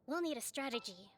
We'll need a strategy.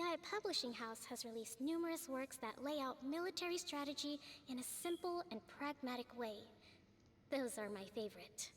Yaya Publishing House has released numerous works that lay out military strategy in a simple and pragmatic way. Those are my favorite.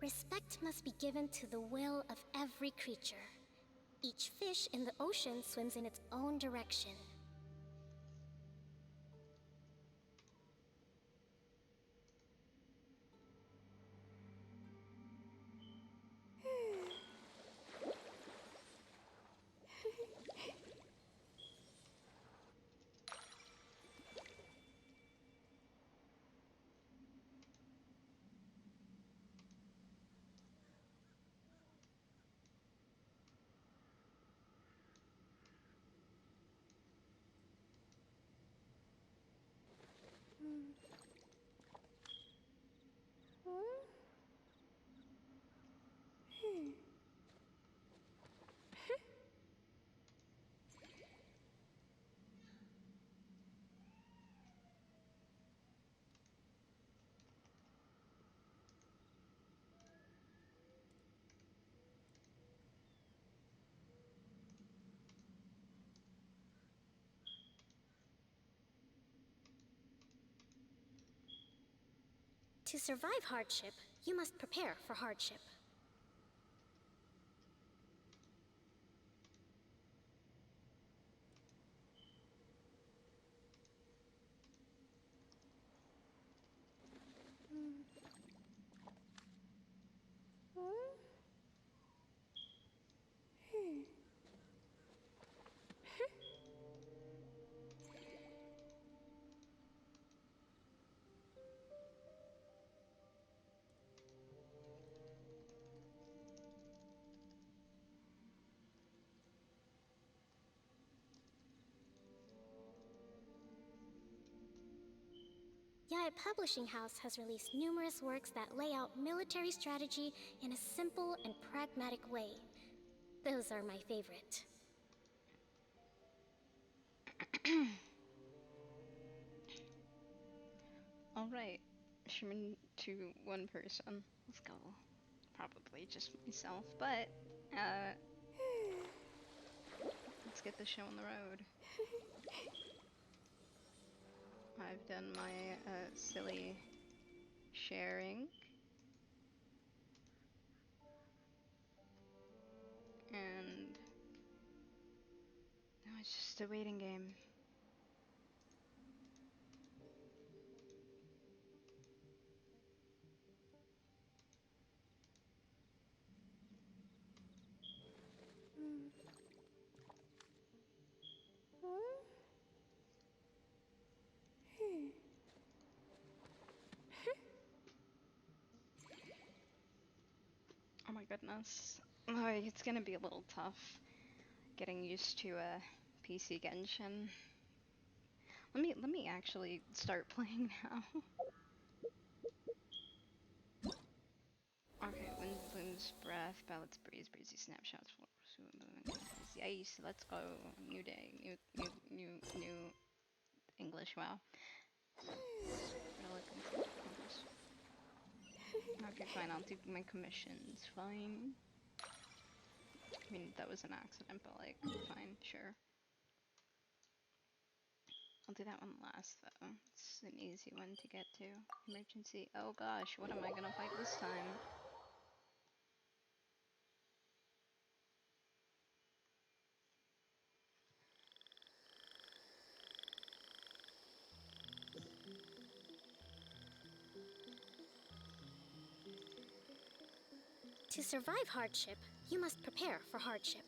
Respect must be given to the will of every creature. Each fish in the ocean swims in its own direction. To survive hardship, you must prepare for hardship. Yae Publishing House has released numerous works that lay out military strategy in a simple and pragmatic way. Those are my favorite. Alright, shimmin to one person. Let's go. Probably just myself, but, let's get the show on the road. I've done my, silly sharing. And now it's just a waiting game. Oh my goodness. Like, it's gonna be a little tough getting used to PC Genshin. Let me actually start playing now. Okay, windblume's breath, ballot's breeze, breezy snapshots, ice. Let's go. New day, new English. Wow. Okay, fine. I'll do my commissions. Fine. I mean, that was an accident, but like, fine, sure. I'll do that one last, though. It's an easy one to get to. Emergency. Oh gosh, what am I gonna fight this time? To survive hardship, you must prepare for hardship.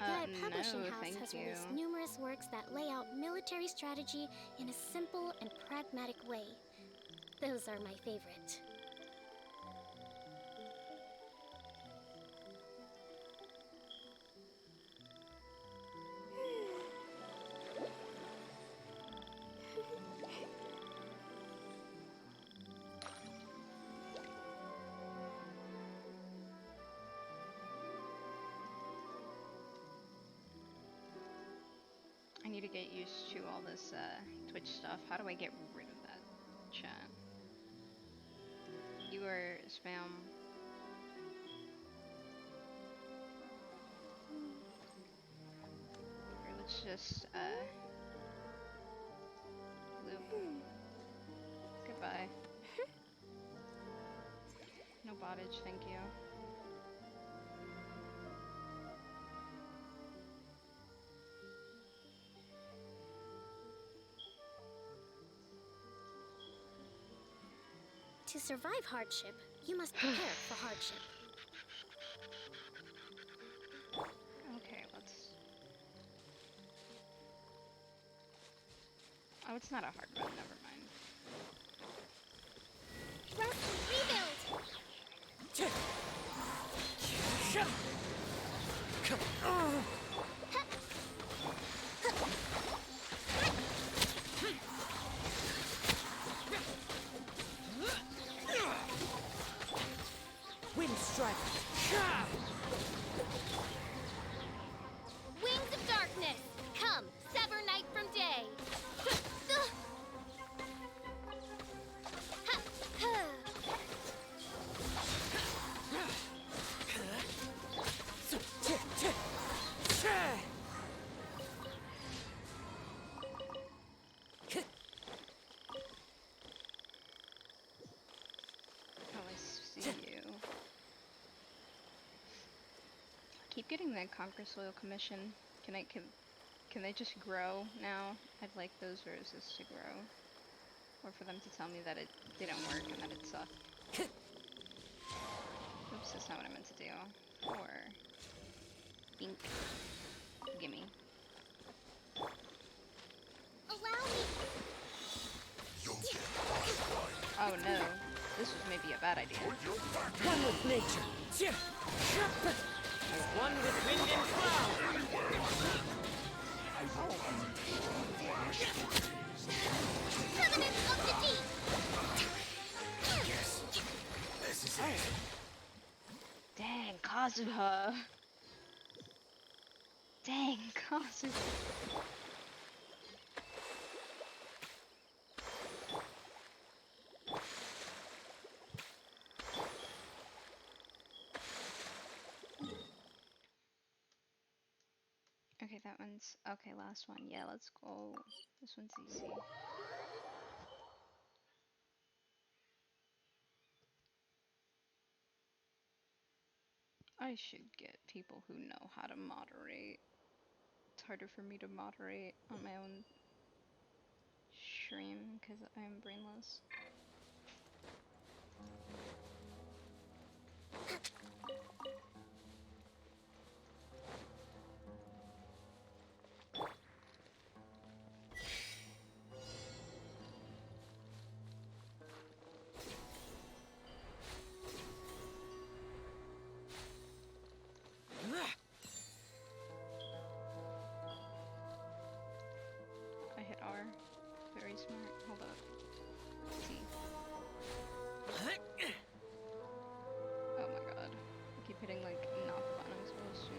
Yae Publishing No, House thank has you. released numerous works that lay out military strategy in a simple and pragmatic way. Those are my favorite. need to get used to all this Twitch stuff. How do I get rid of that chat? You are spam. Here, let's just loop. Goodbye. No bottage, thank you. To survive hardship, you must prepare for hardship. Okay, let's... Oh, it's not a hard run, never mind. Rebuild! Wind strike. Wings of darkness! Come, sever night from day! Oh, I see you. Keep getting the Conquer Soil commission. Can they just grow now? I'd like those roses to grow. Or for them to tell me that it didn't work and that it sucked. Oops, that's not what I meant to do. Or... ink. Gimme. Allow me! Oh no. This was maybe a bad idea. One with nature. One with wind and cloud. Covenant of the deep! Yes. This is it. Dang, Kazuha. Dang, Kazuha. Okay, that one's... Okay, last one. Yeah, let's go. This one's easy. I should get people who know how to moderate. It's harder for me to moderate on my own stream because I am brainless. I hit R. Very smart. Hold up. T. Oh my god. I keep hitting like not the button I'm supposed to.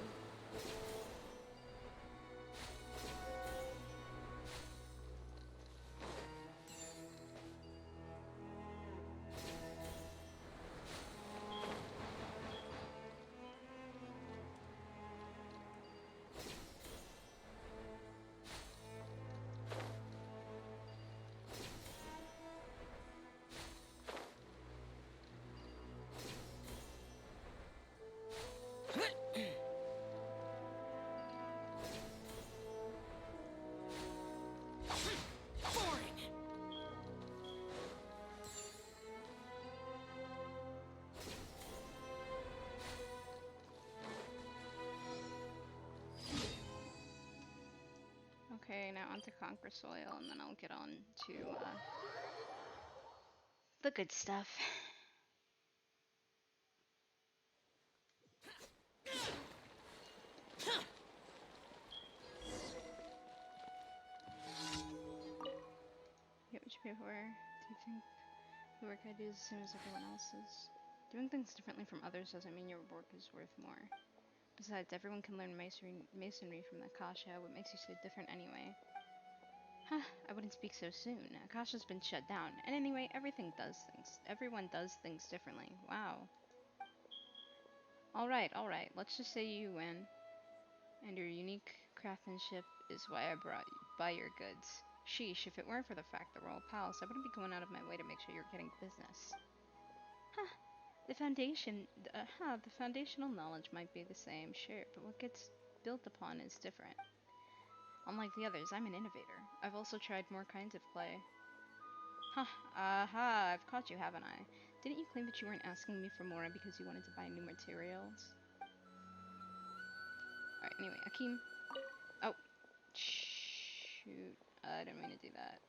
Okay, now onto Conquer Soil, and then I'll get on to the good stuff. Get what you pay for. Do you think the work I do is the same as everyone else's? Doing things differently from others doesn't mean your work is worth more. Besides, everyone can learn masonry from the Akasha. What makes you so different anyway? Huh, I wouldn't speak so soon. Akasha's been shut down. And anyway, everyone does things differently. Wow. Alright, let's just say you win. And your unique craftsmanship is why I buy your goods. Sheesh, if it weren't for the fact that we're all pals, I wouldn't be going out of my way to make sure you're getting business. Huh, the foundational knowledge might be the same, sure, but what gets built upon is different. Unlike the others, I'm an innovator. I've also tried more kinds of clay. Huh, aha, I've caught you, haven't I? Didn't you claim that you weren't asking me for more because you wanted to buy new materials? Alright, anyway, Akeem. Oh, shoot. I didn't mean to do that.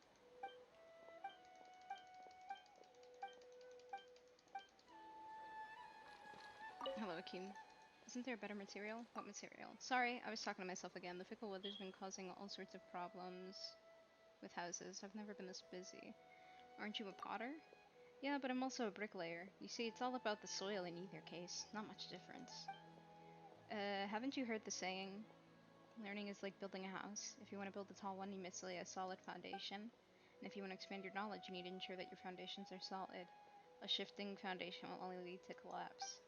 Hello, Akeem. Isn't there a better material? What material? Sorry, I was talking to myself again. The fickle weather's been causing all sorts of problems with houses. I've never been this busy. Aren't you a potter? Yeah, but I'm also a bricklayer. You see, it's all about the soil in either case. Not much difference. Haven't you heard the saying? Learning is like building a house. If you want to build a tall one, you must lay a solid foundation. And if you want to expand your knowledge, you need to ensure that your foundations are solid. A shifting foundation will only lead to collapse.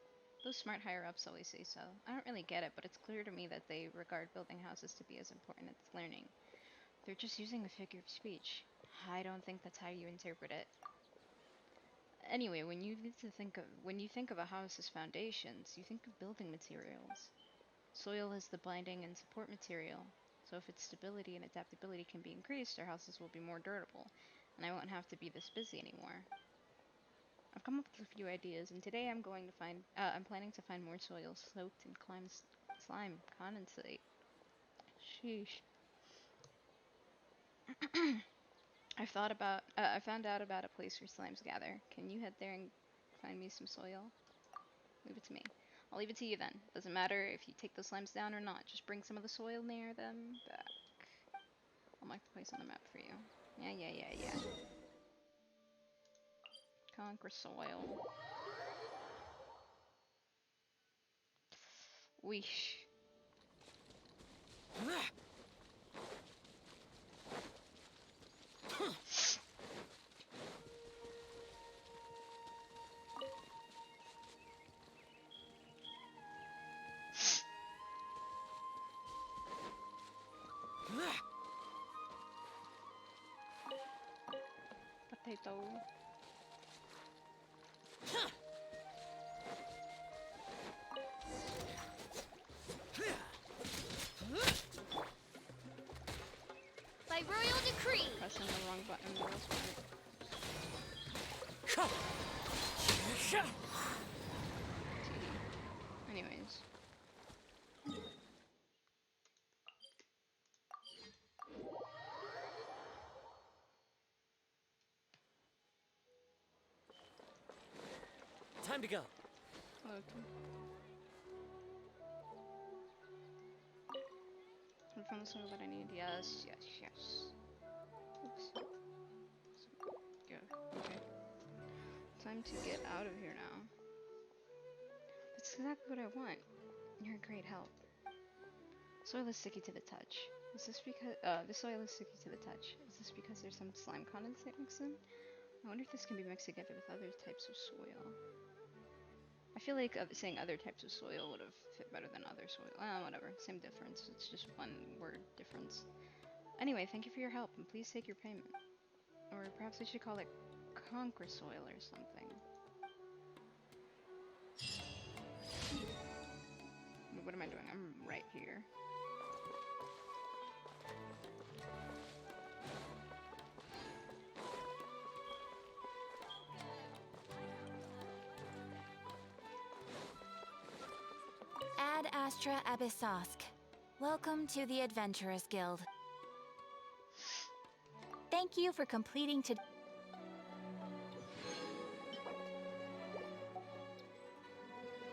Those smart higher-ups always say so. I don't really get it, but it's clear to me that they regard building houses to be as important as learning. They're just using a figure of speech. I don't think that's how you interpret it. Anyway, when you think of a house's foundations, you think of building materials. Soil is the binding and support material, so if its stability and adaptability can be increased, our houses will be more durable, and I won't have to be this busy anymore. I've come up with a few ideas, and today I'm planning to find more soil soaked in slime condensate. Sheesh. I found out about a place where slimes gather. Can you head there and find me some soil? Leave it to me. I'll leave it to you then. Doesn't matter if you take those slimes down or not. Just bring some of the soil near them back. I'll mark the place on the map for you. Yeah. Conquer soil. Weesh. Potato. By royal decree! Pressing the wrong button real quick. Anyways. Time to go. Okay. I found the soil that I need. Yes. Oops. Go. Okay. Time to get out of here now. That's exactly what I want. You're a great help. Soil is sticky to the touch. Is this because the soil is sticky to the touch? Is this because there's some slime condensate mixed in? I wonder if this can be mixed together with other types of soil. I feel like saying other types of soil would have fit better than other soil. Whatever. Same difference. It's just one word difference. Anyway, thank you for your help, and please take your payment. Or perhaps I should call it conquer soil or something. What am I doing? I'm right here. Ad Astra Abyssosk. Welcome to the Adventurers Guild. Thank you for completing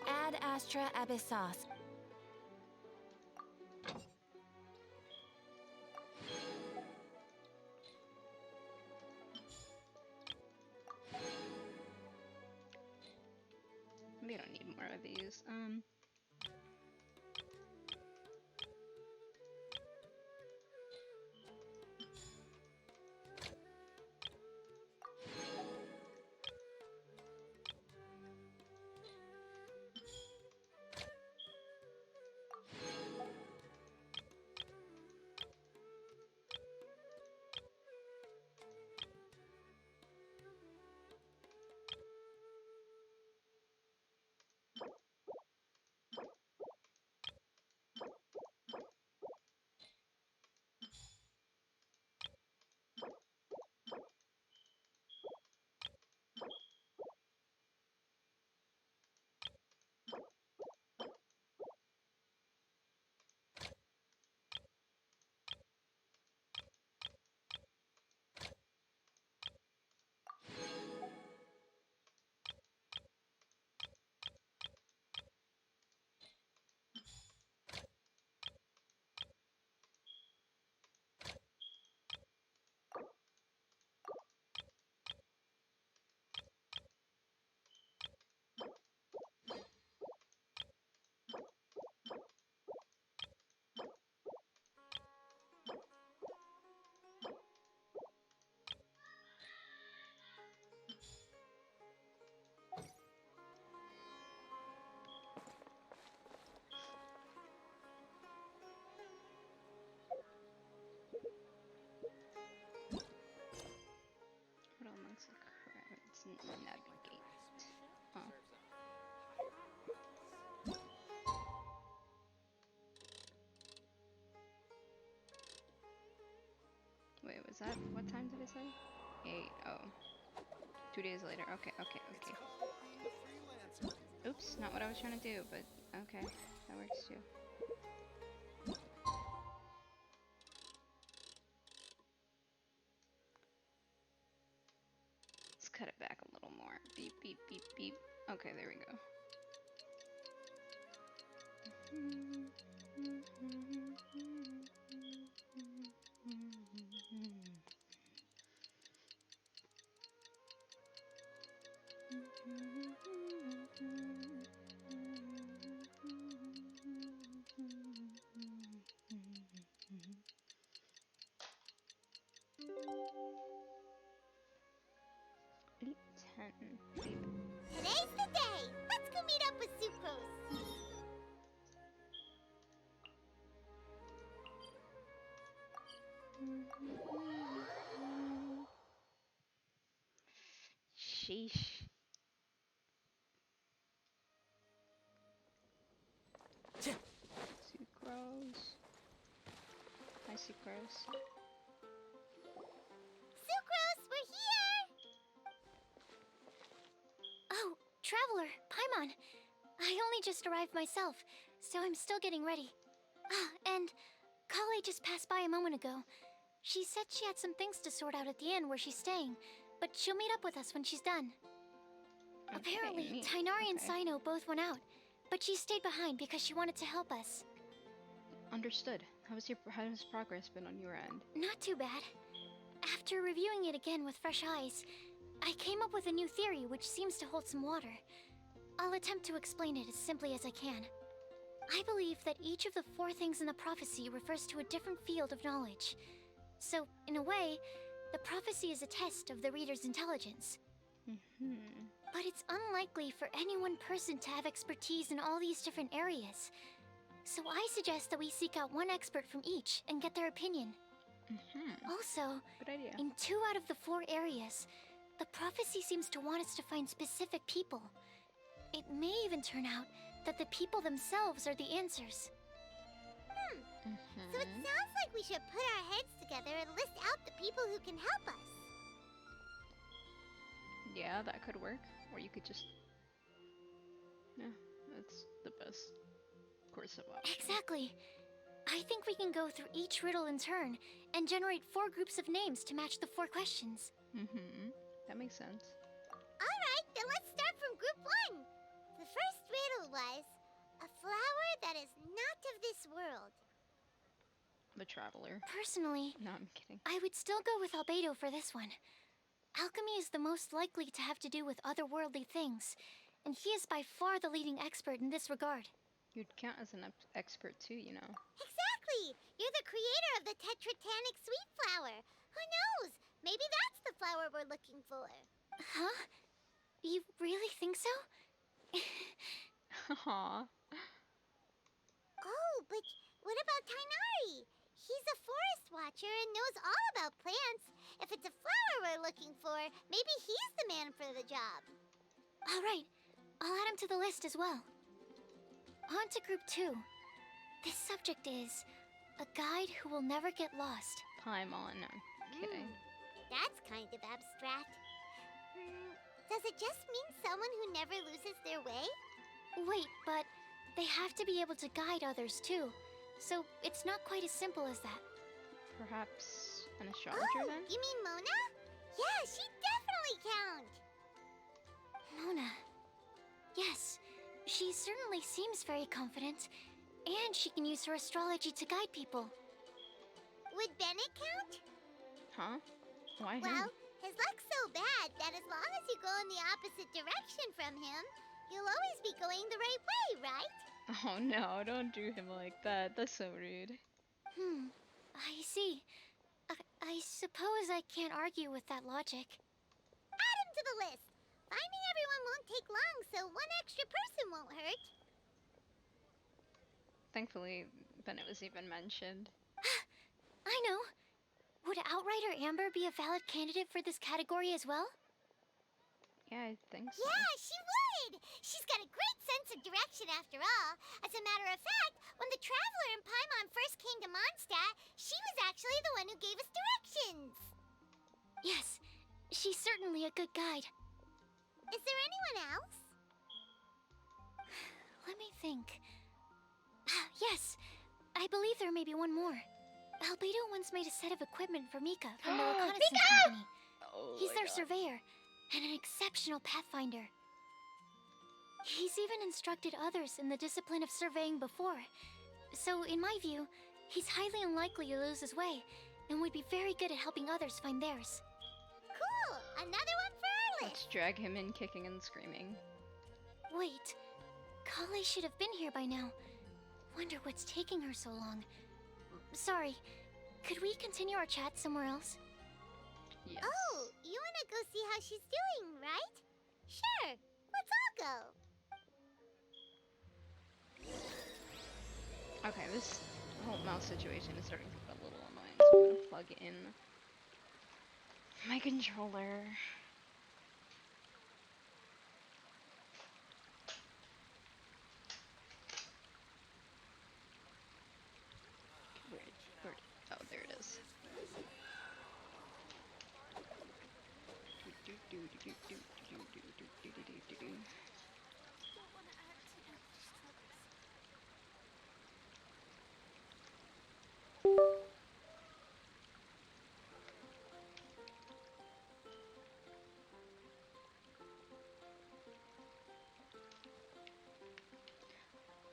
Ad Astra Abyssosk. Maybe I don't need more of these. that, what time did it say? 8, oh. 2 days later, okay. Oops, not what I was trying to do, but okay, that works too. Let's cut it back a little more. Beep, beep, beep, beep. Okay, there we go. 8:10. Today's the day! Let's go meet up with Sucrose! Sheesh. Sucrose. Hi, Sucrose. Sucrose, we're here! Oh, Traveler, Paimon. I only just arrived myself, so I'm still getting ready. Ah, and Kale just passed by a moment ago. She said she had some things to sort out at the inn where she's staying, but she'll meet up with us when she's done. Okay, Apparently, neat. Tainari and Okay. Sino both went out, but she stayed behind because she wanted to help us. Understood. How's progress been on your end? Not too bad. After reviewing it again with fresh eyes, I came up with a new theory which seems to hold some water. I'll attempt to explain it as simply as I can. I believe that each of the 4 things in the prophecy refers to a different field of knowledge. So, in a way, the prophecy is a test of the reader's intelligence. But it's unlikely for any one person to have expertise in all these different areas. So I suggest that we seek out one expert from each and get their opinion. Also, Good idea. in 2 out of the 4 areas, the prophecy seems to want us to find specific people. It may even turn out that the people themselves are the answers. So it sounds like we should put our heads together and list out the people who can help us. Yeah, that could work. Or you could just... Yeah, that's the best course of action. Exactly. I think we can go through each riddle in turn and generate 4 groups of names to match the 4 questions. That makes sense. Alright, then let's start from group 1. The first riddle was, a flower that is not of this world. The Traveler. Personally, No, I'm kidding. I would still go with Albedo for this one. Alchemy is the most likely to have to do with otherworldly things, and he is by far the leading expert in this regard. You'd count as an expert too, you know. Exactly! You're the creator of the tetratanic sweet flower. Who knows? Maybe that's the flower we're looking for. Huh? You really think so? Aww. Oh, but what about Tainari? He's a forest watcher and knows all about plants. If it's a flower we're looking for, maybe he's the man for the job. All right, I'll add him to the list as well. On to group 2. This subject is a guide who will never get lost. Paimon. No, I'm kidding. That's kind of abstract. Does it just mean someone who never loses their way? Wait, but they have to be able to guide others too. So it's not quite as simple as that. Perhaps an astrologer then? You mean Mona? Yeah, she'd definitely count. Mona. Yes, she certainly seems very confident, and she can use her astrology to guide people. Would Bennett count? Huh? Why him? Well, his luck's so bad that as long as you go in the opposite direction from him, you'll always be going the right way, right? Oh no, don't do him like that. That's so rude. I see. I suppose I can't argue with that logic. Add him to the list. Finding everyone won't take long, so one extra person won't hurt. Thankfully, Bennett was even mentioned. I know. Would Outrider Amber be a valid candidate for this category as well? Yeah, I think so. Yeah, she would! She's got a great sense of direction after all. As a matter of fact, when the Traveler and Paimon first came to Mondstadt, she was actually the one who gave us directions. believe there may be one more. Albedo once made a set of equipment for Mika from the reconnaissance company. He's their surveyor, and an exceptional pathfinder. He's even instructed others in the discipline of surveying before. So, in my view, he's highly unlikely to lose his way, and would be very good at helping others find theirs. Cool! Another one for our Let's list. drag him in kicking and screaming. Wait, Kale should have been here by now. Wonder what's taking her so long. Sorry, could we continue our chat somewhere else? Yes. Oh, you wanna go see how she's doing, right? Sure, let's all go. Okay, this whole mouse situation is starting to get a little annoying, so I'm gonna plug in my controller. Where, oh, there it is.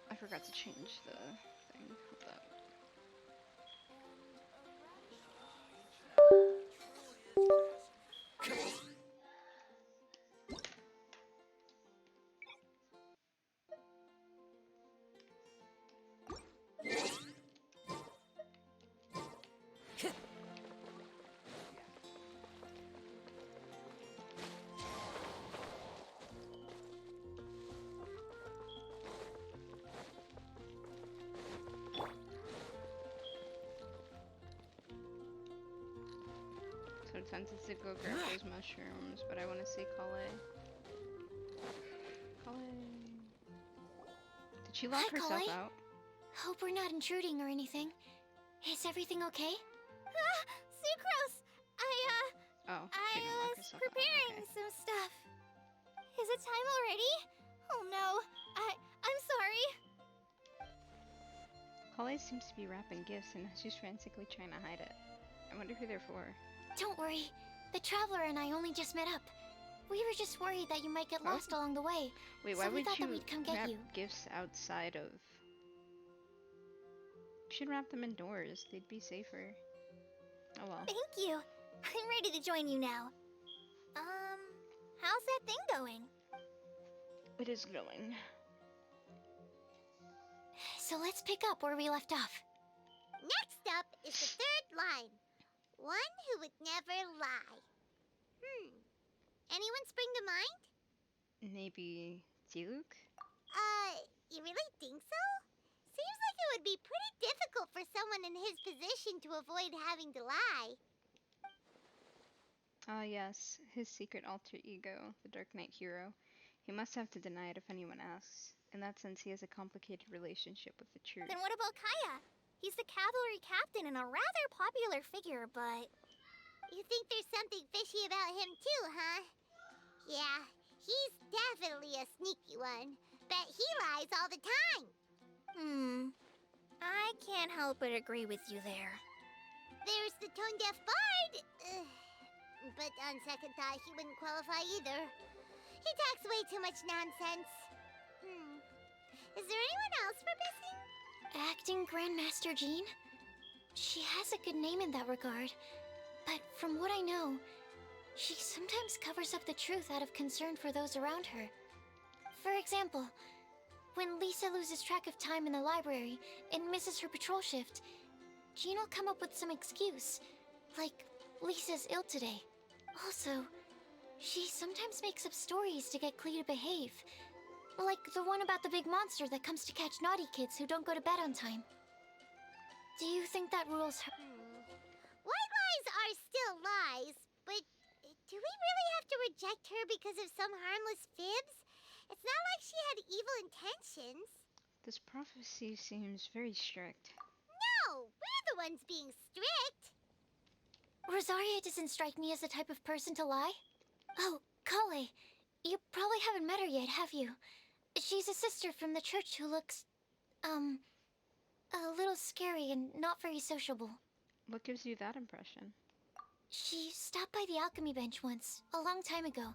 I forgot to change the thing. Hold up. So I'm tempted to go grab those mushrooms, but I want to see Kale. Did she lock Hi, herself Kale. out? Hope we're not intruding or anything. Is everything okay? Ah, Sucrose! Oh, she didn't lock herself preparing out. Okay. some stuff. Is it time already? Oh no, I'm sorry. Kale seems to be wrapping gifts and she's frantically trying to hide it. I wonder who they're for. Don't worry. The Traveler and I only just met up. We were just worried that you might get lost along the way. Wait, So why we would thought that you we'd come get wrap you. gifts outside of... You should wrap them indoors. They'd be safer. Oh well. Thank you. I'm ready to join you now. How's that thing going? It is going. So let's pick up where we left off. Next up is the third line. One who would never lie. Anyone spring to mind? Maybe Tiluk? You really think so? Seems like it would be pretty difficult for someone in his position to avoid having to lie. Ah yes, his secret alter ego, the Dark Knight hero. He must have to deny it if anyone asks. In that sense, he has a complicated relationship with the truth. Then what about Kaya? He's the cavalry captain and a rather popular figure, but... You think there's something fishy about him too, huh? Yeah, he's definitely a sneaky one. Bet he lies all the time. I can't help but agree with you there. There's the tone-deaf bard. But on second thought, he wouldn't qualify either. He talks way too much nonsense. Is there anyone else we're missing? Acting Grandmaster Jean? She has a good name in that regard. But from what I know, she sometimes covers up the truth out of concern for those around her. For example, when Lisa loses track of time in the library and misses her patrol shift, Jean will come up with some excuse, like Lisa's ill today. Also, she sometimes makes up stories to get Klee to behave. Like the one about the big monster that comes to catch naughty kids who don't go to bed on time. Do you think that rules her? White lies are still lies, but do we really have to reject her because of some harmless fibs? It's not like she had evil intentions. This prophecy seems very strict. No, we're the ones being strict. Rosaria doesn't strike me as the type of person to lie. Oh, Kale, you probably haven't met her yet, have you? She's a sister from the church who looks, a little almost scary and not very sociable. What gives you that impression? She stopped by the alchemy bench once, a long time ago,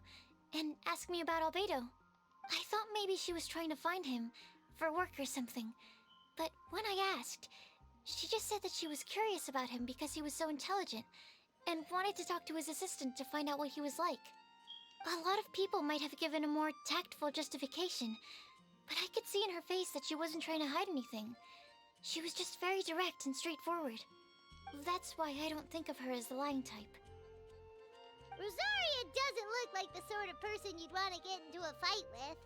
and asked me about Albedo. I thought maybe she was trying to find him, for work or something. But when I asked, she just said that she was curious about him because he was so intelligent, and wanted to talk to his assistant to find out what he was like. A lot of people might have given a more tactful justification, but I could see in her face that she wasn't trying to hide anything. She was just very direct and straightforward. That's why I don't think of her as the lying type. Rosaria doesn't look like the sort of person you'd want to get into a fight with.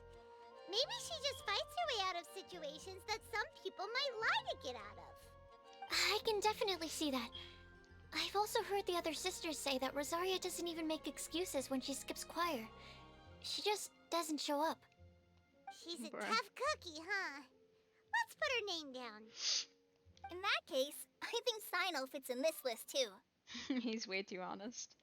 Maybe she just fights her way out of situations that some people might lie to get out of. I can definitely see that. I've also heard the other sisters say that Rosaria doesn't even make excuses when she skips choir. She just doesn't show up. She's a Bruh. tough cookie, huh? Let's put her name down. In that case, I think Sino fits in this list too. He's way too honest.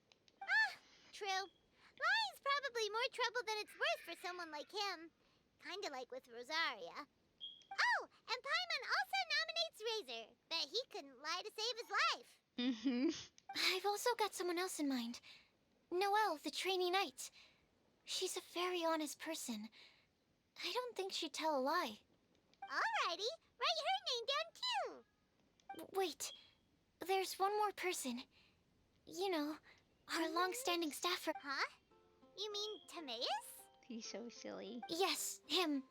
True. Lying's probably more trouble than it's worth for someone like him. Kinda like with Rosaria. Oh, and Paimon also nominates Razor. Bet he couldn't lie to save his life. Mm-hmm. I've also got someone else in mind. Noelle, the trainee knight. She's a very honest person. I don't think she'd tell a lie. Alrighty, write her name down too. Wait, there's one more person. You know, our long-standing staffer. Huh? You mean Timaeus? He's so silly. Yes, him.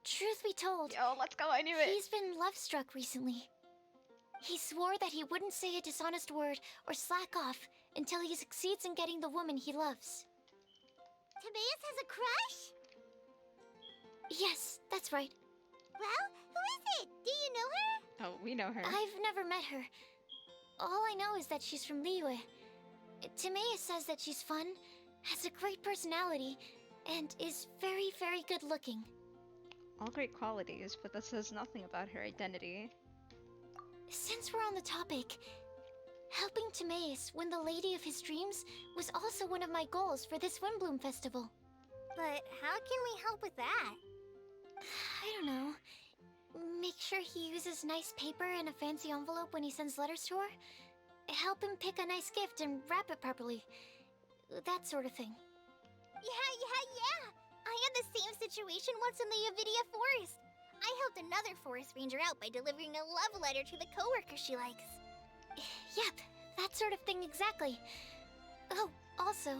Truth be told, Oh, let's go, I knew it! he's been love-struck recently. He swore that he wouldn't say a dishonest word or slack off until he succeeds in getting the woman he loves. Timaeus has a crush? Yes, that's right. Well, who is it? Do you know her? Oh, we know her. I've never met her. All I know is that she's from Liyue. Timaeus says that she's fun, has a great personality, and is very, very good looking. All great qualities, but that says nothing about her identity. Since we're on the topic, helping Timaeus win the lady of his dreams was also one of my goals for this Windblume festival. But how can we help with that? I don't know. Make sure he uses nice paper and a fancy envelope when he sends letters to her. Help him pick a nice gift and wrap it properly. That sort of thing. Yeah. I had the same situation once in the Avidia Forest. I helped another forest ranger out by delivering a love letter to the coworker she likes. Yep, that sort of thing exactly. Oh, also,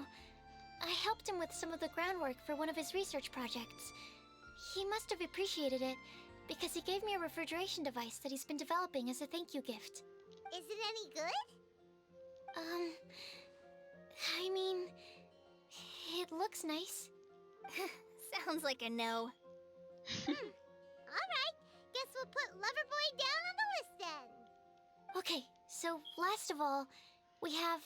I helped him with some of the groundwork for one of his research projects. He must have appreciated it, because he gave me a refrigeration device that he's been developing as a thank you gift. Is it any good? I mean, it looks nice. Sounds like a no. Alright, guess we'll put Loverboy down on the list then. Okay, so last of all, we have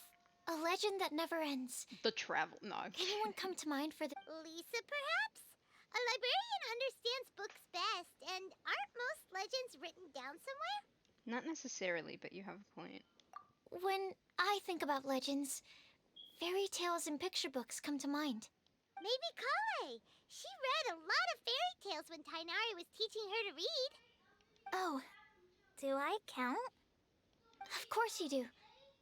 a legend that never ends. The travel. No. Anyone come to mind for the... Lisa, perhaps? A librarian understands books best, and aren't most legends written down somewhere? Not necessarily, but you have a point. When I think about legends, fairy tales and picture books come to mind. Maybe Kale. She read a lot of fairy tales when Tainari was teaching her to read. Oh, do I count? Of course you do.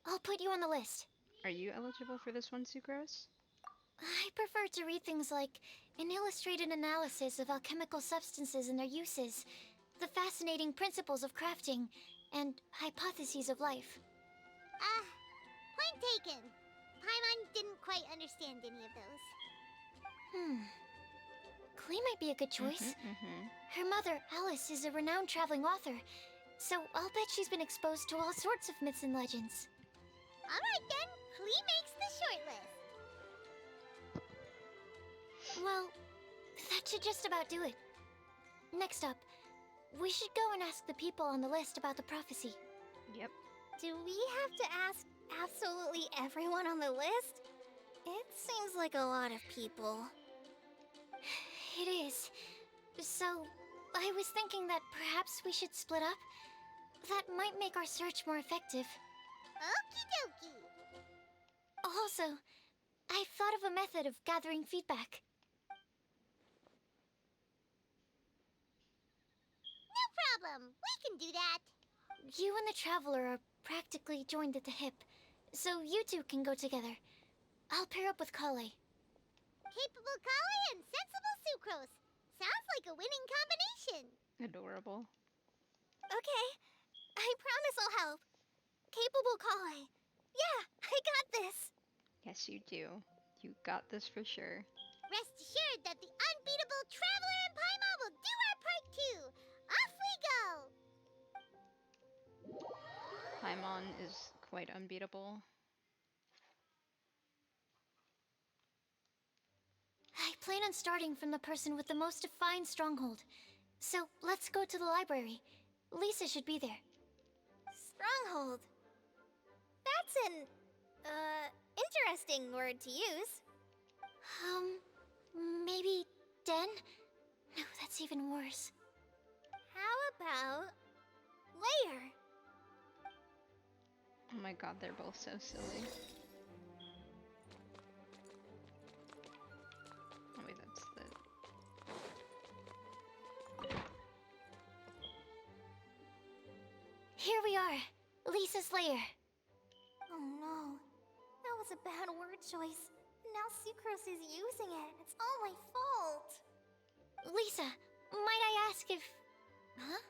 I'll put you on the list. Are you eligible for this one, Sucrose? I prefer to read things like an illustrated analysis of alchemical substances and their uses, the fascinating principles of crafting, and hypotheses of life. Point taken. Paimon didn't quite understand any of those. Klee might be a good choice. Her mother, Alice, is a renowned traveling author, so I'll bet she's been exposed to all sorts of myths and legends. Alright then, Klee makes the short list. Well, that should just about do it. Next up, we should go and ask the people on the list about the prophecy. Yep. Do we have to ask absolutely everyone on the list? It seems like a lot of people. It is. So, I was thinking that perhaps we should split up. That might make our search more effective. Okie dokie. Also, I've thought of a method of gathering feedback. No problem. We can You and the Traveler are practically joined at the hip, so you two can go together. I'll pair up with Kale. Capable Kale and sensible Sucrose. Sounds like a winning combination. Adorable. Okay, I promise I'll help. Capable Kale. Yeah, I got this. Yes, you do. You got this for sure. Rest assured that the unbeatable Traveler and Paimon will do our part too. Off we go! Paimon is quite unbeatable. I plan on starting from the person with the most defined stronghold. So let's go to the library. Lisa should be there. Stronghold. That's an, interesting word to use. Maybe den? No, that's even worse. How about layer? Oh my god, they're both so silly. Oh wait, that's the... Here we are. Lisa's lair. Oh no. That was a bad word choice. Now Sucrose is using it. It's all my fault. Lisa, might I ask if... Huh?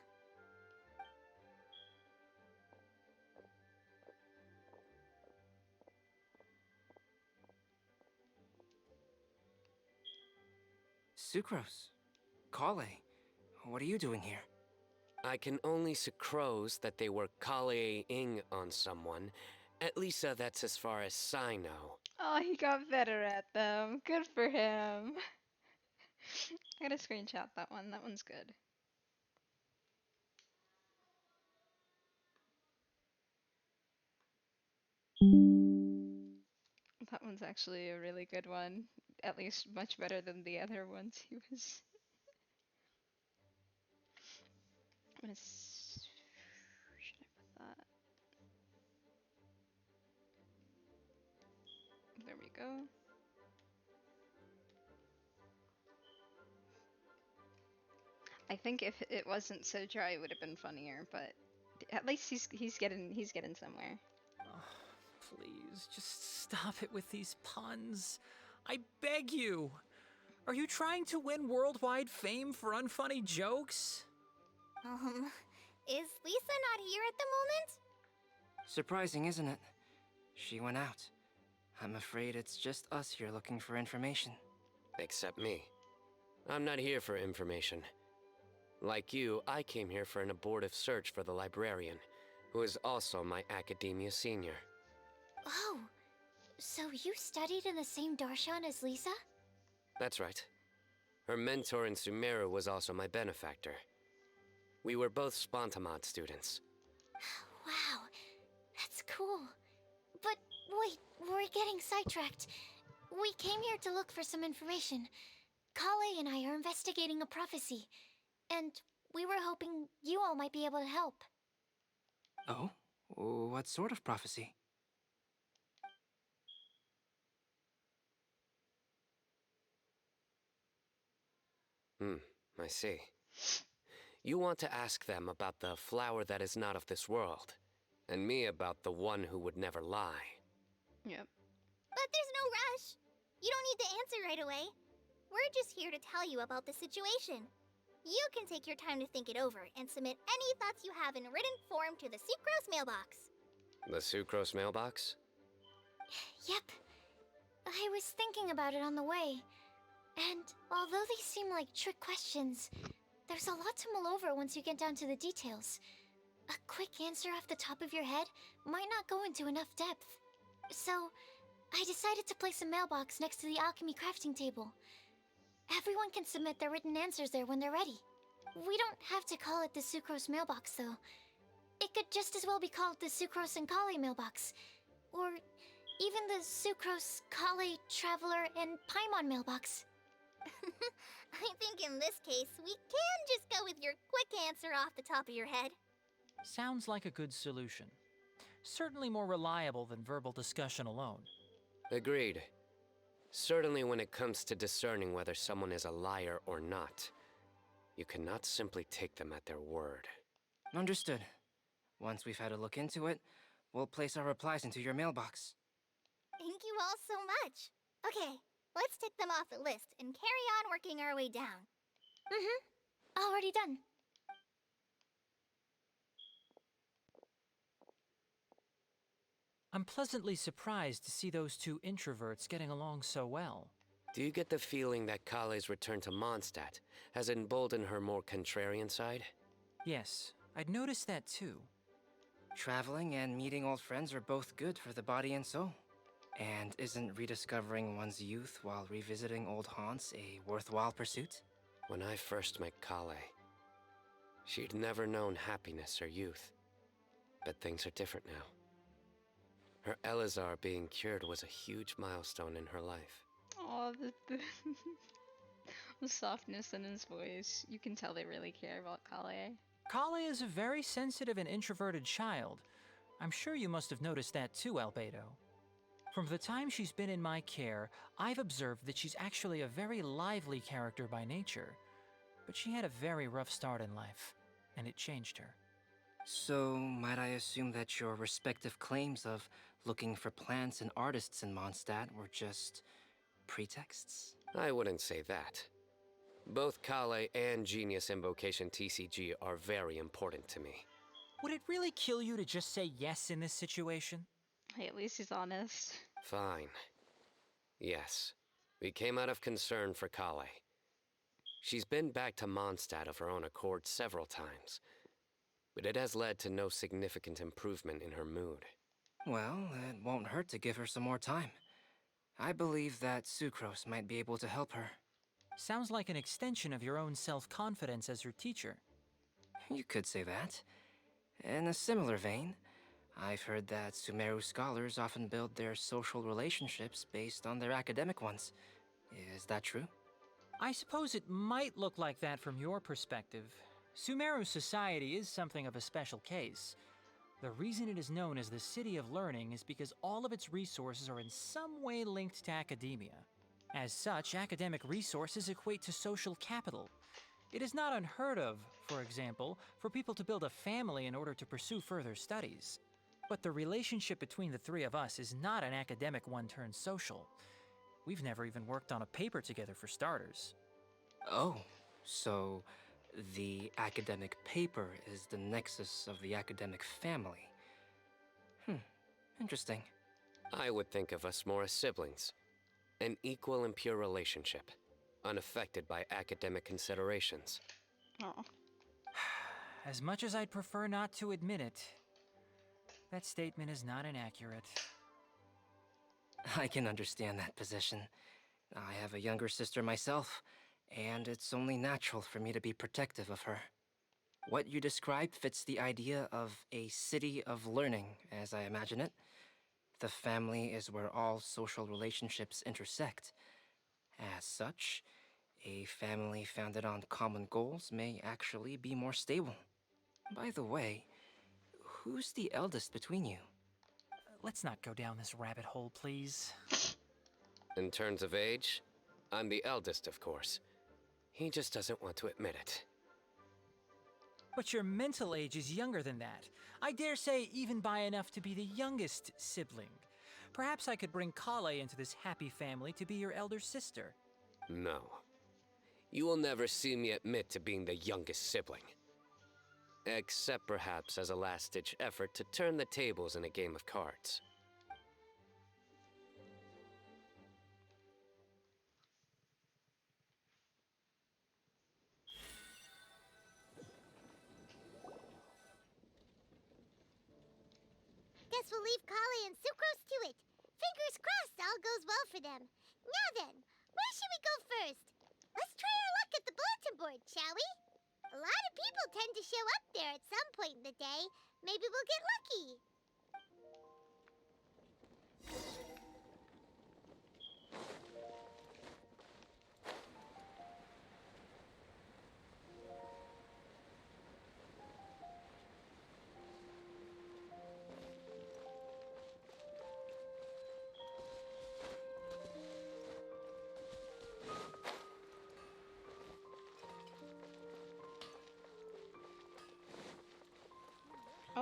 Sucrose. Kale. What are you doing here? I can only sucrose that they were Kale-ing on someone. At least that's as far as I know. Oh, he got better at them. Good for him. I gotta screenshot that one. That one's good. That one's actually a really good one. At least much better than the other ones he was. I'm gonna. Should I put that? There we go. I think if it wasn't so dry, it would have been funnier. But at least he's getting somewhere. Oh, please, just stop it with these puns. I beg you. Are you trying to win worldwide fame for unfunny jokes? Is Lisa not here at the moment? Surprising, isn't it? She went out. I'm afraid it's just us here looking for information. Except me. I'm not here for information. Like you, I came here for an abortive search for the librarian, who is also my academia senior. Oh, so you studied in the same darshan as Lisa? That's right. Her mentor in Sumeru was also my benefactor. We were both Spontamod students. Wow, that's cool. But wait, we're getting sidetracked. We came here to look for some information. Kale and I are investigating a prophecy, and we were hoping you all might be able to help. Oh? What sort of prophecy? I see. You want to ask them about the flower that is not of this world, and me about the one who would never lie. Yep. But there's no rush. You don't need to answer right away. We're just here to tell you about the situation. You can take your time to think it over and submit any thoughts you have in written form to the Sucrose mailbox. The Sucrose mailbox? Yep. I was thinking about it on the way. And although they seem like trick questions, there's a lot to mull over once you get down to the details. A quick answer off the top of your head might not go into enough depth. So, I decided to place a mailbox next to the alchemy crafting table. Everyone can submit their written answers there when they're ready. We don't have to call it the Sucrose mailbox, though. It could just as well be called the Sucrose and Kale mailbox. Or even the Sucrose, Kale, Traveler, and Paimon mailbox. I think in this case, we can just go with your quick answer off the top of your head. Sounds like a good solution. Certainly more reliable than verbal discussion alone. Agreed. Certainly when it comes to discerning whether someone is a liar or not, you cannot simply take them at their word. Understood. Once we've had a look into it, we'll place our replies into your mailbox. Thank you all so much. Okay, let's tick them off the list and carry on working our way down. Already done. I'm pleasantly surprised to see those two introverts getting along so well. Do you get the feeling that Kale's return to Mondstadt has emboldened her more contrarian side? Yes, I'd noticed that too. Traveling and meeting old friends are both good for the body and soul. And isn't rediscovering one's youth while revisiting old haunts a worthwhile pursuit? When I first met Kale, she'd never known happiness or youth. But things are different now. Her Elazar being cured was a huge milestone in her life. Oh, the softness in his voice. You can tell they really care about Kale. Kale is a very sensitive and introverted child. I'm sure you must have noticed that too, Albedo. From the time she's been in my care, I've observed that she's actually a very lively character by nature. But she had a very rough start in life, and it changed her. So, might I assume that your respective claims of looking for plants and artists in Mondstadt were just pretexts? I wouldn't say that. Both Kale and Genius Invocation TCG are very important to me. Would it really kill you to just say yes in this situation? Hey, at least he's honest. Fine. Yes, we came out of concern for Kale. She's been back to Mondstadt of her own accord several times, but it has led to no significant improvement in her mood. Well, it won't hurt to give her some more time. I believe that Sucrose might be able to help her. Sounds like an extension of your own self-confidence as her teacher. You could say that. In a similar vein, I've heard that Sumeru scholars often build their social relationships based on their academic ones. Is that true? I suppose it might look like that from your perspective. Sumeru society is something of a special case. The reason it is known as the City of Learning is because all of its resources are in some way linked to academia. As such, academic resources equate to social capital. It is not unheard of, for example, for people to build a family in order to pursue further studies. But the relationship between the three of us is not an academic one turned social. We've never even worked on a paper together for starters. Oh, so the academic paper is the nexus of the academic family. Interesting. I would think of us more as siblings. An equal and pure relationship, unaffected by academic considerations. Oh. As much as I'd prefer not to admit it, that statement is not inaccurate. I can understand that position. I have a younger sister myself, and it's only natural for me to be protective of her. What you described fits the idea of a city of learning, as I imagine it. The family is where all social relationships intersect. As such, a family founded on common goals may actually be more stable. By the way, who's the eldest between you? Let's not go down this rabbit hole, please. In terms of age, I'm the eldest, of course. He just doesn't want to admit it. But your mental age is younger than that. I dare say even by enough to be the youngest sibling. Perhaps I could bring Kale into this happy family to be your elder sister. No. You will never see me admit to being the youngest sibling. Except perhaps as a last-ditch effort to turn the tables in a game of cards. Guess we'll leave Kali and Sucrose to it. Fingers crossed all goes well for them. Now then, where should we go first? Let's try our luck at the bulletin board, shall we? A lot of people tend to show up there at some point in the day. Maybe we'll get lucky.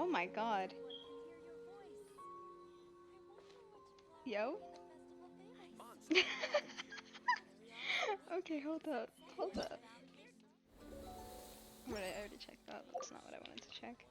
Oh my god. Yo? Okay, hold up. Hold up. What, I already checked that. That's not what I wanted to check.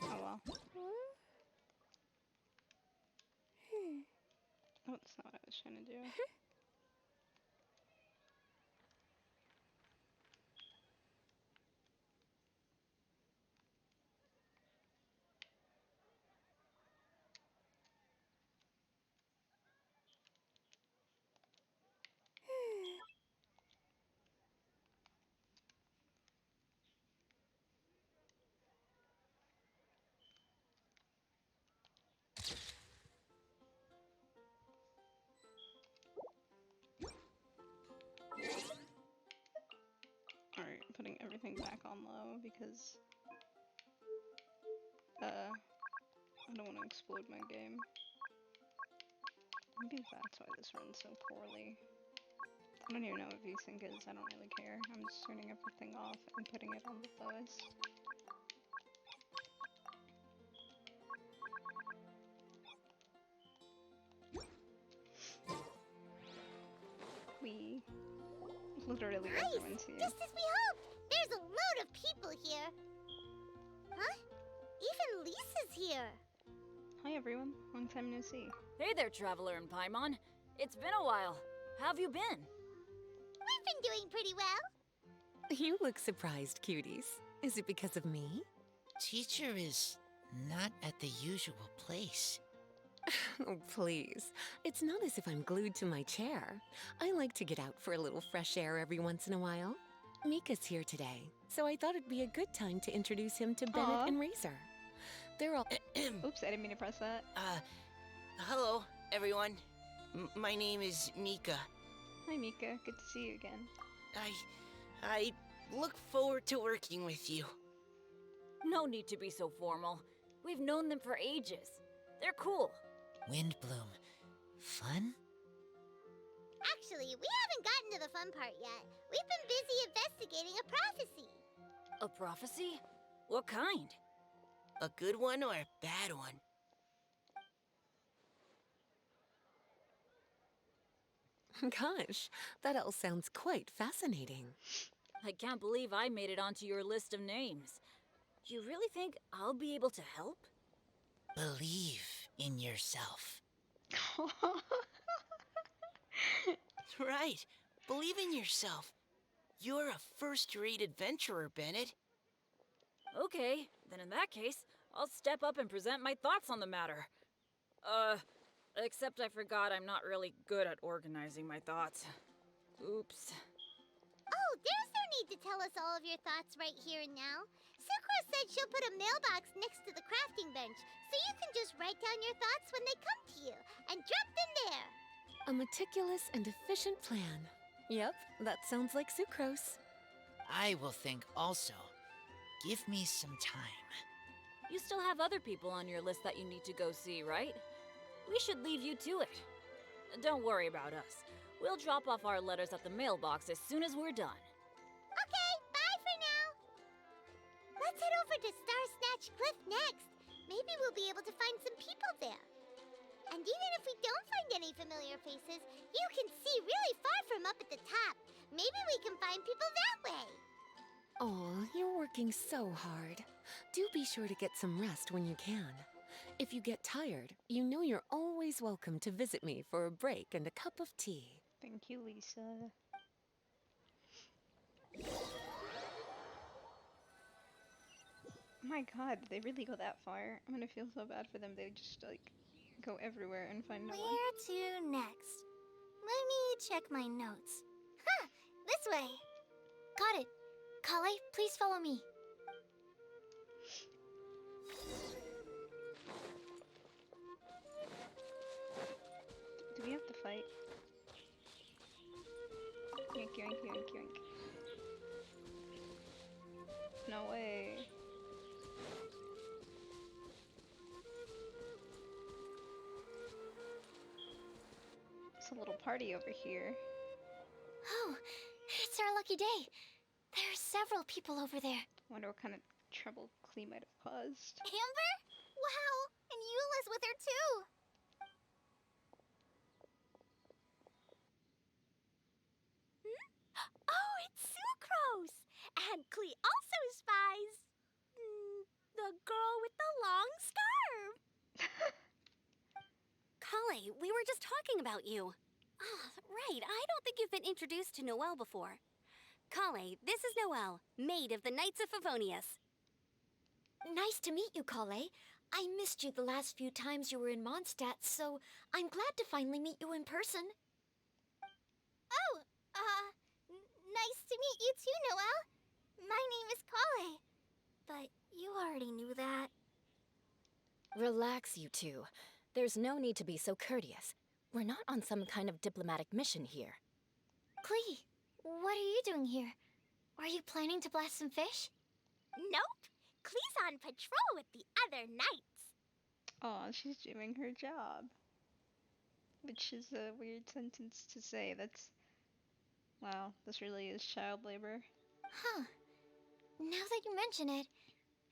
Oh well. Oh, that's not what I was trying to do. Alright, I'm putting everything back on low because I don't want to explode my game. Maybe that's why this runs so poorly. I don't even know what VSync is, I don't really care. I'm just turning everything off and putting it on the lowest. We literally everyone's here. Just as we hoped! There's a load of people here! Huh? Even Lisa's here! Hi everyone, long time no see. Hey there, Traveler and Paimon. It's been a while. How have you been? We've been doing pretty well. You look surprised, cuties. Is it because of me? Teacher is not at the usual place. Oh, please. It's not as if I'm glued to my chair. I like to get out for a little fresh air every once in a while. Mika's here today, so I thought it'd be a good time to introduce him to Bennett Aw. and Razor. They're all... Oops, I didn't mean to press that. Hello, everyone. My name is Mika. Hi Mika, good to see you again. I look forward to working with you. No need to be so formal. We've known them for ages. They're cool. Windblume. Fun? Actually, we haven't gotten to the fun part yet. We've been busy investigating a prophecy. A prophecy? What kind? A good one or a bad one? Gosh, that all sounds quite fascinating. I can't believe I made it onto your list of names. You really think I'll be able to help? Believe in yourself. Right. Believe in yourself. You're a first-rate adventurer, Bennett. Okay, then in that case, I'll step up and present my thoughts on the matter. Except I forgot I'm not really good at organizing my thoughts. Oops. Oh, there's no need to tell us all of your thoughts right here and now. Sakura said she'll put a mailbox next to the crafting bench, so you can just write down your thoughts when they come to you, and drop them there. A meticulous and efficient plan. Yep, that sounds like sucrose. I will think also. Give me some time. You still have other people on your list that you need to go see, right? We should leave you to it. Don't worry about us. We'll drop off our letters at the mailbox as soon as we're done. Okay, bye for now. Let's head over to Star Snatch Cliff next. Maybe we'll be able to find some people there. And even if we don't find any familiar faces, you can see really far from up at the top. Maybe we can find people that way. Oh, working so hard. Do be sure to get some rest when you can. If you get tired, you know you're always welcome to visit me for a break and a cup of tea. Thank you, Lisa. Oh my god, did they really go that far? I'm gonna feel so bad for them. They just, like, go everywhere and find no one. Where to next? Let me check my notes. Huh, this way. Got it. Kale, please follow me. Do we have to fight? Yoink, yoink, yoink, yoink. No way. It's a little party over here. Oh, it's our lucky day. There are several people over there. Wonder what kind of trouble Klee might have caused. Amber? Wow, and Eula's with her too. Oh, it's Sucrose! And Klee also spies the girl with the long scarf. Kale, we were just talking about you. Ah, right, I don't think you've been introduced to Noelle before. Kale, this is Noelle, maid of the Knights of Favonius. Nice to meet you, Kale. I missed you the last few times you were in Mondstadt, so I'm glad to finally meet you in person. Oh, nice to meet you too, Noelle. My name is Kale. But you already knew that. Relax, you two. There's no need to be so courteous. We're not on some kind of diplomatic mission here. Klee, what are you doing here? Are you planning to blast some fish? Nope. Klee's on patrol with the other knights. Aw, she's doing her job. Which is a weird sentence to say. That's... Wow, this really is child labor. Huh. Now that you mention it,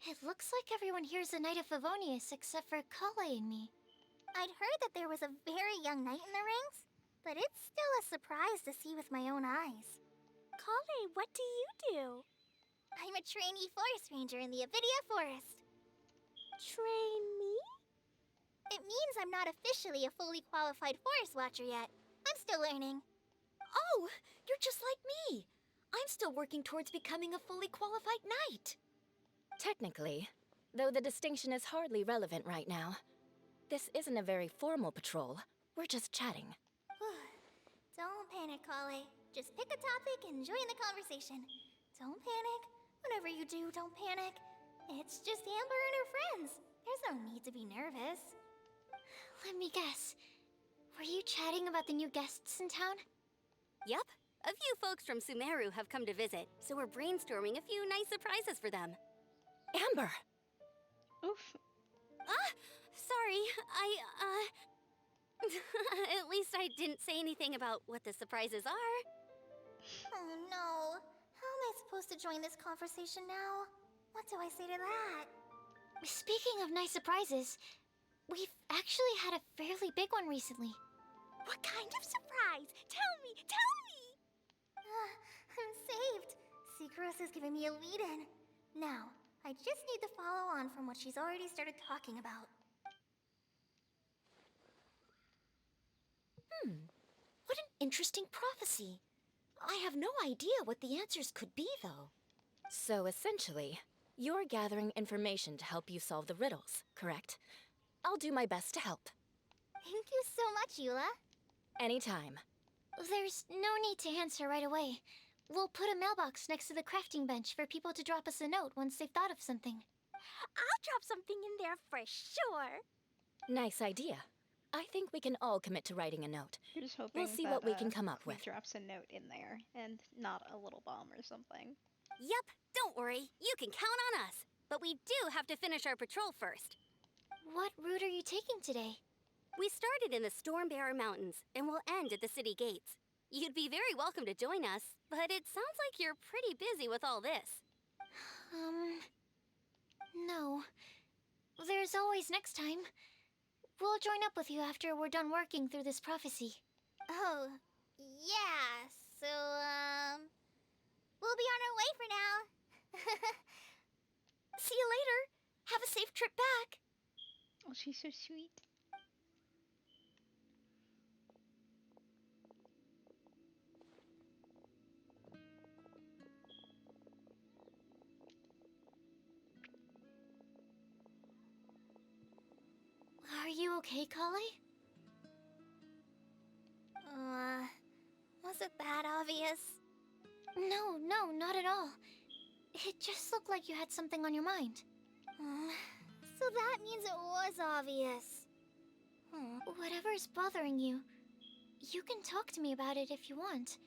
it looks like everyone here is a Knight of Favonius except for Kale and me. I'd heard that there was a very young knight in the rings, but it's still a surprise to see with my own eyes. Kale, what do you do? I'm a trainee forest ranger in the Avidia Forest. Trainee? It means I'm not officially a fully qualified forest watcher yet. I'm still learning. Oh, you're just like me. I'm still working towards becoming a fully qualified knight. Technically, though the distinction is hardly relevant right now. This isn't a very formal patrol. We're just chatting. Don't panic, Kale. Just pick a topic and join the conversation. Don't panic. Whatever you do, don't panic. It's just Amber and her friends. There's no need to be nervous. Let me guess. Were you chatting about the new guests in town? Yup. A few folks from Sumeru have come to visit, so we're brainstorming a few nice surprises for them. Amber! Oof. Ah! Sorry, At least I didn't say anything about what the surprises are. Oh no. How am I supposed to join this conversation now? What do I say to that? Speaking of nice surprises, we've actually had a fairly big one recently. What kind of surprise? Tell me, tell me! I'm saved. Sucrose has given me a lead-in. Now, I just need to follow on from what she's already started talking about. What an interesting prophecy. I have no idea what the answers could be, though. So essentially, you're gathering information to help you solve the riddles, correct? I'll do my best to help. Thank you so much, Eula. Anytime. There's no need to answer right away. We'll put a mailbox next to the crafting bench for people to drop us a note once they've thought of something. I'll drop something in there for sure. Nice idea. I think we can all commit to writing a note. You're just hoping We'll see that, what we can come up Klee with. drops a note in there, and not a little bomb or something. Yup, don't worry. You can count on us. But we do have to finish our patrol first. What route are you taking today? We started in the Stormbearer Mountains, and we'll end at the city gates. You'd be very welcome to join us, but it sounds like you're pretty busy with all this. No. There's always next time. We'll join up with you after we're done working through this prophecy. Oh, yeah, so, we'll be on our way for now. See you later. Have a safe trip back. Oh, she's so sweet. Are you okay, Kale? Was it that obvious? No, no, not at all. It just looked like you had something on your mind. So that means it was obvious. Whatever's bothering you, you can talk to me about it if you want.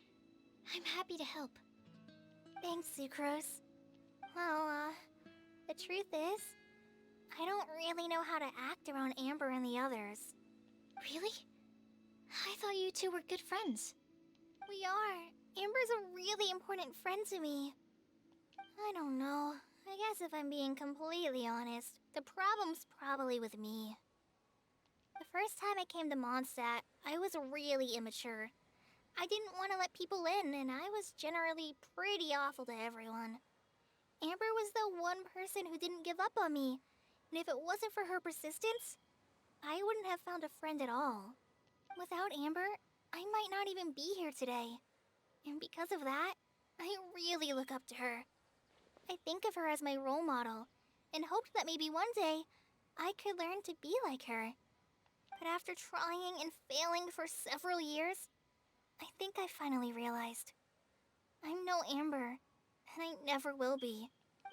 I'm happy to help. Thanks, Sucrose. Well, the truth is, I don't really know how to act around Amber and the others. Really? I thought you two were good friends. We are. Amber's a really important friend to me. I don't know. I guess if I'm being completely honest, the problem's probably with me. The first time I came to Mondstadt, I was really immature. I didn't want to let people in, and I was generally pretty awful to everyone. Amber was the one person who didn't give up on me, and if it wasn't for her persistence, I wouldn't have found a friend at all. Without Amber, I might not even be here today. And because of that, I really look up to her. I think of her as my role model, and hoped that maybe one day I could learn to be like her. But after trying and failing for several years, I think I finally realized. I'm no Amber, and I never will be.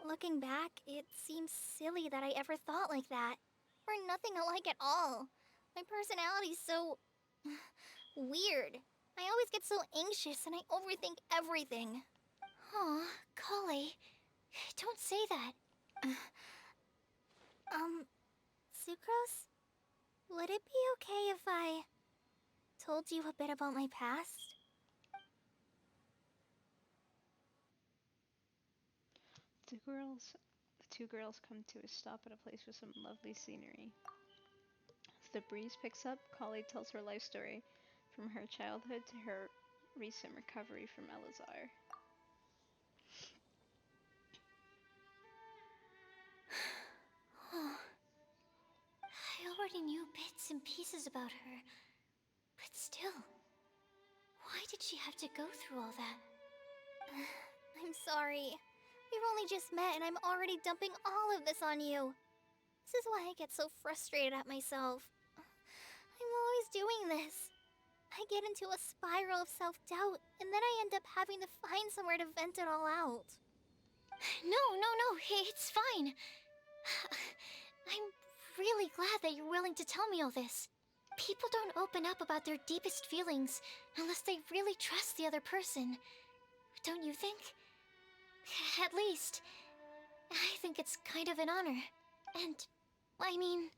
Looking back, it seems silly that I ever thought like that. We're nothing alike at all. My personality's so... weird. I always get so anxious and I overthink everything. Aw, Kale, don't say that. Sucrose? Would it be okay if I told you a bit about my past? The two girls come to a stop at a place with some lovely scenery. As the breeze picks up, Kali tells her life story, from her childhood to her recent recovery from Elazar. Oh, I already knew bits and pieces about her, but still, why did she have to go through all that? I'm sorry. We've only just met and I'm already dumping all of this on you. This is why I get so frustrated at myself. I'm always doing this. I get into a spiral of self-doubt, and then I end up having to find somewhere to vent it all out. No, it's fine. I'm really glad that you're willing to tell me all this. People don't open up about their deepest feelings unless they really trust the other person. Don't you think? At least, I think it's kind of an honor. And, I mean...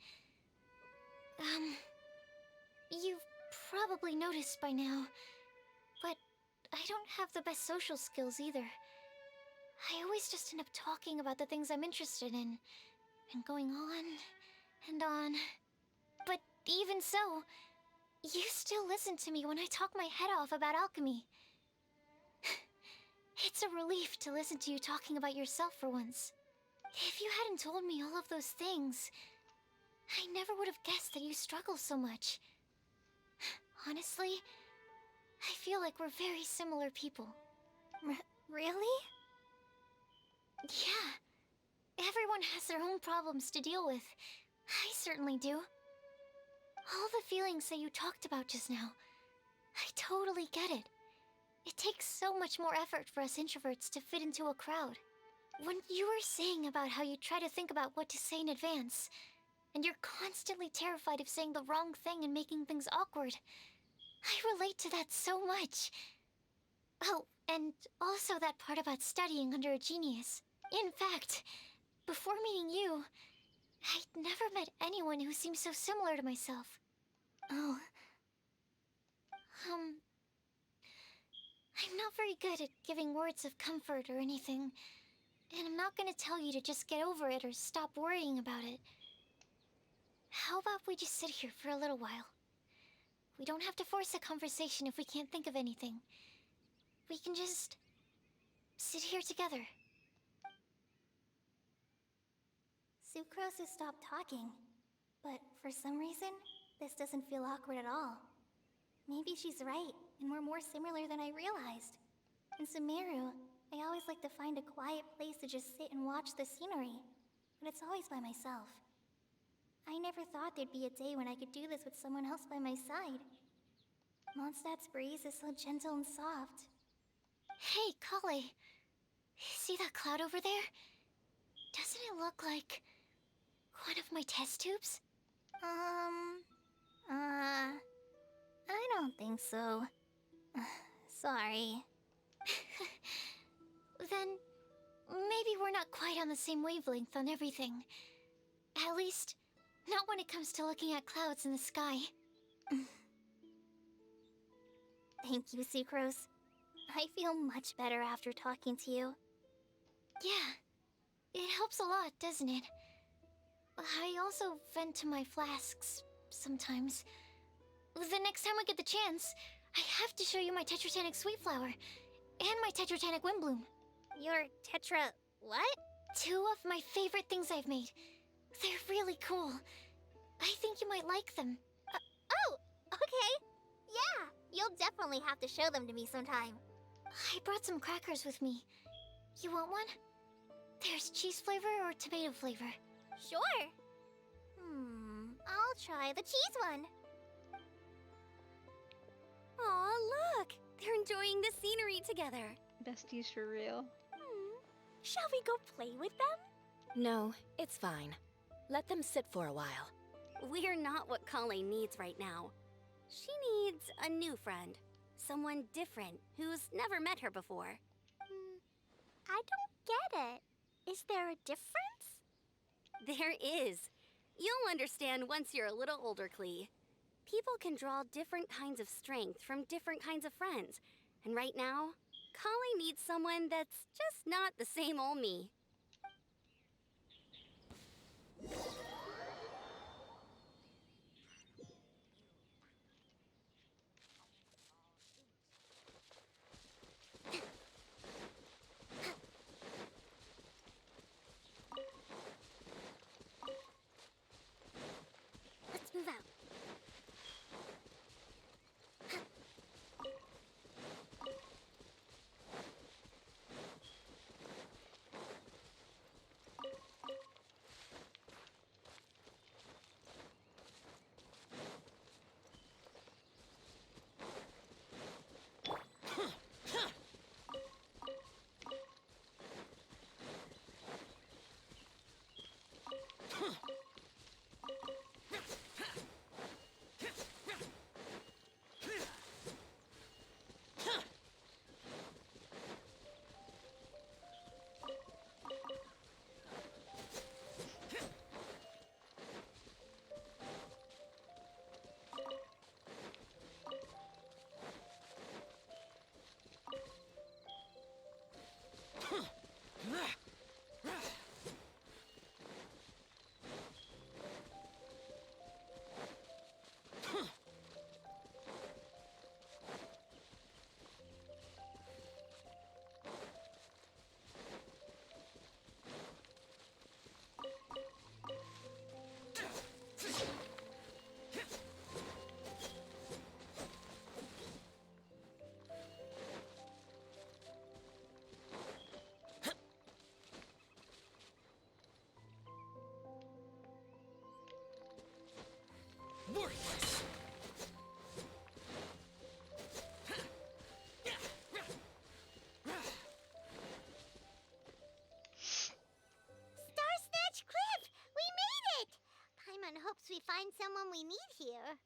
You've probably noticed by now, but I don't have the best social skills either. I always just end up talking about the things I'm interested in, and going on and on. But even so, you still listen to me when I talk my head off about alchemy. It's a relief to listen to you talking about yourself for once. If you hadn't told me all of those things, I never would have guessed that you struggle so much. Honestly, I feel like we're very similar people. Really? Yeah. Everyone has their own problems to deal with. I certainly do. All the feelings that you talked about just now, I totally get it. It takes so much more effort for us introverts to fit into a crowd. When you were saying about how you try to think about what to say in advance, and you're constantly terrified of saying the wrong thing and making things awkward, I relate to that so much. Oh, and also that part about studying under a genius. In fact, before meeting you, I'd never met anyone who seemed so similar to myself. Oh. I'm not very good at giving words of comfort or anything, and I'm not gonna tell you to just get over it or stop worrying about it. How about we just sit here for a little while? We don't have to force a conversation if we can't think of anything. We can just sit here together. Sucrose has stopped talking, but for some reason, this doesn't feel awkward at all. Maybe she's right, and we're more similar than I realized. In Sumeru, I always like to find a quiet place to just sit and watch the scenery, but it's always by myself. I never thought there'd be a day when I could do this with someone else by my side. Mondstadt's breeze is so gentle and soft. Hey, Kale. See that cloud over there? Doesn't it look like one of my test tubes? I don't think so. Sorry. Then maybe we're not quite on the same wavelength on everything. At least, not when it comes to looking at clouds in the sky. Thank you, Sucrose. I feel much better after talking to you. Yeah, it helps a lot, doesn't it? I also vent to my flasks sometimes. The next time we get the chance, I have to show you my Tetratanic Sweet Flower and my Tetratanic Windblume. Your Tetra... what? 2 of my favorite things I've made. They're really cool. I think you might like them. Oh, okay. Yeah, you'll definitely have to show them to me sometime. I brought some crackers with me. You want one? There's cheese flavor or tomato flavor. Sure. I'll try the cheese one. Aw, look! They're enjoying the scenery together. Besties for real. Shall we go play with them? No, it's fine. Let them sit for a while. We're not what Kale needs right now. She needs a new friend. Someone different, who's never met her before. I don't get it. Is there a difference? There is. You'll understand once you're a little older, Klee. People can draw different kinds of strength from different kinds of friends. And right now, Kale needs someone that's just not the same old me. Let's move out. Worthless! Star Snatch Cliff! We made it! Paimon hopes we find someone we need here.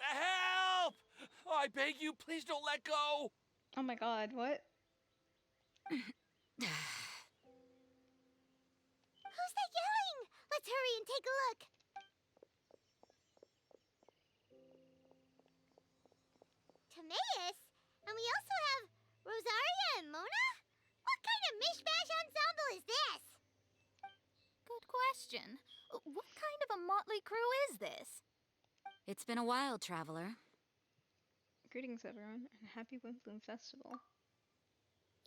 Help! I beg you, please don't let go! Oh my god, what? Who's that yelling? Let's hurry and take a look. Timaeus? And we also have Rosaria and Mona? What kind of mishmash ensemble is this? Good question. What kind of a motley crew is this? It's been a while, traveler. Greetings, everyone, and happy Windblume Festival.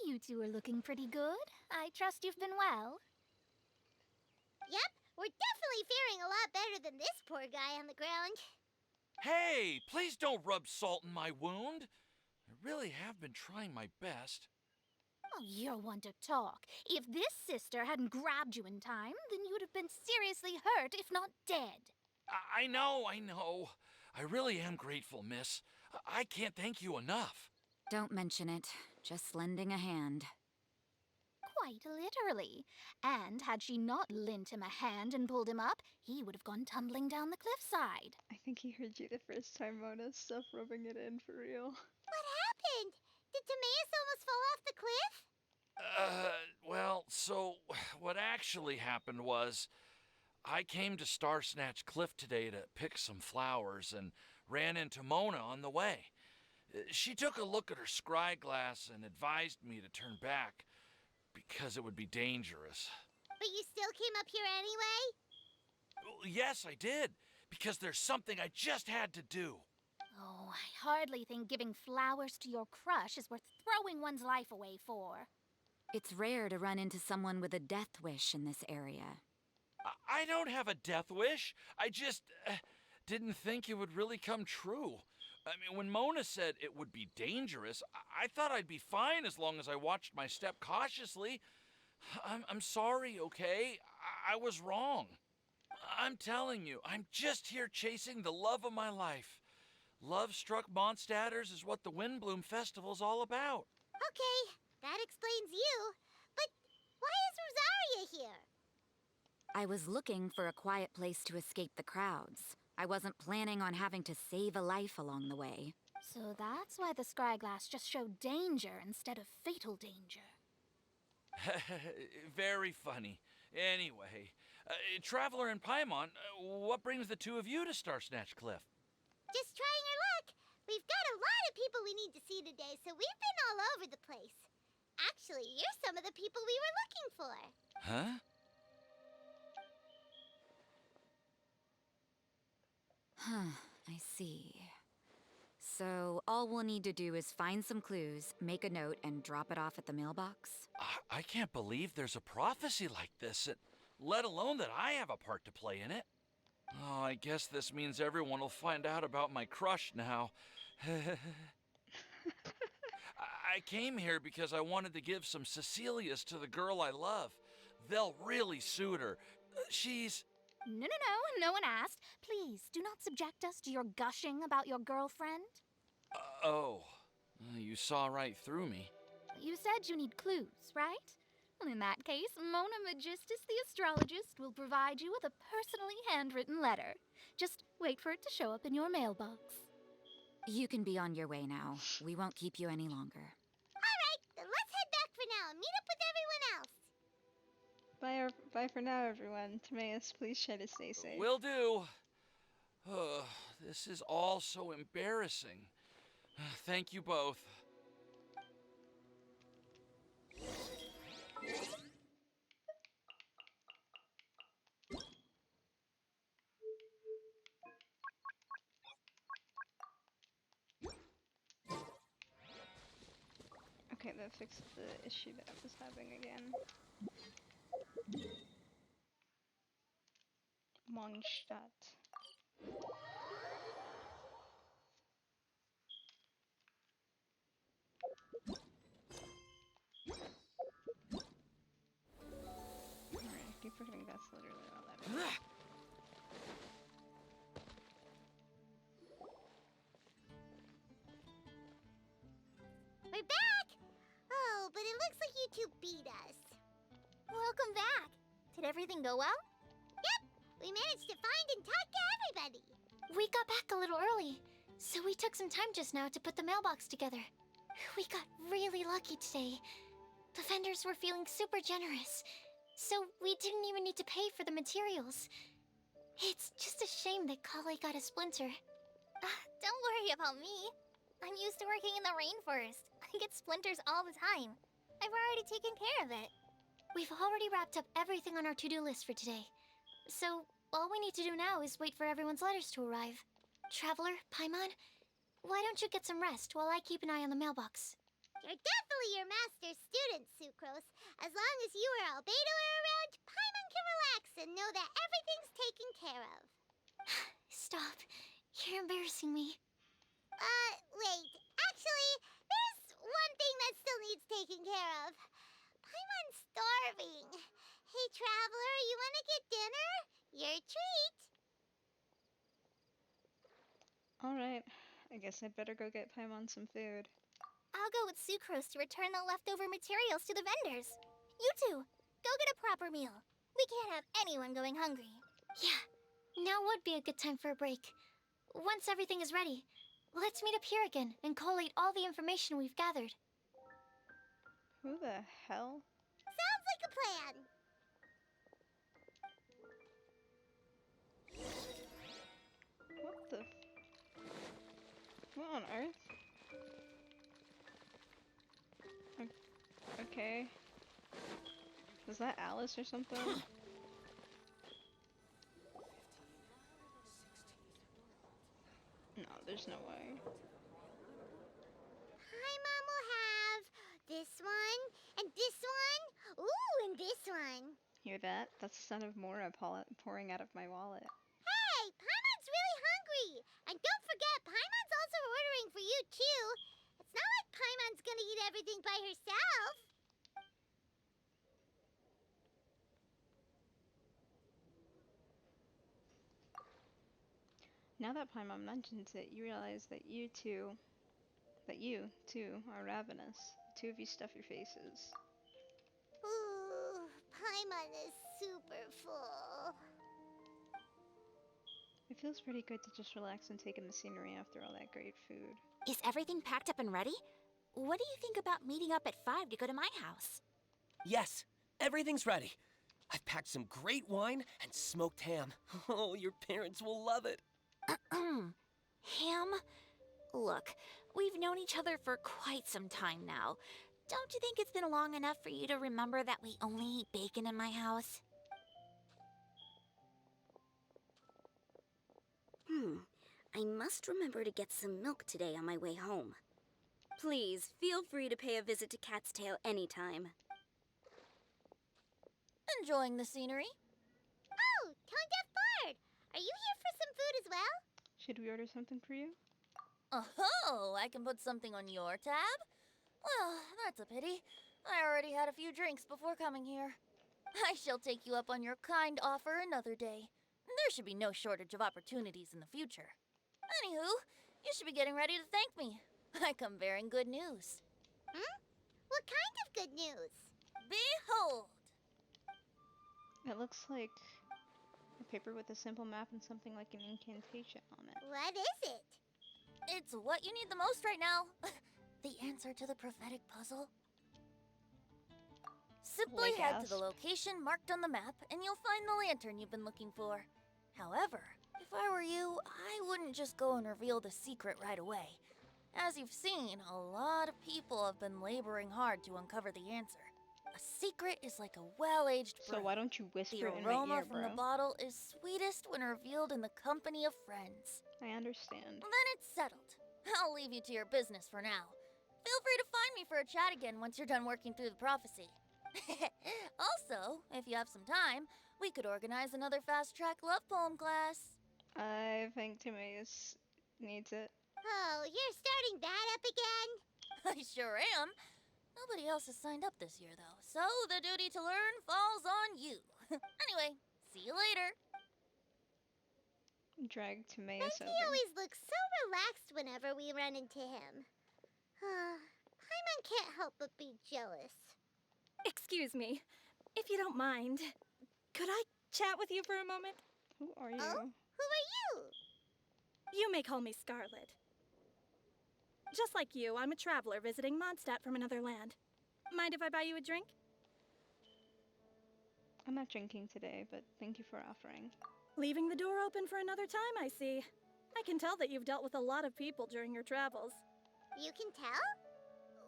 You two are looking pretty good. I trust you've been well. Yep, we're definitely faring a lot better than this poor guy on the ground. Hey, please don't rub salt in my wound. I really have been trying my best. Oh, you're one to talk. If this sister hadn't grabbed you in time, then you would have been seriously hurt, if not dead. I know. I really am grateful, miss. I can't thank you enough. Don't mention it. Just lending a hand. Quite literally. And had she not lent him a hand and pulled him up, he would have gone tumbling down the cliffside. I think he heard you the first time, Mona. Stop rubbing it in for real. What happened? Did Timaeus almost fall off the cliff? Well, so what actually happened was I came to Star Snatch Cliff today to pick some flowers and ran into Mona on the way. She took a look at her scry glass and advised me to turn back because it would be dangerous. But you still came up here anyway? Well, yes, I did, because there's something I just had to do. Oh, I hardly think giving flowers to your crush is worth throwing one's life away for. It's rare to run into someone with a death wish in this area. I don't have a death wish. I just didn't think it would really come true. I mean, when Mona said it would be dangerous, I thought I'd be fine as long as I watched my step cautiously. I'm sorry, okay? I was wrong. I'm telling you, I'm just here chasing the love of my life. Love-struck Mondstadters is what the Windblume Festival's all about. Okay, that explains you. But why is Rosaria here? I was looking for a quiet place to escape the crowds. I wasn't planning on having to save a life along the way. So that's why the scryglass just showed danger instead of fatal danger. Very funny. Anyway, Traveler and Paimon, what brings the two of you to Star Snatch Cliff? Just trying our luck. We've got a lot of people we need to see today, so we've been all over the place. Actually, you're some of the people we were looking for. Huh? I see. So all we'll need to do is find some clues, make a note, and drop it off at the mailbox? I can't believe there's a prophecy like this, let alone that I have a part to play in it. Oh, I guess this means everyone will find out about my crush now. I came here because I wanted to give some Cecilias to the girl I love. They'll really suit her. She's... No one asked. Please, do not subject us to your gushing about your girlfriend. You saw right through me. You said you need clues, right? Well, in that case, Mona Magistus the astrologist will provide you with a personally handwritten letter. Just wait for it to show up in your mailbox. You can be on your way now. We won't keep you any longer. All right, then let's head back for now and meet up with everyone else. Bye for now, everyone. Timaeus, please try to stay safe. Will do. This is all so embarrassing. Thank you both. Okay, that fixed the issue that I was having again. Mondstadt. Alright, I keep forgetting that's literally all that is. We're back! Oh, but it looks like you two beat us. Welcome back. Did everything go well? Yep, we managed to find and talk to everybody. We got back a little early, so we took some time just now to put the mailbox together. We got really lucky today. The vendors were feeling super generous, so we didn't even need to pay for the materials. It's just a shame that Kali got a splinter. Don't worry about me. I'm used to working in the rainforest. I get splinters all the time. I've already taken care of it. We've already wrapped up everything on our to-do list for today. So, all we need to do now is wait for everyone's letters to arrive. Traveler, Paimon, why don't you get some rest while I keep an eye on the mailbox? You're definitely your master's student, Sucrose. As long as you or Albedo are around, Paimon can relax and know that everything's taken care of. Stop. You're embarrassing me. Wait. Actually, there's one thing that still needs taking care of. Paimon's starving. Hey, traveler, you want to get dinner? Your treat. Alright, I guess I'd better go get Paimon some food. I'll go with Sucrose to return the leftover materials to the vendors. You two, go get a proper meal. We can't have anyone going hungry. Yeah, now would be a good time for a break. Once everything is ready, let's meet up here again and collate all the information we've gathered. Who the hell? Sounds like a plan. What the what on earth? Okay. Was that Alice or something? No, there's no way. Paimon will have this one, and this one, ooh, and this one. Hear that? That's the sound of Mora pouring out of my wallet. Hey, Paimon's really hungry! And don't forget, Paimon's also ordering for you, too. It's not like Paimon's gonna eat everything by herself. Now that Paimon mentions it, you realize that you too are ravenous. The two of you stuff your faces. Ooh, Paimon is super full. It feels pretty good to just relax and take in the scenery after all that great food. Is everything packed up and ready? What do you think about meeting up at 5 to go to my house? Yes, everything's ready. I've packed some great wine and smoked ham. Oh, your parents will love it. Ham? Look, we've known each other for quite some time now. Don't you think it's been long enough for you to remember that we only eat bacon in my house? I must remember to get some milk today on my way home. Please, feel free to pay a visit to Cat's Tail anytime. Enjoying the scenery? Oh, Tone Deaf Bard! Are you here for some food as well? Should we order something for you? Oh, I can put something on your tab? Well, that's a pity. I already had a few drinks before coming here. I shall take you up on your kind offer another day. There should be no shortage of opportunities in the future. Anywho, you should be getting ready to thank me. I come bearing good news. What kind of good news? Behold! It looks like a paper with a simple map and something like an incantation on it. What is it? It's what you need the most right now. The answer to the prophetic puzzle. Simply head to the location marked on the map, and you'll find the lantern you've been looking for. However, if I were you, I wouldn't just go and reveal the secret right away. As you've seen, a lot of people have been laboring hard to uncover the answer. A secret is like a well-aged brew. So why don't you whisper the in my aroma ear, from bro? the bottle is sweetest when revealed in the company of friends. I understand. Then it's settled. I'll leave you to your business for now. Feel free to find me for a chat again once you're done working through the prophecy. Also, if you have some time, we could organize another fast-track love poem class. I think Timaeus needs it. Oh, you're starting that up again? I sure am. Nobody else has signed up this year, though, so the duty to learn falls on you. Anyway, see you later. Drag Timaeus He over. always looks so relaxed whenever we run into him. Paimon can't help but be jealous. Excuse me, if you don't mind, could I chat with you for a moment? Who are you? Oh? Who are you? You may call me Scarlet. Just like you, I'm a traveler visiting Mondstadt from another land. Mind if I buy you a drink? I'm not drinking today, but thank you for offering. Leaving the door open for another time, I see. I can tell that you've dealt with a lot of people during your travels. You can tell?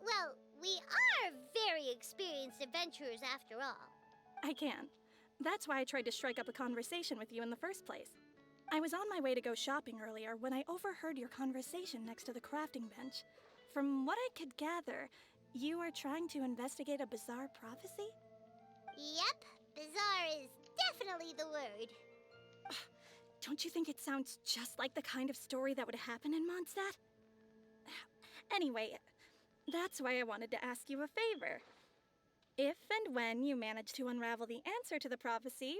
Well, we are very experienced adventurers after all. I can. That's why I tried to strike up a conversation with you in the first place. I was on my way to go shopping earlier when I overheard your conversation next to the crafting bench. From what I could gather, you are trying to investigate a bizarre prophecy? Yep, bizarre is definitely the word. Don't you think it sounds just like the kind of story that would happen in Mondstadt? Anyway, that's why I wanted to ask you a favor. If and when you manage to unravel the answer to the prophecy,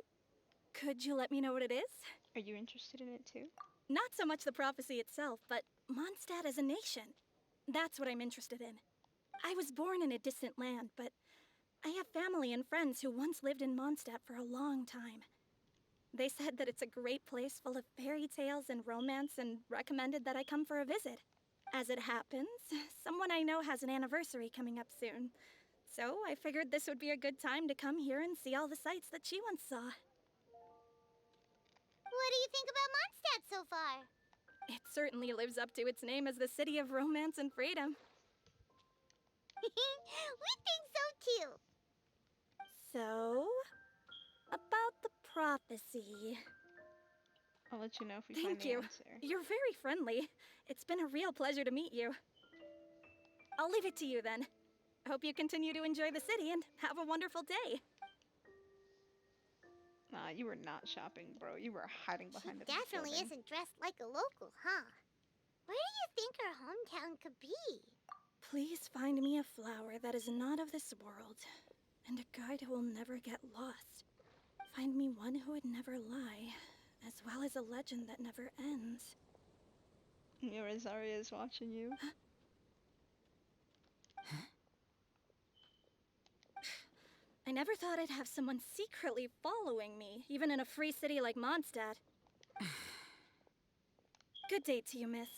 could you let me know what it is? Are you interested in it too? Not so much the prophecy itself, but Mondstadt as a nation. That's what I'm interested in. I was born in a distant land, but I have family and friends who once lived in Mondstadt for a long time. They said that it's a great place full of fairy tales and romance and recommended that I come for a visit. As it happens, someone I know has an anniversary coming up soon. So I figured this would be a good time to come here and see all the sights that she once saw. What do you think about Mondstadt so far? It certainly lives up to its name as the city of romance and freedom. We think so too. So, about the prophecy. I'll let you know if we Thank find the you. answer. You're very friendly. It's been a real pleasure to meet you. I'll leave it to you then. Hope you continue to enjoy the city and have a wonderful day. Nah, you were not shopping, bro. You were hiding behind the Definitely building. isn't dressed like a local, huh? Where do you think her hometown could be? Please find me a flower that is not of this world, and a guide who will never get lost. Find me one who would never lie, as well as a legend that never ends. Your Rosaria is watching you. I never thought I'd have someone secretly following me, even in a free city like Mondstadt. Good day to you, miss.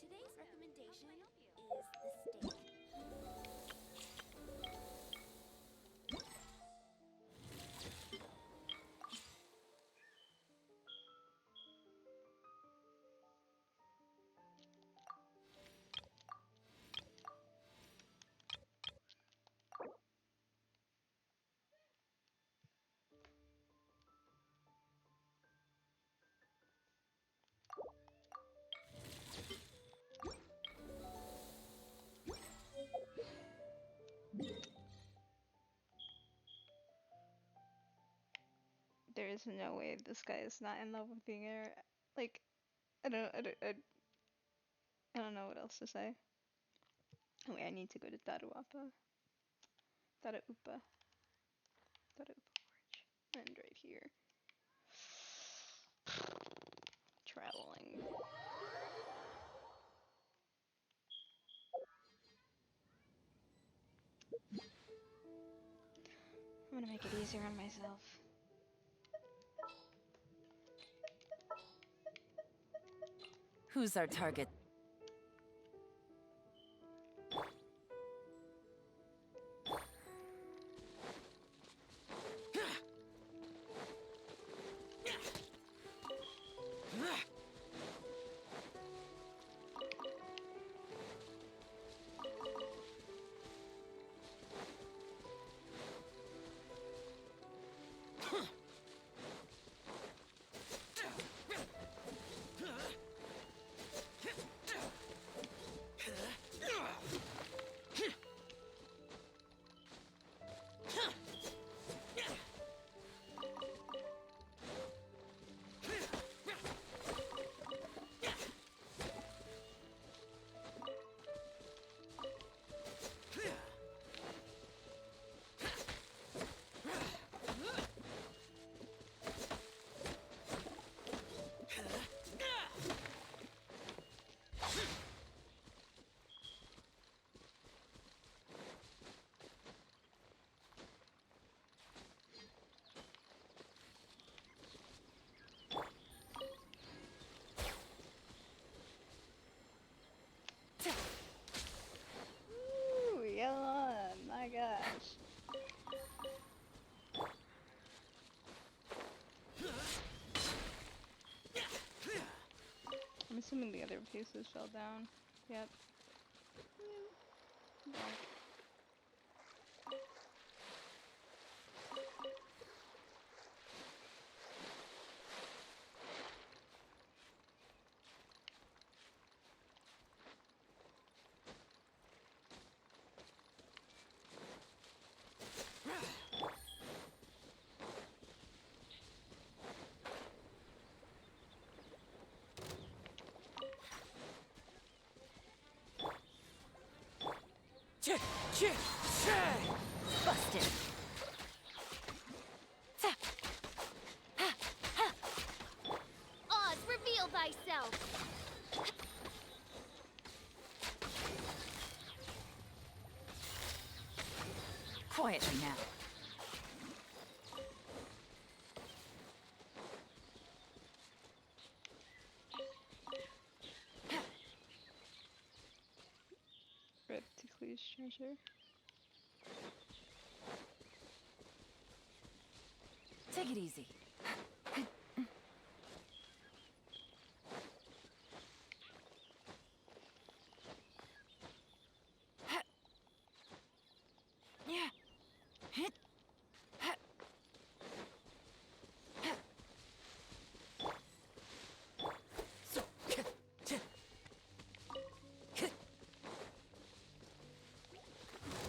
Today's recommendation is the steak. There is no way this guy is not in love with being air. Like, I don't know what else to say. Oh, wait, I need to go to Taruapa. Tarupa. Forge. And right here. Traveling. I'm gonna make it easier on myself. Who's our target? Ooh, yeah, my gosh. I'm assuming the other pieces fell down. Yep. Busted. Oz, reveal thyself! Quietly now. Rip to Clue's treasure. Take it easy.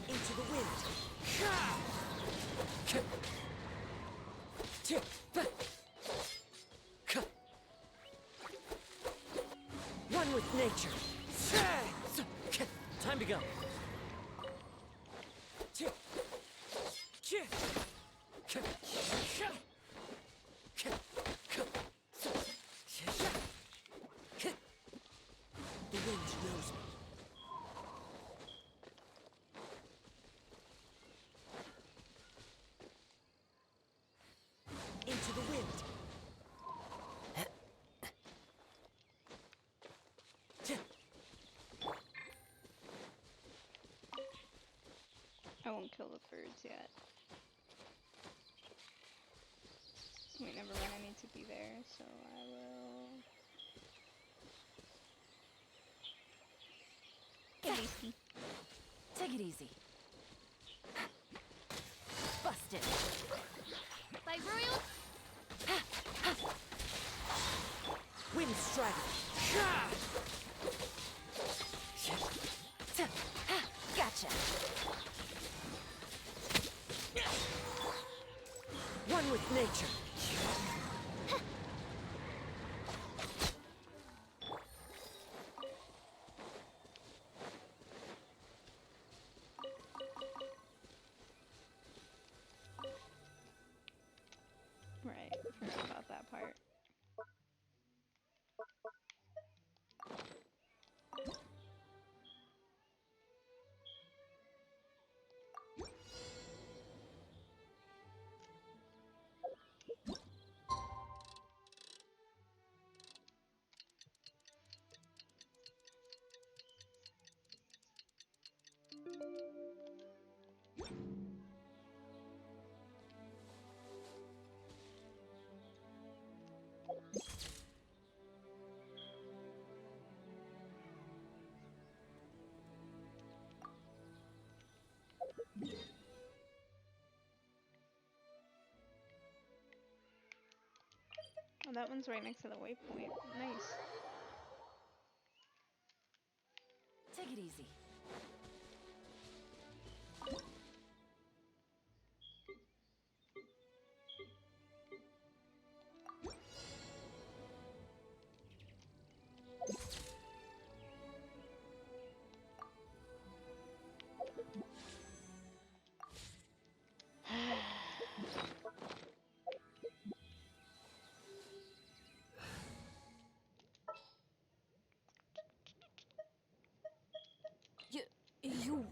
Into the wind. One with nature. Time to go. The wind knows me. Into the wind. I won't kill the birds yet. Wait, never mind, I need to be there, so I will... Easy. Take it easy. Busted. By royal... Wind strider. Gotcha. One with nature. Right, forgot about that part. Oh, that one's right next to the waypoint. Nice. Take it easy. You...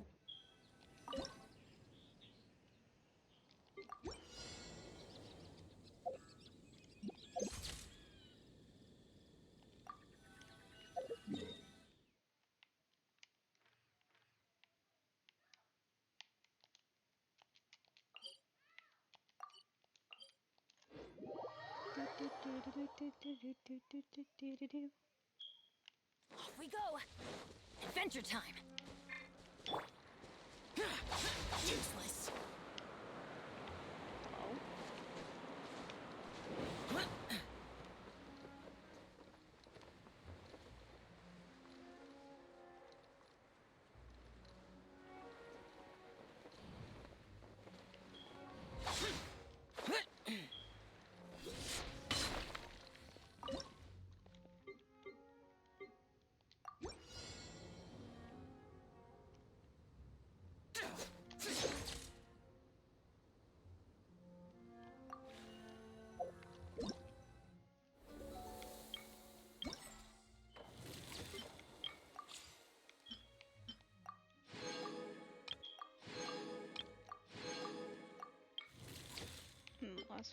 Off we go! Adventure time! Useless.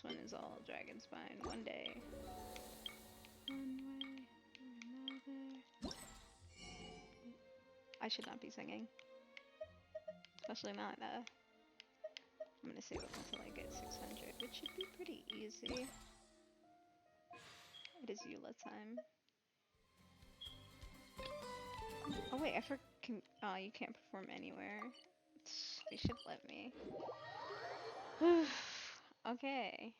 this one is all dragon spine. One day. One way, another. I should not be singing. Especially not, I'm gonna save up until I get 600, which should be pretty easy. It is Eula time. Oh wait, I forgot. Oh, you can't perform anywhere. They should let me. Okay.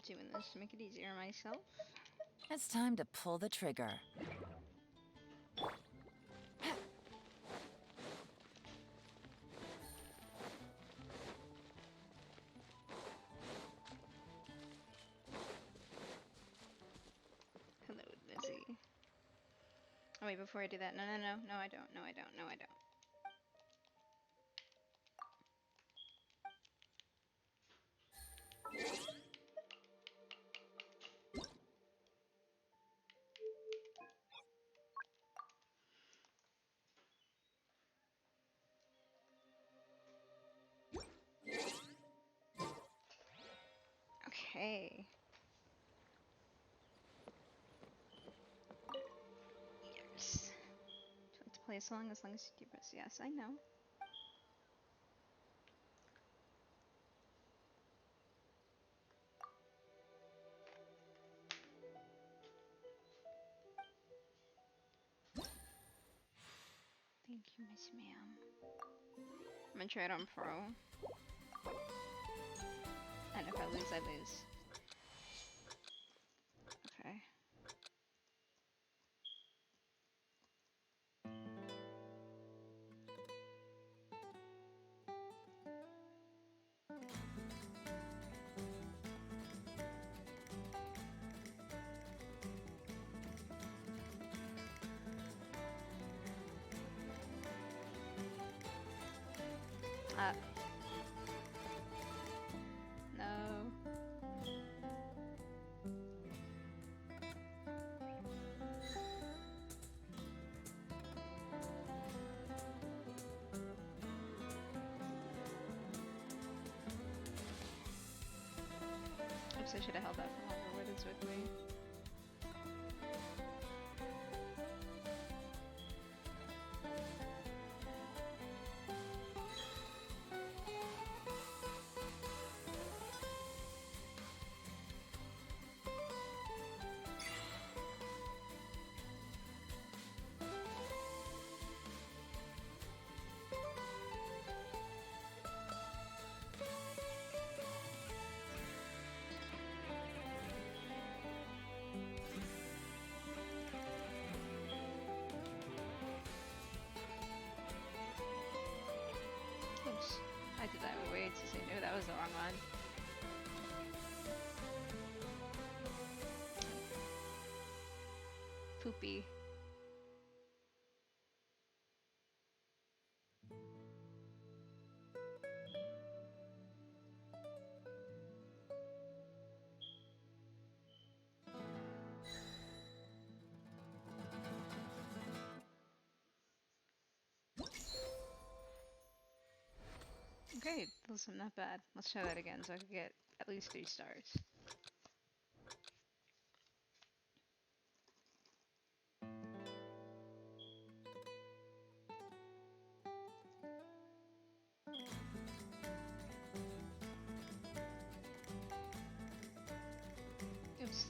Doing this to make it easier on myself. It's time to pull the trigger. Hello, Lizzie. Oh wait, before I do that, no, I don't, no, I don't, no, I don't. Okay. Yes. Try to play a song as long as you do this. Yes, I know. Thank you, Miss Ma'am. I'm gonna try it on pro. And if I lose, I lose. Okay. No. Oops, I should have held that for longer. What is with me? Oops. I did that way too soon. No, that was the wrong one. Poopy. Okay, listen, not bad. Let's try that again so I can get at least 3 stars. Oops.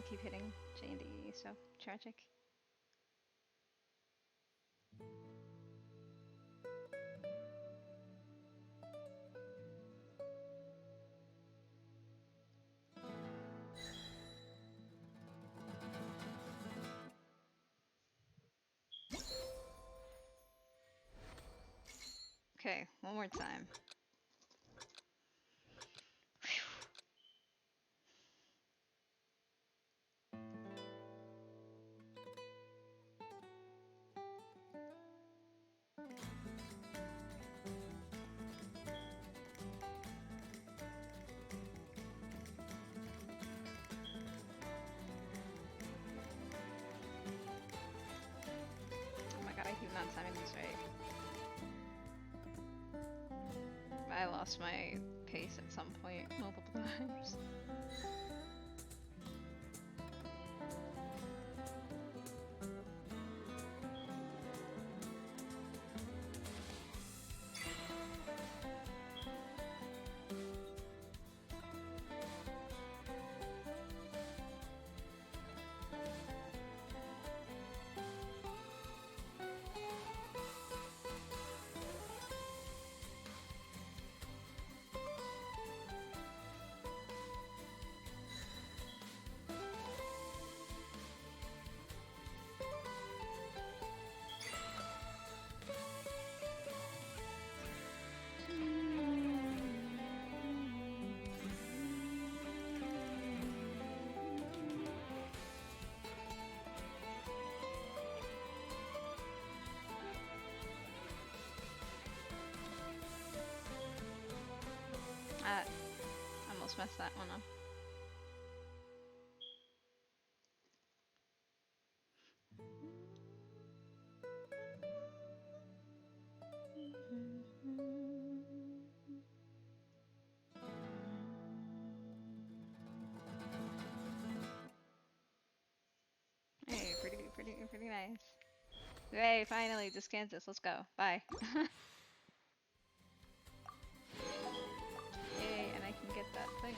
keep hitting J&D, so tragic. Okay, one more time. Oh my god, I keep not timing this right. I lost my pace at some point multiple times. Almost messed that one up. Hey, pretty nice. Hey, finally, just Kansas. Let's go. Bye. Yay, and I can get that thing.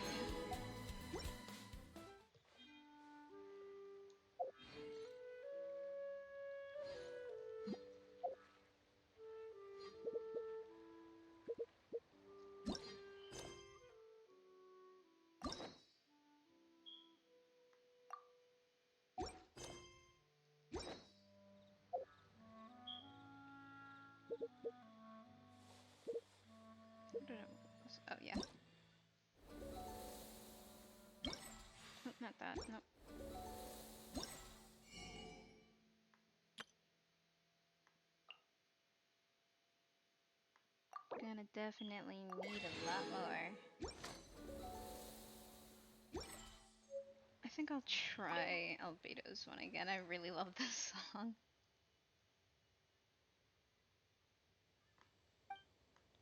Oh, yeah. Oh, not that. Nope. Gonna definitely need a lot more. I think I'll try Albedo's one again. I really love this song.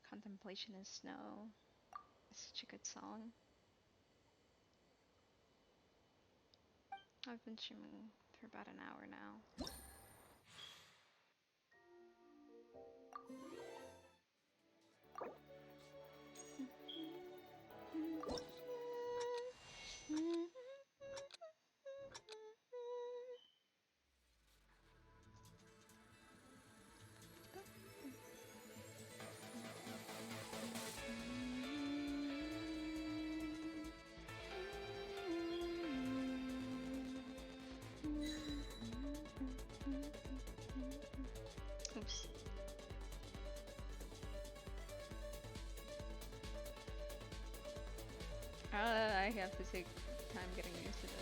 Contemplation in Snow. It's such a good song. I've been streaming for about an hour now. Oops. I have to take time getting used to this.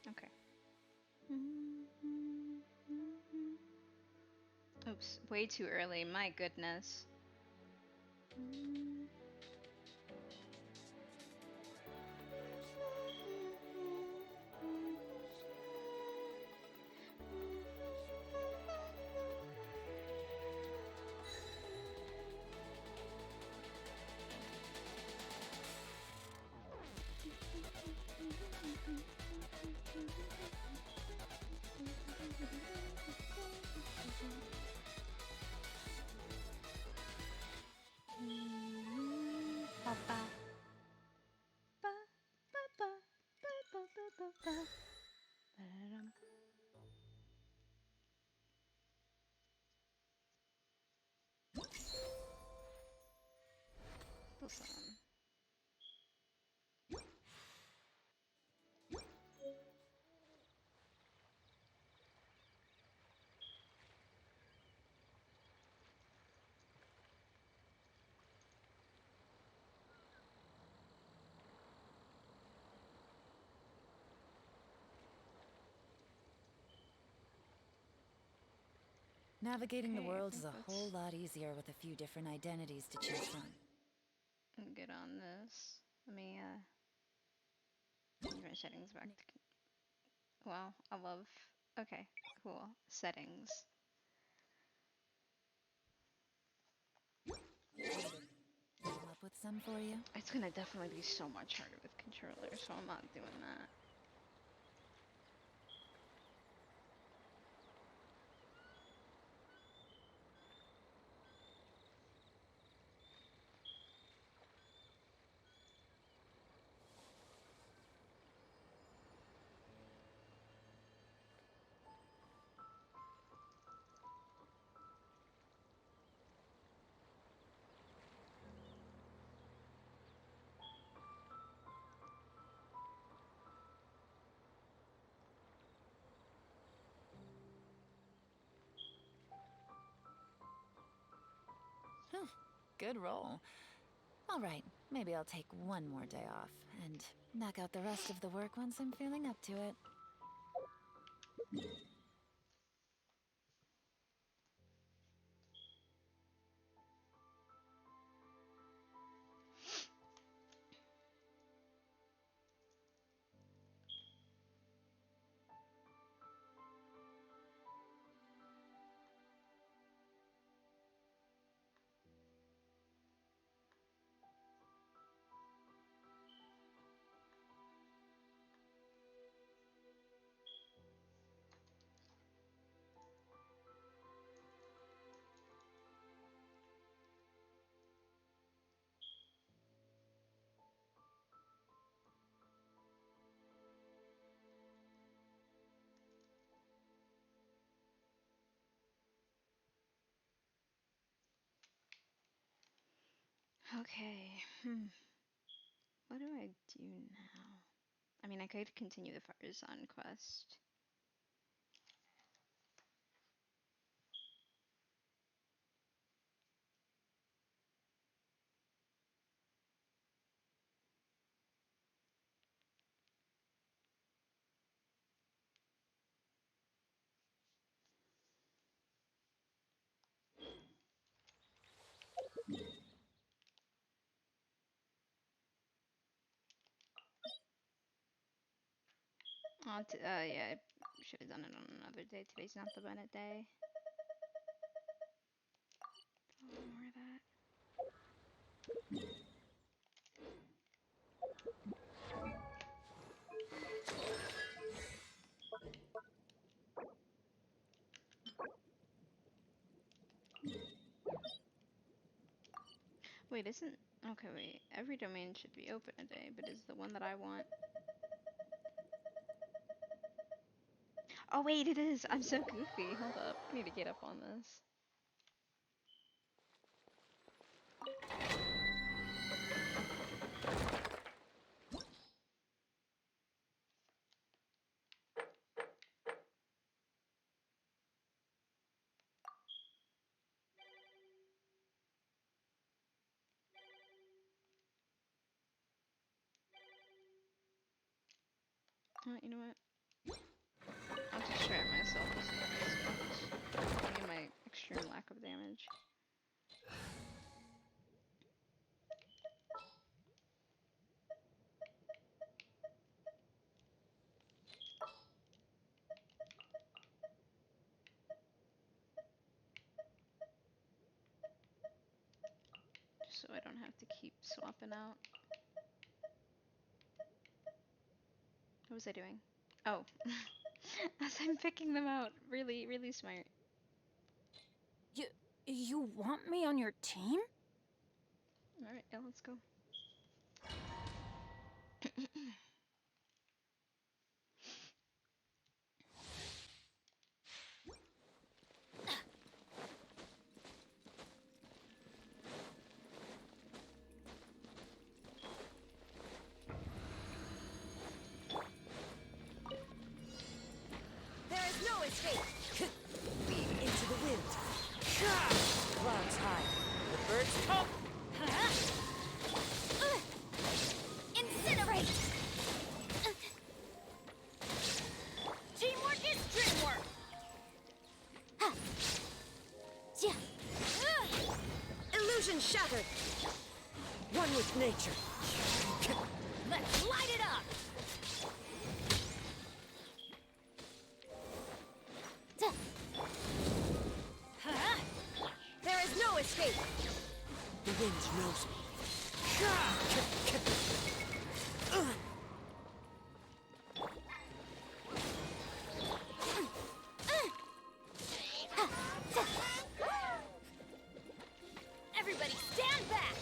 Okay. Oops, way too early, my goodness. Listen. Navigating the Okay, I world think is a that's- whole lot easier with a few different identities to choose from. I'm good on this. Let me change my settings back to. Wow, I love. Okay, cool. Settings. Come up with some for you? It's gonna definitely be so much harder with controller, so I'm not doing that. Huh, good roll. All right, maybe I'll take one more day off and knock out the rest of the work once I'm feeling up to it. Okay. What do I do now? I mean, I could continue the faruzan quest. Yeah, I should have done it on another day. Today's not the Bennett day. More of that. Wait, isn't... Okay, wait. Every domain should be open a day, but is the one that I want... Oh, wait, it is! I'm so goofy. Hold up. I need to get up on this. You know what? I'll distract myself with some other spells. Given my extreme lack of damage. Just so I don't have to keep swapping out. What was I doing? Oh. As I'm picking them out. Really, really smart. You want me on your team? Alright, yeah, let's go. escape! Into the wind. Clouds high. The birds come. Incinerate! Teamwork is dreamwork! Illusion shattered. One with nature. Let's light it up! There is no escape. The wind knows me. Everybody stand back!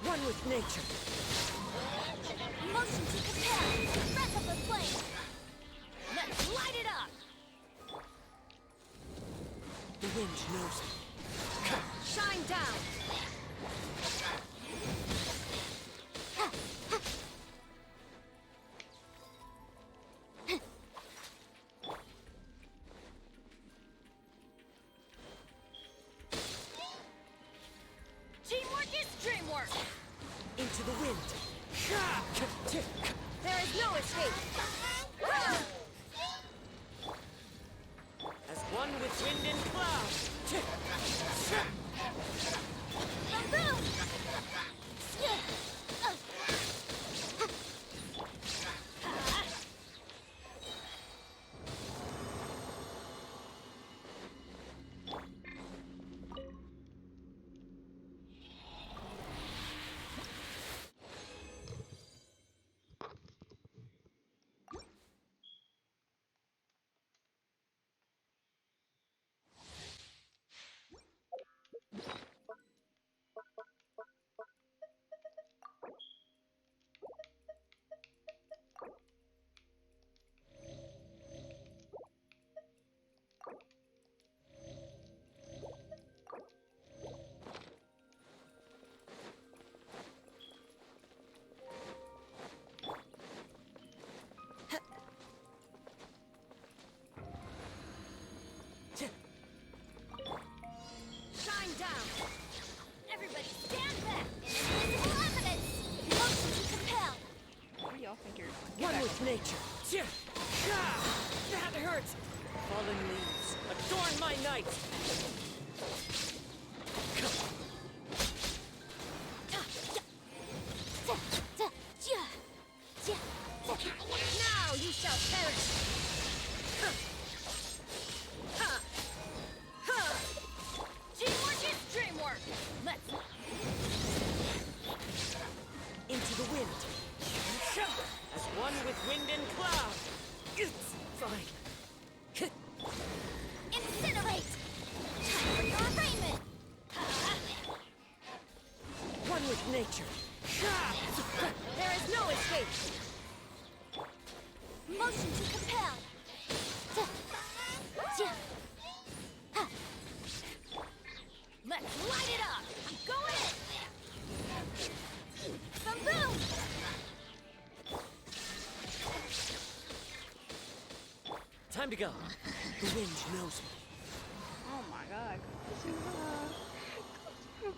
One with nature. Motion to compel! Breath of the flame! Let's light it up! The wind knows me. Shine down! Teamwork is dreamwork! Into the wind. There is no escape! As one with wind and cloud. Boom! Shine down! Everybody stand back! Invisible evidence! Motion to compel! What do y'all think you're One with nature. That hurts! Fallen leaves, adorn my night! Now you shall perish! Teamwork is dreamwork! Let's... Into the wind. As one with wind and cloud. It's fine. Incinerate! Time for your arraignment! One with nature. There is no escape! Motion to compel! Let's light it up! I'm going in! Boom! Time to go. The wind knows me. Oh my god, Kazuha.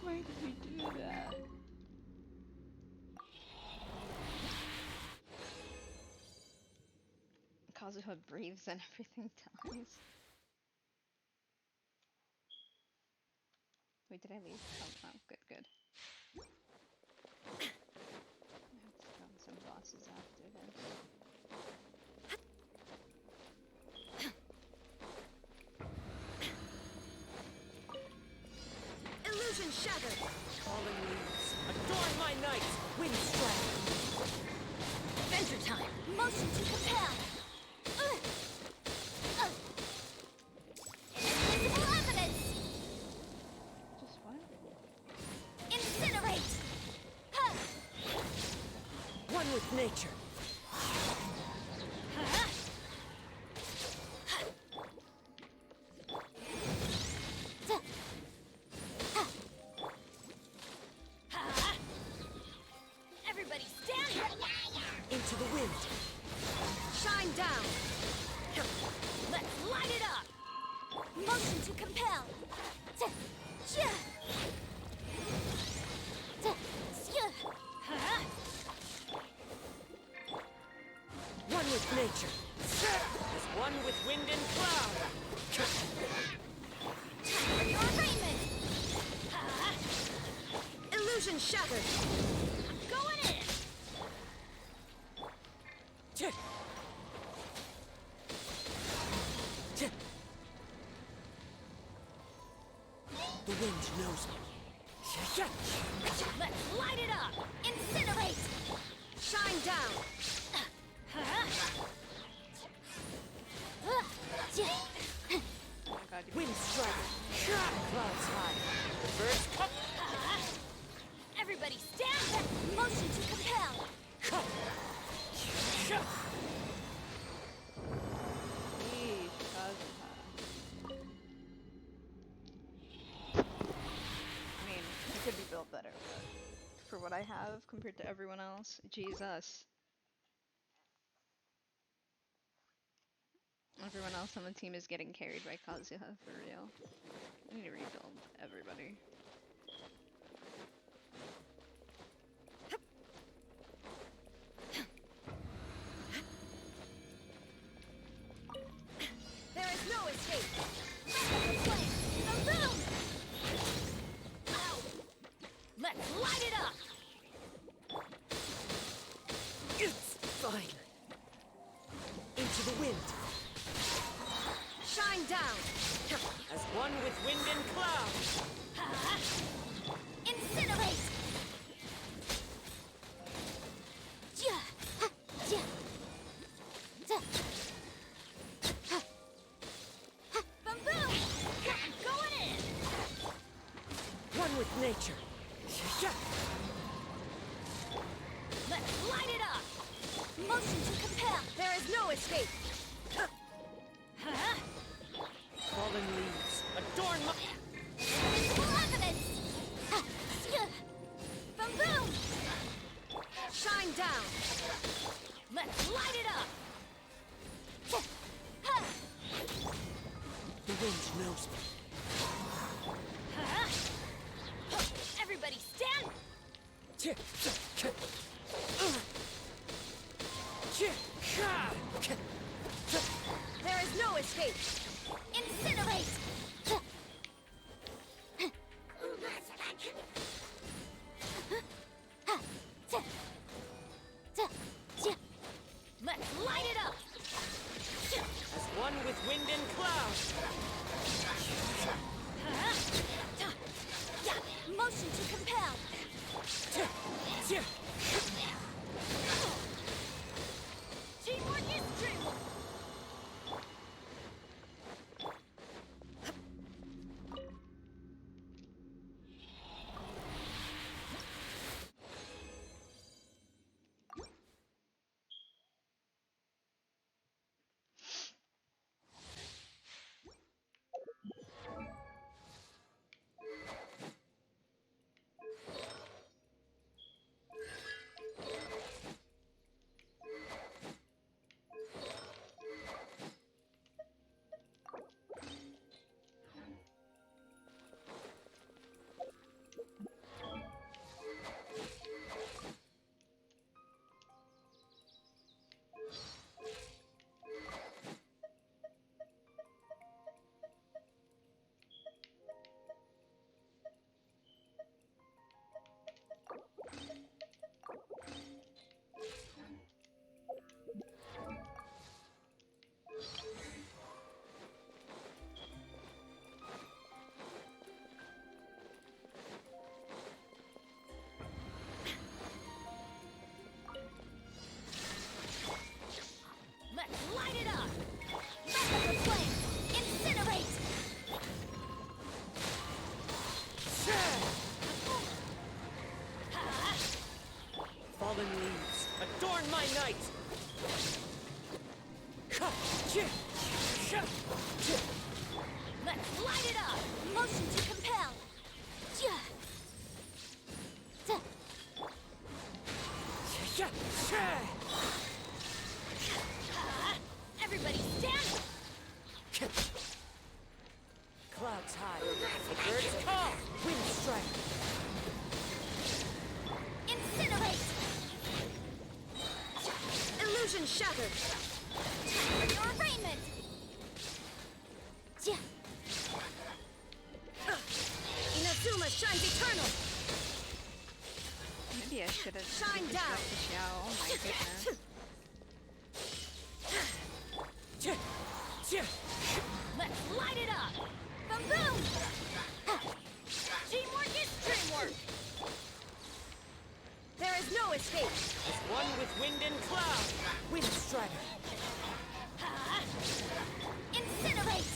Why did you do that? Kazuha breathes and everything dies. Wait, did I leave? Oh, good. I have to run some bosses after this. Illusion shattered. Fallen leaves, adorn my night. Wind strike. Adventure time! Motion to compel! Invisible evidence! Just what? Incinerate! One with nature. Everybody stand! Into the wind. Shine down. Let's light it up! Motion to compel! One with nature, as one with wind and cloud. For your arraignment! Illusion shattered! I'm going in! The wind knows me. Let's light it up! Incinerate! Shine down! Wind strike. Clouds high. The birds come. Everybody stand! Motion to compel! I mean, it could be built better, but for what I have compared to everyone else, Jesus. Everyone else on the team is getting carried by Kazuha, for real. I need to rebuild everybody. There is no escape! Rapid flame! The boom! Ow! Let's light it up! It's fine. Into the wind. Shine down! As one with wind and cloud. Incinerate! Boom boom! Going in! One with nature. Let's light it up! Motion to compel! There is no escape! Fallen leaves adorn my... Invisible evidence! Boom boom! Shine down! Let's light it up! The wind knows me. Everybody stand! There is no escape! Incinerate! Let's light it up! As one with wind and cloud. Motion to compel! Teamwork is true! Light it up! Rapid flame! Incinerate! Fallen leaves adorn my night! Let's light it up! Motion to compel! Everybody stand shattered! For your arraignment! Yeah. Inazuma shines eternal! Maybe I should have Shine used down. the Xiao. Oh my goodness. Let's light it up! Boom boom! Teamwork is dreamwork! There is no escape! As one with wind and cloud! Wind strider! Incinerate!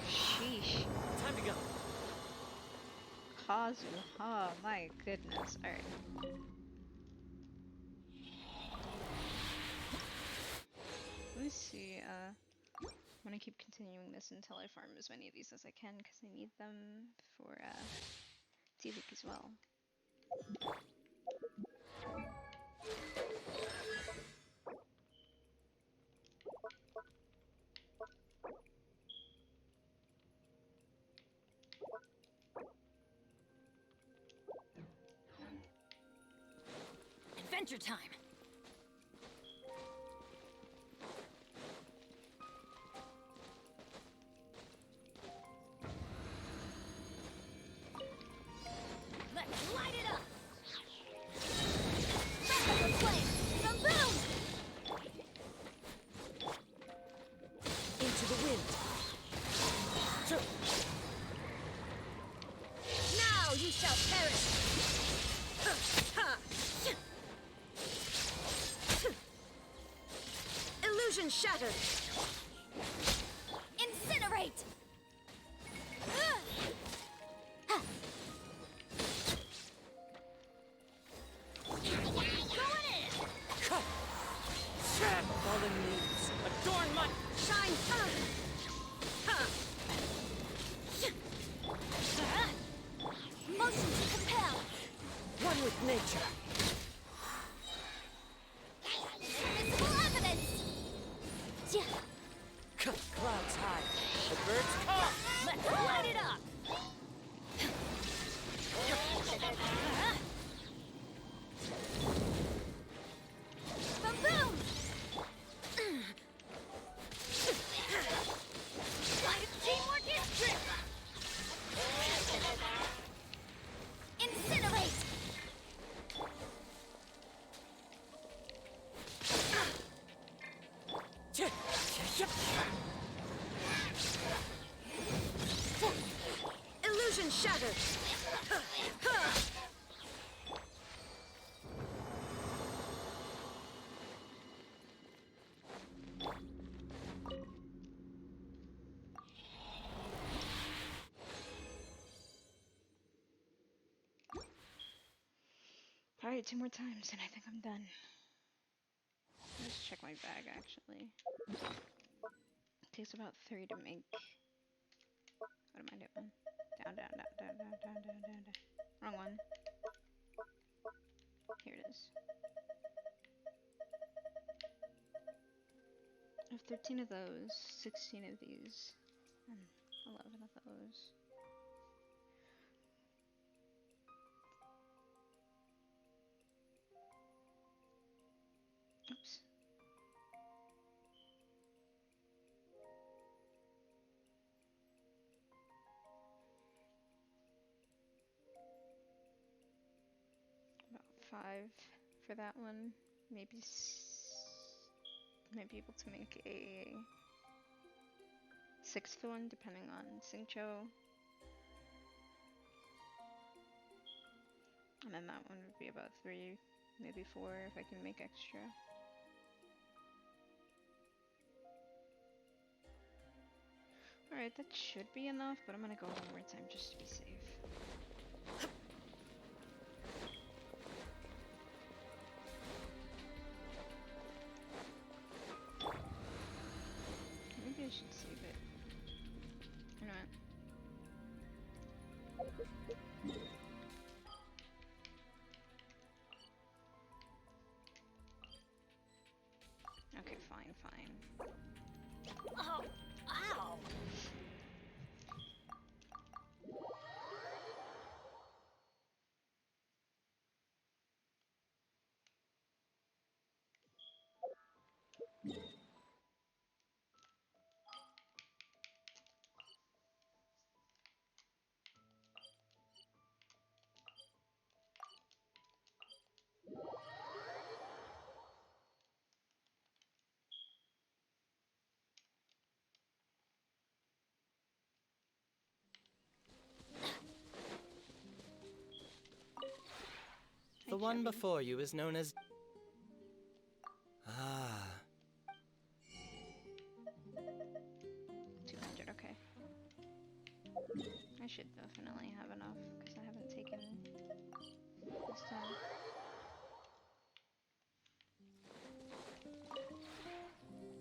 Sheesh. Time to go. Kazu. Oh my goodness. Alright. Let's see, I'm gonna keep continuing this until I farm as many of these as I can, because I need them for, T-League as well. Adventure time. Let's light it up! Breath of the flame! Boom boom! Into the wind. Now you shall perish! Illusion shattered! Incinerate! Fallen leaves, adorn my... Shine! Motion to compel! One with nature. Invisible evidence! Clouds high. The birds come! Let's light it up! Boom boom! Teamwork is trick! Incinerate! Illusion shattered! Alright, 2 more times and I think I'm done. Let's check my bag actually. It takes about 3 to make. What am I doing? Down, down, down, down, down, down, down, down, down. Wrong one. Here it is. I have 13 of those, 16 of these, and 11 of those. Oops. About 5 for that one. Maybe might be able to make a 6th one depending on Xingqiu. And then that one would be about 3, maybe 4 if I can make extra. Alright, that should be enough, but I'm gonna go one more time just to be safe. Maybe I should save it. You know what? Okay, fine, fine. Oh, ow! one chubby. before you is known as... Ah. 200, okay. I should definitely have enough, because I haven't taken this time.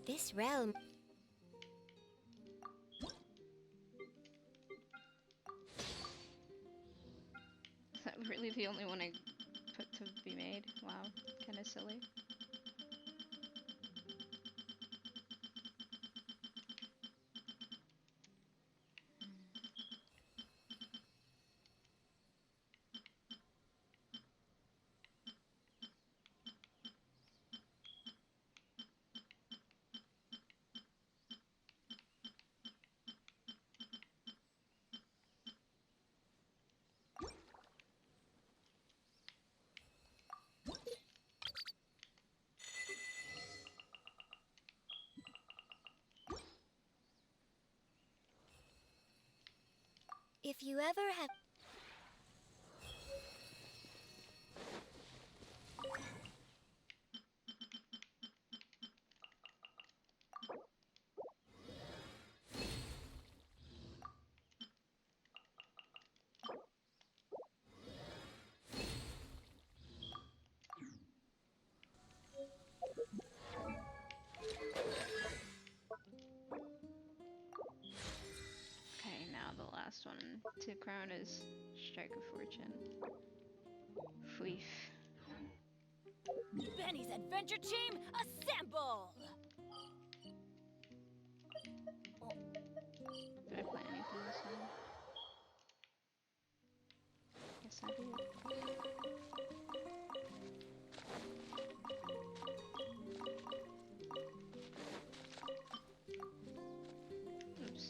This realm... Is that really the only one I put to be made? Wow, kinda silly. If you ever have... Okay, now the last one to crown is Strike of Fortune. Fleef. Benny's adventure team, assemble! Did I play anything this time? Yes, I did. Oops.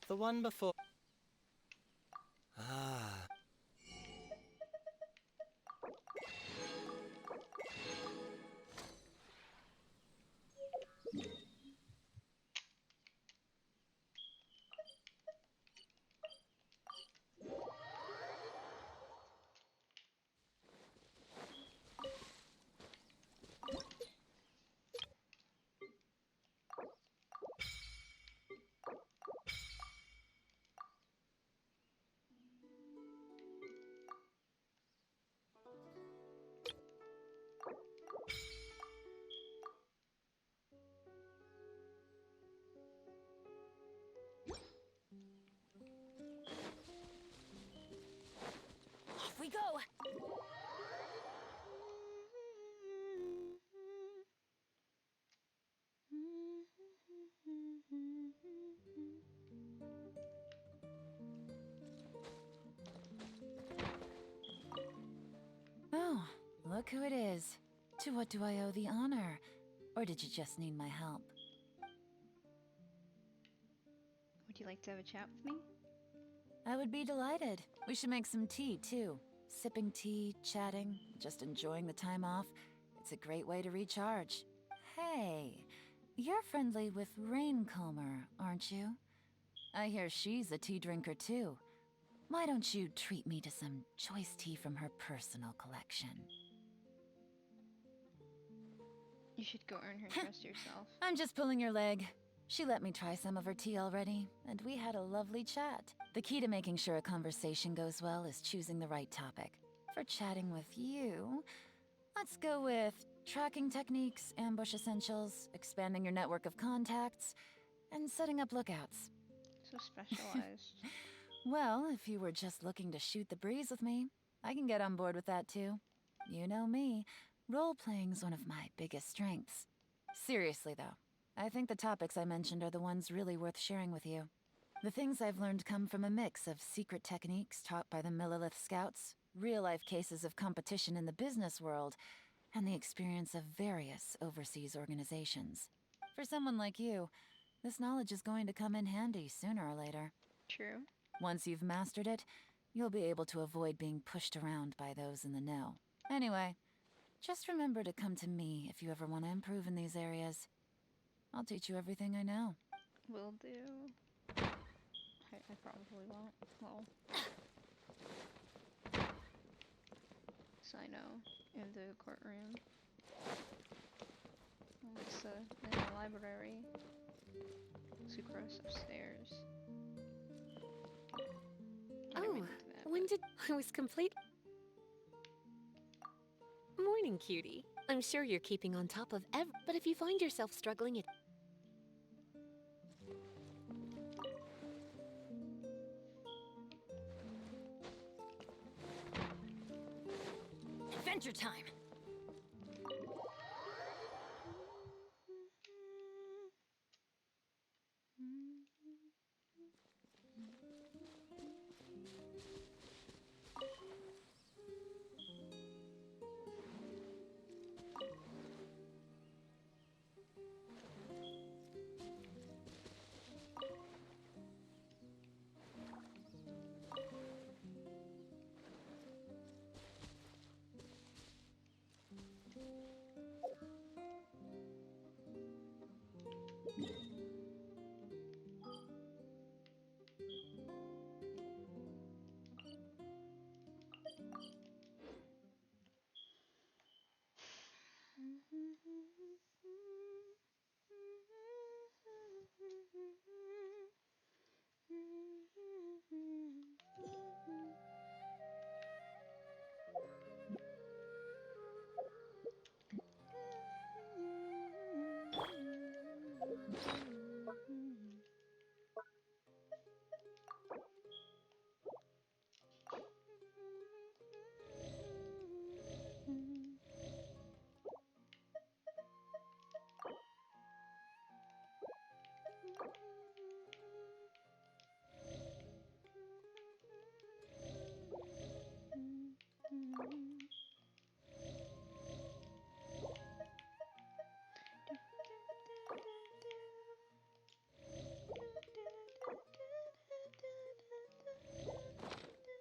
The one before... Ah. Off we go! Oh, look who it is. To what do I owe the honor? Or did you just need my help? Would you like to have a chat with me? I would be delighted. We should make some tea, too. Sipping tea, chatting, just enjoying the time off. It's a great way to recharge. Hey, you're friendly with Raincomer, aren't you? I hear she's a tea drinker, too. Why don't you treat me to some choice tea from her personal collection? You should go earn her trust yourself. I'm just pulling your leg. She let me try some of her tea already, and we had a lovely chat. The key to making sure a conversation goes well is choosing the right topic. For chatting with you, let's go with tracking techniques, ambush essentials, expanding your network of contacts, and setting up lookouts. So specialized. Well, if you were just looking to shoot the breeze with me, I can get on board with that too. You know me, role-playing's one of my biggest strengths. Seriously though, I think the topics I mentioned are the ones really worth sharing with you. The things I've learned come from a mix of secret techniques taught by the Millilith Scouts, real-life cases of competition in the business world, and the experience of various overseas organizations. For someone like you, This knowledge is going to come in handy sooner or later. True. Once you've mastered it, you'll be able to avoid being pushed around by those in the know. Anyway, just remember to come to me if you ever want to improve in these areas. I'll teach you everything I know. Will do. I probably won't. Well, so I know in the courtroom. It's in the library. Sucrose upstairs. Oh, when did I was complete? Morning, cutie. I'm sure you're keeping on top of but if you find yourself struggling at Adventure time!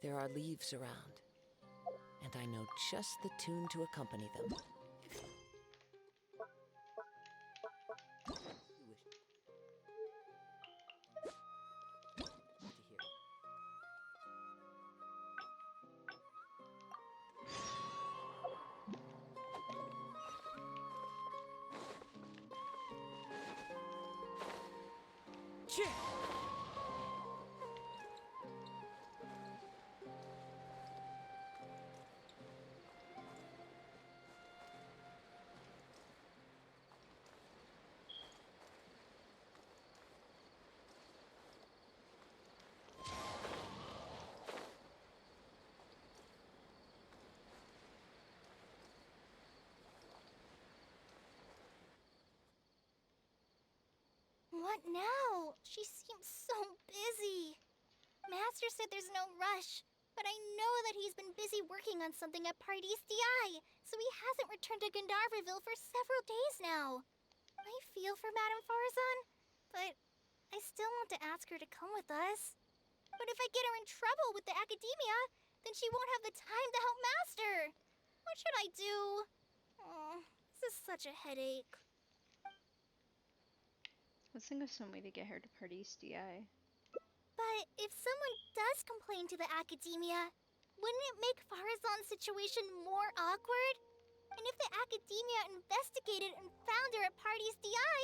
There are leaves around, and I know just the tune to accompany them. What now? She seems so busy. Master said there's no rush, but I know that he's been busy working on something at Pardees DI, so he hasn't returned to Gandharville for several days now. I feel for Madame Faruzan, but I still want to ask her to come with us. But if I get her in trouble with the academia, then she won't have the time to help Master. What should I do? Oh, this is such a headache. Let's think of some way to get her to Pardees DI. But if someone does complain to the academia, wouldn't it make Faruzan's situation more awkward? And if the academia investigated and found her at Pardees DI,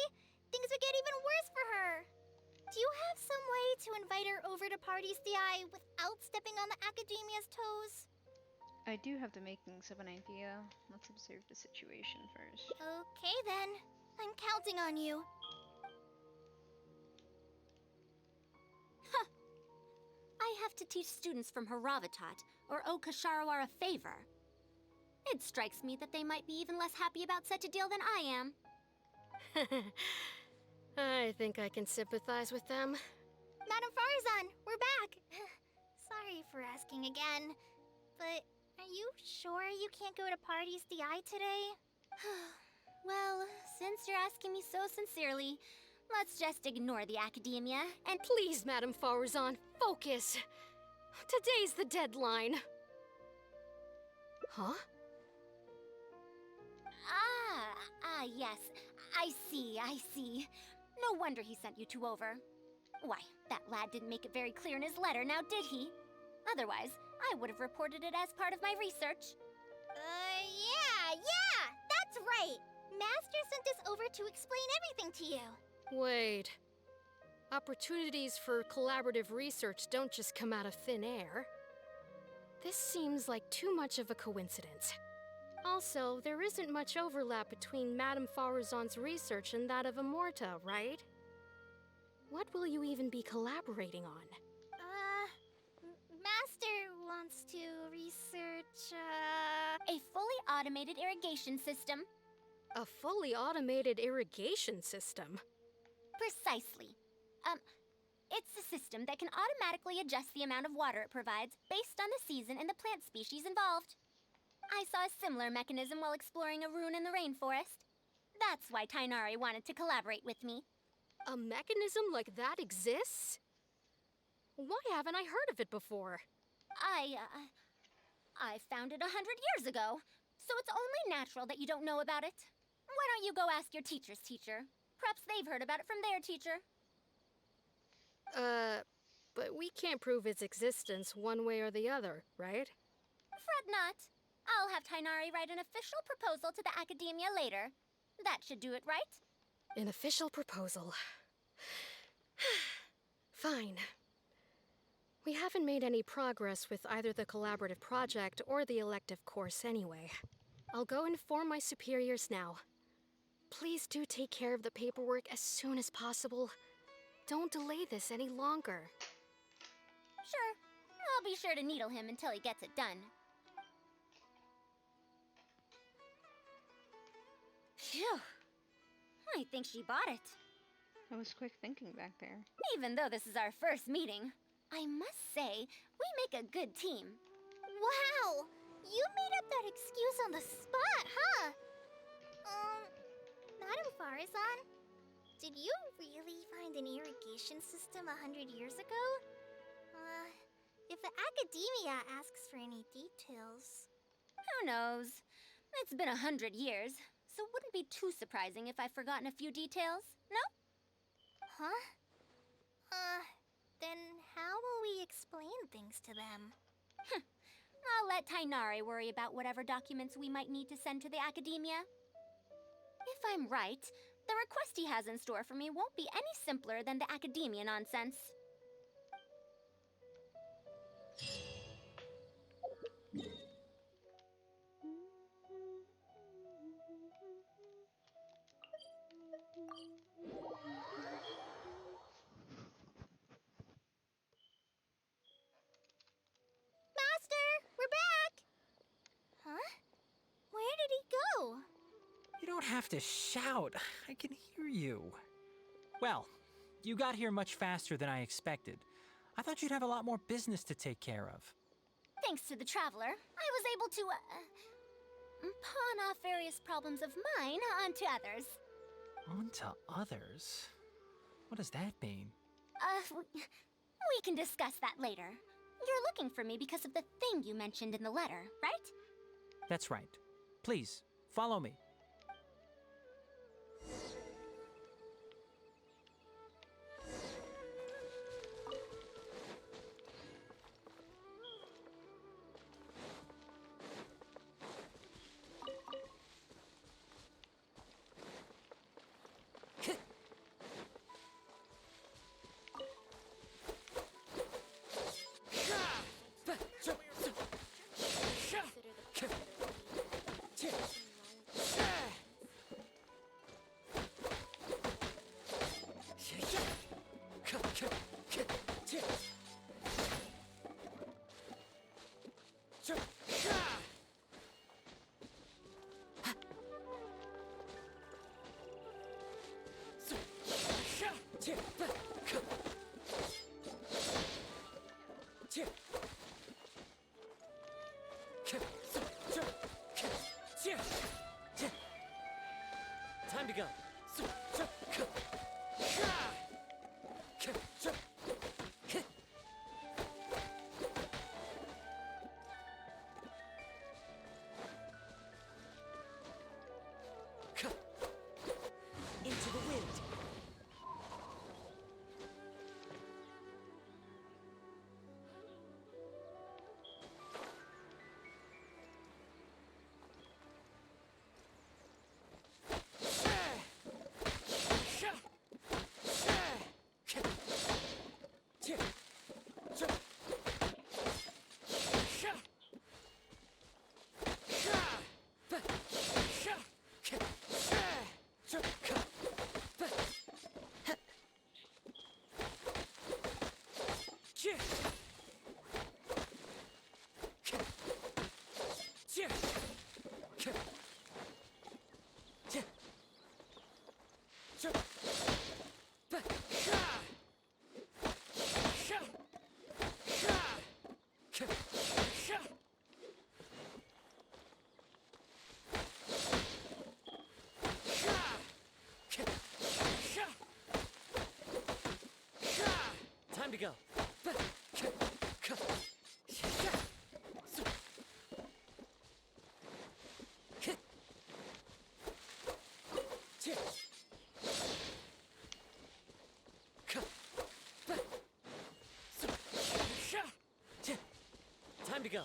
things would get even worse for her. Do you have some way to invite her over to Pardees DI without stepping on the academia's toes? I do have the makings of an idea. Let's observe the situation first. Okay then. I'm counting on you. I have to teach students from Haravatat or owe Kasharawar a favor. It strikes me that they might be even less happy about such a deal than I am. I think I can sympathize with them. Madame Faruzan, we're back! Sorry for asking again, but are you sure you can't go to Pardees DI today? Well, since you're asking me so sincerely, Let's just ignore the academia and— Please, Madame Faruzan, focus. Today's the deadline. Huh? Yes. I see. No wonder he sent you two over. Why, that lad didn't make it very clear in his letter, now did he? Otherwise, I would have reported it as part of my research. Yeah, that's right. Master sent us over to explain everything to you. Wait. Opportunities for collaborative research don't just come out of thin air. This seems like too much of a coincidence. Also, there isn't much overlap between Madame Faruzan's research and that of Amorta, right? What will you even be collaborating on? Master wants to research, A fully automated irrigation system. A fully automated irrigation system? Precisely. It's a system that can automatically adjust the amount of water it provides based on the season and the plant species involved. I saw a similar mechanism while exploring a rune in the rainforest. That's why Tainari wanted to collaborate with me. A mechanism like that exists? Why haven't I heard of it before? I found it 100 years ago, so it's only natural that you don't know about it. Why don't you go ask your teacher's teacher? Perhaps they've heard about it from their teacher. But we can't prove its existence one way or the other, right? Fret not. I'll have Tainari write an official proposal to the academia later. That should do it, right? An official proposal. Fine. We haven't made any progress with either the collaborative project or the elective course anyway. I'll go inform my superiors now. Please do take care of the paperwork as soon as possible. Don't delay this any longer. Sure. I'll be sure to needle him until he gets it done. Phew. I think she bought it. That was quick thinking back there. Even though this is our first meeting, I must say, we make a good team. Wow! You made up that excuse on the spot, huh? Madame Faruzan, did you really find an irrigation system 100 years ago? If the academia asks for any details... Who knows? It's been 100 years, so it wouldn't be too surprising if I've forgotten a few details, no? Huh? Then how will we explain things to them? I'll let Tainari worry about whatever documents we might need to send to the academia. If I'm right, the request he has in store for me won't be any simpler than the academia nonsense. You don't have to shout. I can hear you. Well, you got here much faster than I expected. I thought you'd have a lot more business to take care of. Thanks to the Traveler, I was able to, pawn off various problems of mine onto others. Onto others? What does that mean? We can discuss that later. You're looking for me because of the thing you mentioned in the letter, right? That's right. Please, follow me. Time to go. go. Time to go.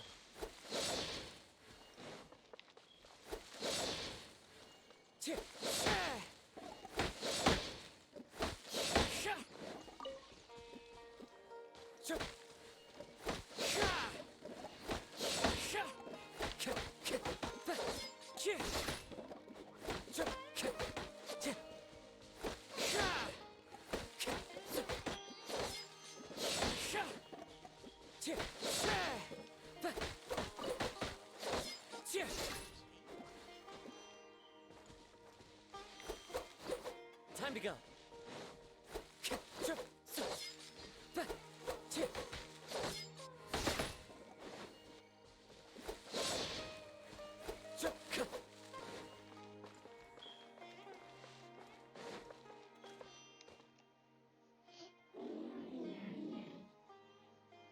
Time to go.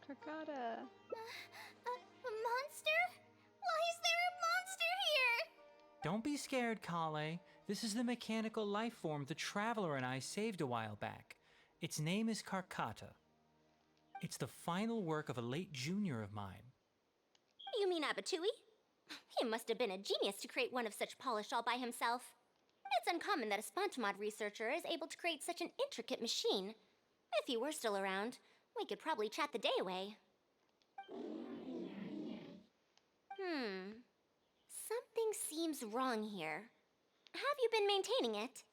Carcotta. A monster? Why is there a monster here? Don't be scared, Kale. This is the mechanical life form the Traveler and I saved a while back. Its name is Carcotta. It's the final work of a late junior of mine. You mean Abatui? He must have been a genius to create one of such polish all by himself. It's uncommon that a Spontamod researcher is able to create such an intricate machine. If he were still around, we could probably chat the day away. Something seems wrong here. Have you been maintaining it?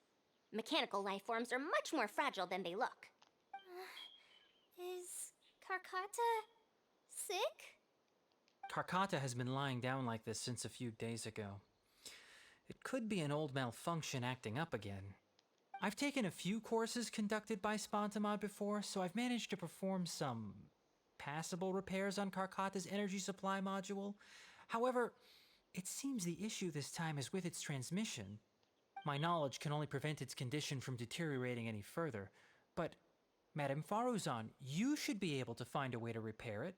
Mechanical life forms are much more fragile than they look. Is Carcotta sick? Carcotta has been lying down like this since a few days ago. It could be an old malfunction acting up again. I've taken a few courses conducted by Spontamod before, so I've managed to perform some passable repairs on Carcotta's energy supply module. However, it seems the issue this time is with its transmission. My knowledge can only prevent its condition from deteriorating any further, but Madame Faruzan, you should be able to find a way to repair it.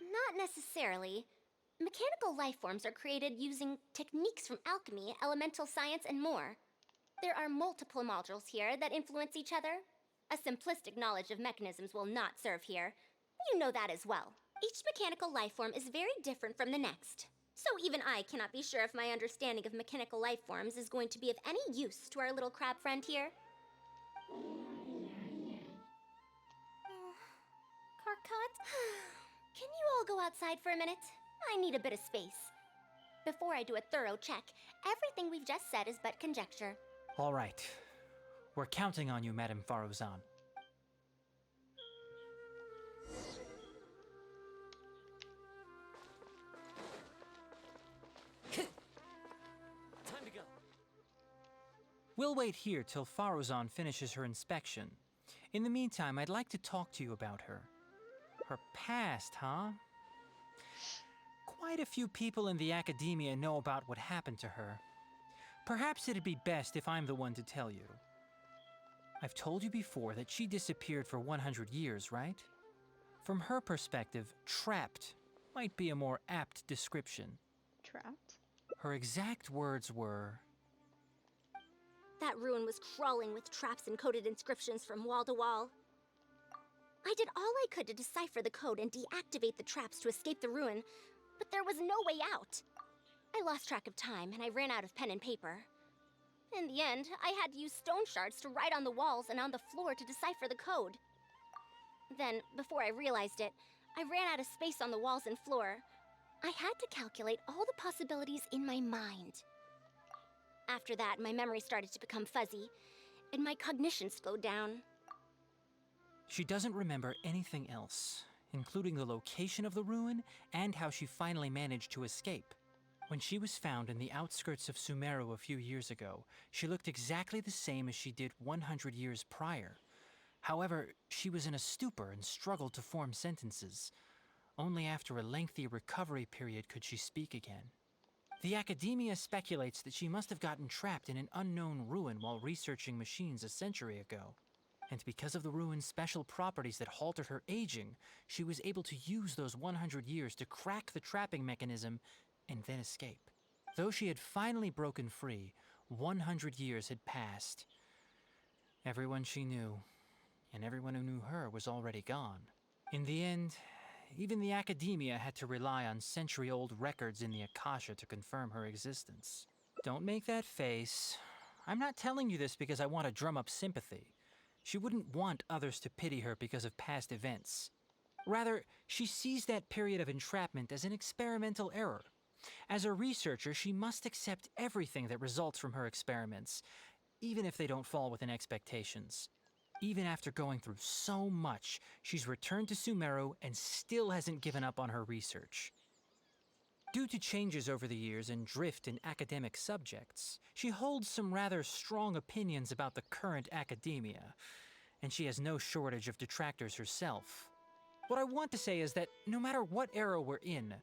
Not necessarily. Mechanical life forms are created using techniques from alchemy, elemental science, and more. There are multiple modules here that influence each other. A simplistic knowledge of mechanisms will not serve here. You know that as well. Each mechanical life form is very different from the next. So even I cannot be sure if my understanding of mechanical life forms is going to be of any use to our little crab friend here. Carcotta? Can you all go outside for a minute? I need a bit of space. Before I do a thorough check, everything we've just said is but conjecture. All right. We're counting on you, Madame Faruzan. Time to go. We'll wait here till Faruzan finishes her inspection. In the meantime, I'd like to talk to you about her. Her past, huh? Quite a few people in the academia know about what happened to her. Perhaps it'd be best if I'm the one to tell you. I've told you before that she disappeared for 100 years, right? From her perspective, trapped might be a more apt description. Trapped? Her exact words were, That ruin was crawling with traps and coded inscriptions from wall to wall. I did all I could to decipher the code and deactivate the traps to escape the ruin, but there was no way out. I lost track of time and I ran out of pen and paper. In the end, I had to use stone shards to write on the walls and on the floor to decipher the code. Then, before I realized it, I ran out of space on the walls and floor. I had to calculate all the possibilities in my mind. After that, my memory started to become fuzzy, and my cognition slowed down. she doesn't remember anything else, including the location of the ruin and how she finally managed to escape. When she was found in the outskirts of Sumeru a few years ago, she looked exactly the same as she did 100 years prior. However, she was in a stupor and struggled to form sentences. Only after a lengthy recovery period could she speak again. The academia speculates that she must have gotten trapped in an unknown ruin while researching machines a century ago. And because of the ruin's special properties that halted her aging, she was able to use those 100 years to crack the trapping mechanism and then escape. Though she had finally broken free, 100 years had passed. Everyone she knew, and everyone who knew her, was already gone. In the end, even the academia had to rely on century-old records in the Akasha to confirm her existence. Don't make that face. I'm not telling you this because I want to drum up sympathy. She wouldn't want others to pity her because of past events. Rather, she sees that period of entrapment as an experimental error. As a researcher, she must accept everything that results from her experiments, even if they don't fall within expectations. Even after going through so much, she's returned to Sumeru and still hasn't given up on her research. Due to changes over the years and drift in academic subjects, she holds some rather strong opinions about the current academia, and she has no shortage of detractors herself. What I want to say is that no matter what era we're in,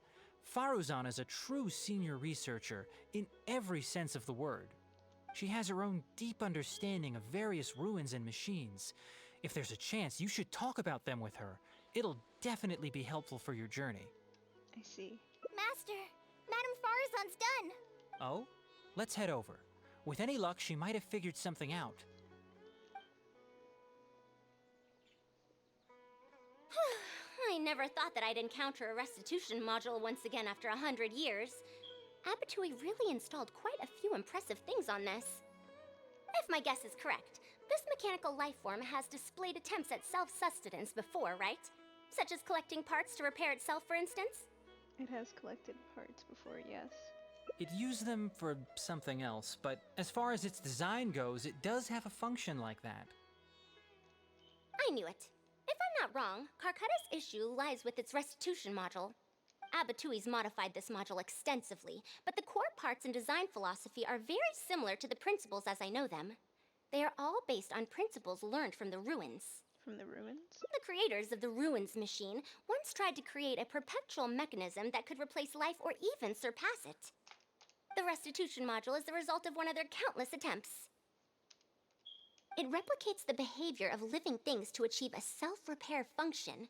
Faruzan is a true senior researcher in every sense of the word. She has her own deep understanding of various ruins and machines. If there's a chance, you should talk about them with her. It'll definitely be helpful for your journey. I see. Master, Madame Faruzan's done. Oh? Let's head over. With any luck, she might have figured something out. I never thought that I'd encounter a restitution module once again after 100 years. Abatui really installed quite a few impressive things on this. If my guess is correct, this mechanical life form has displayed attempts at self-sustenance before, right? Such as collecting parts to repair itself, for instance? It has collected parts before, yes. It used them for something else, but as far as its design goes, it does have a function like that. I knew it. If I'm not wrong, Karkata's issue lies with its restitution module. Abatui's modified this module extensively, but the core parts and design philosophy are very similar to the principles as I know them. They are all based on principles learned from the ruins. From the ruins? The creators of the ruins machine once tried to create a perpetual mechanism that could replace life or even surpass it. The restitution module is the result of one of their countless attempts. It replicates the behavior of living things to achieve a self-repair function.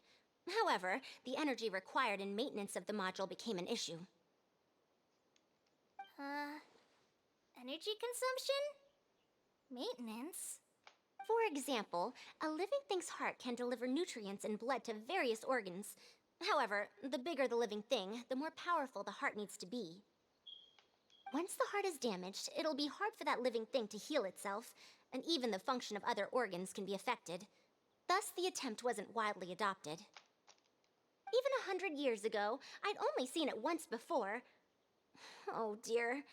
However, the energy required in maintenance of the module became an issue. Energy consumption? Maintenance? For example, a living thing's heart can deliver nutrients and blood to various organs. However, the bigger the living thing, the more powerful the heart needs to be. Once the heart is damaged, it'll be hard for that living thing to heal itself, and even the function of other organs can be affected. Thus, the attempt wasn't widely adopted. Even 100 years ago, I'd only seen it once before. Oh dear,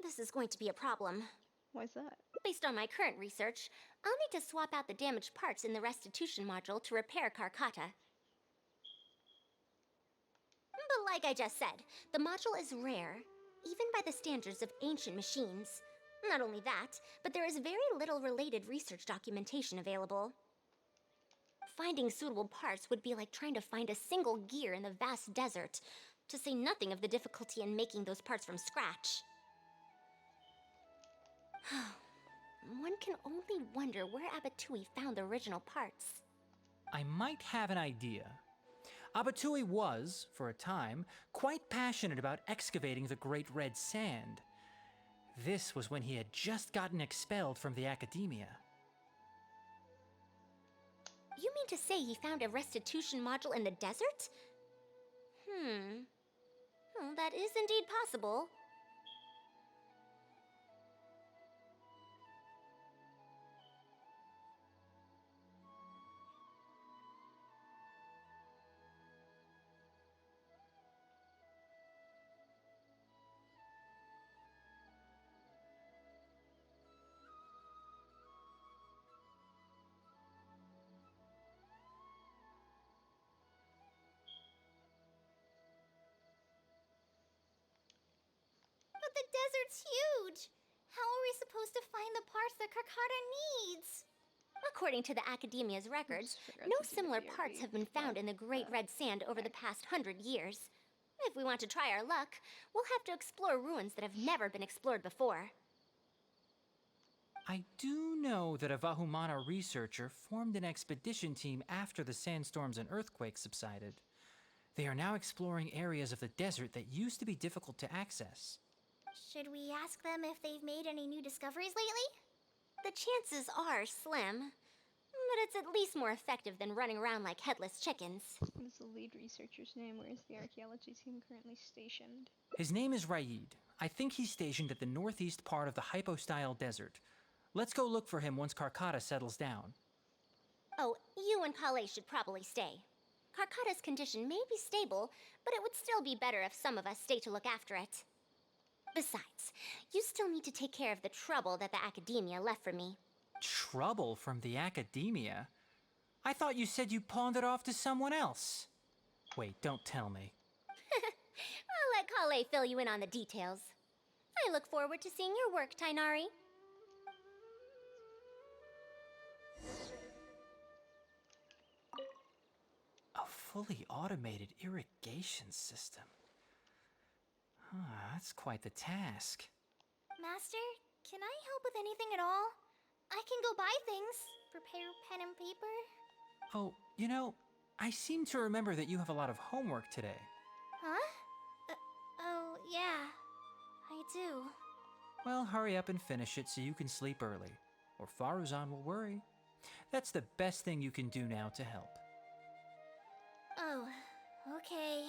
this is going to be a problem. Why's that? Based on my current research, I'll need to swap out the damaged parts in the restitution module to repair Karkata. But like I just said, the module is rare, even by the standards of ancient machines. Not only that, but there is very little related research documentation available. Finding suitable parts would be like trying to find a single gear in the vast desert, to say nothing of the difficulty in making those parts from scratch. One can only wonder where Abatui found the original parts. I might have an idea. Abatui was, for a time, quite passionate about excavating the Great Red Sand. This was when he had just gotten expelled from the academia. You mean to say he found a restitution module in the desert? Well, that is indeed possible. But the desert's huge! How are we supposed to find the parts that Karkata needs? According to the Academia's records, no similar parts have been found in the Great Red Sand over the past 100 years. If we want to try our luck, we'll have to explore ruins that have never been explored before. I do know that a Vahumana researcher formed an expedition team after the sandstorms and earthquakes subsided. They are now exploring areas of the desert that used to be difficult to access. Should we ask them if they've made any new discoveries lately? The chances are slim, but it's at least more effective than running around like headless chickens. What is the lead researcher's name? Where is the archaeology team currently stationed? His name is Raid. I think he's stationed at the northeast part of the Hypostyle Desert. Let's go look for him once Karkata settles down. Oh, you and Kale should probably stay. Karkata's condition may be stable, but it would still be better if some of us stay to look after it. Besides, you still need to take care of the trouble that the academia left for me. Trouble from the academia? I thought you said you pawned it off to someone else. Wait, don't tell me. I'll let Kale fill you in on the details. I look forward to seeing your work, Tainari. A fully automated irrigation system. That's quite the task. Master, can I help with anything at all? I can go buy things, prepare pen and paper. Oh, you know, I seem to remember that you have a lot of homework today. Huh? Oh, yeah, I do. Well, hurry up and finish it so you can sleep early, or Faruzan will worry. That's the best thing you can do now to help. Oh, okay.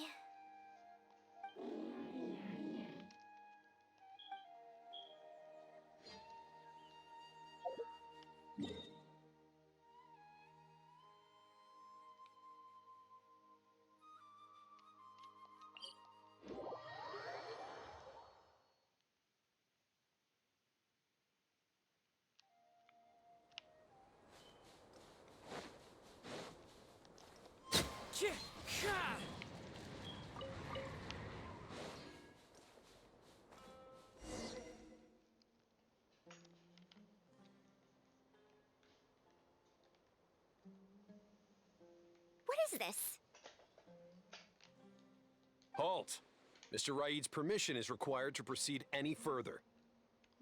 What is this? Halt! Mr. Raid's permission is required to proceed any further.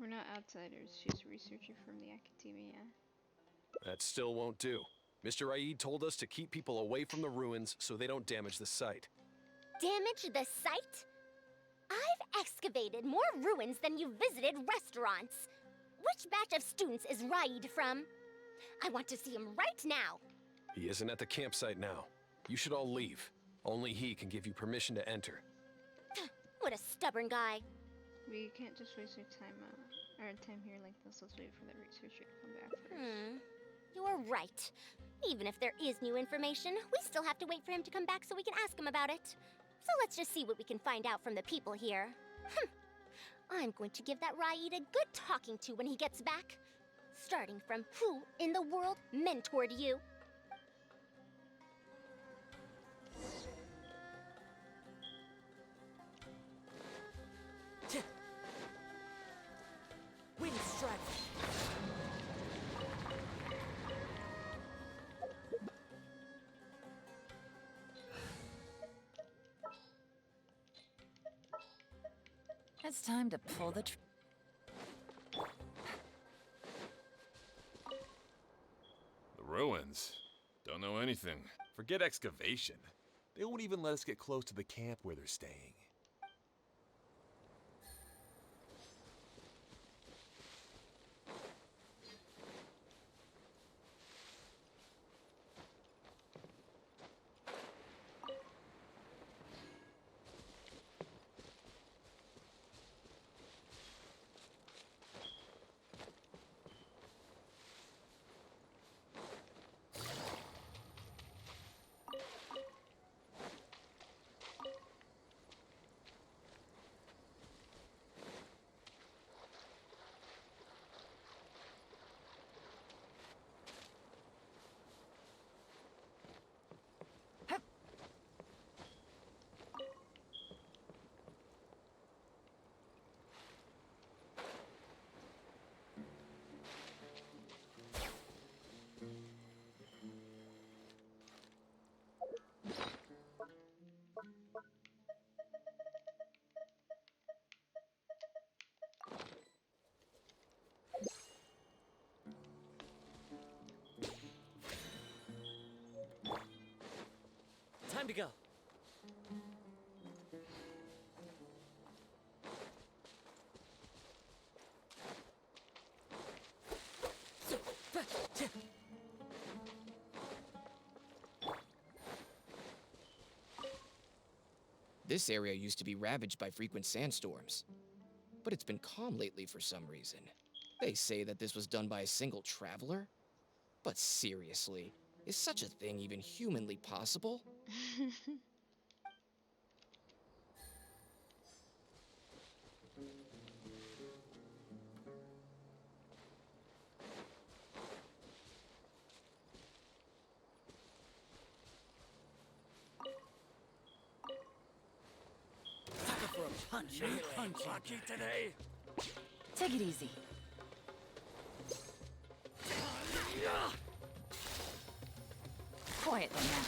We're not outsiders, she's a researcher from the academia. That still won't do. Mr. Raid told us to keep people away from the ruins so they don't damage the site. Damage the site? I've excavated more ruins than you've visited restaurants. Which batch of students is Raid from? I want to see him right now. He isn't at the campsite now. You should all leave. Only he can give you permission to enter. What a stubborn guy. We can't just waste our time here like this. Let's wait for the researcher to come back first. You're right. Even if there is new information, we still have to wait for him to come back so we can ask him about it. So let's just see what we can find out from the people here. I'm going to give that Raid a good talking to when he gets back. Starting from who in the world mentored you? Wind strike! It's time to pull the The ruins? Don't know anything. Forget excavation. They won't even let us get close to the camp where they're staying. Time to go. This area used to be ravaged by frequent sandstorms, but it's been calm lately for some reason. They say that this was done by a single traveler? But seriously, is such a thing even humanly possible? Sucker for a punch, Lucky today. Take it easy. Quietly now.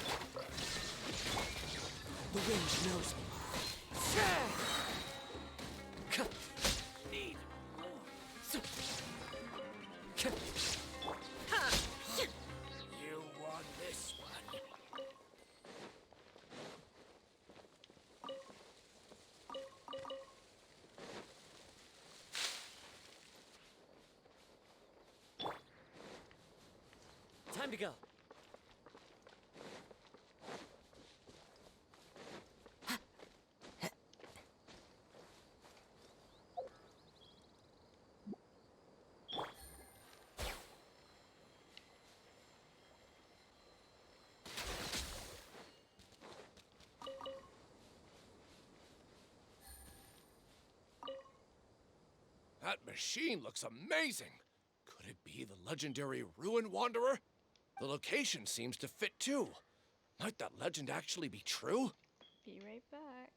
The wind knows me. Need you won this one. Time to go. That machine looks amazing. Could it be the legendary Ruin Wanderer? The location seems to fit too. Might that legend actually be true? Be right back.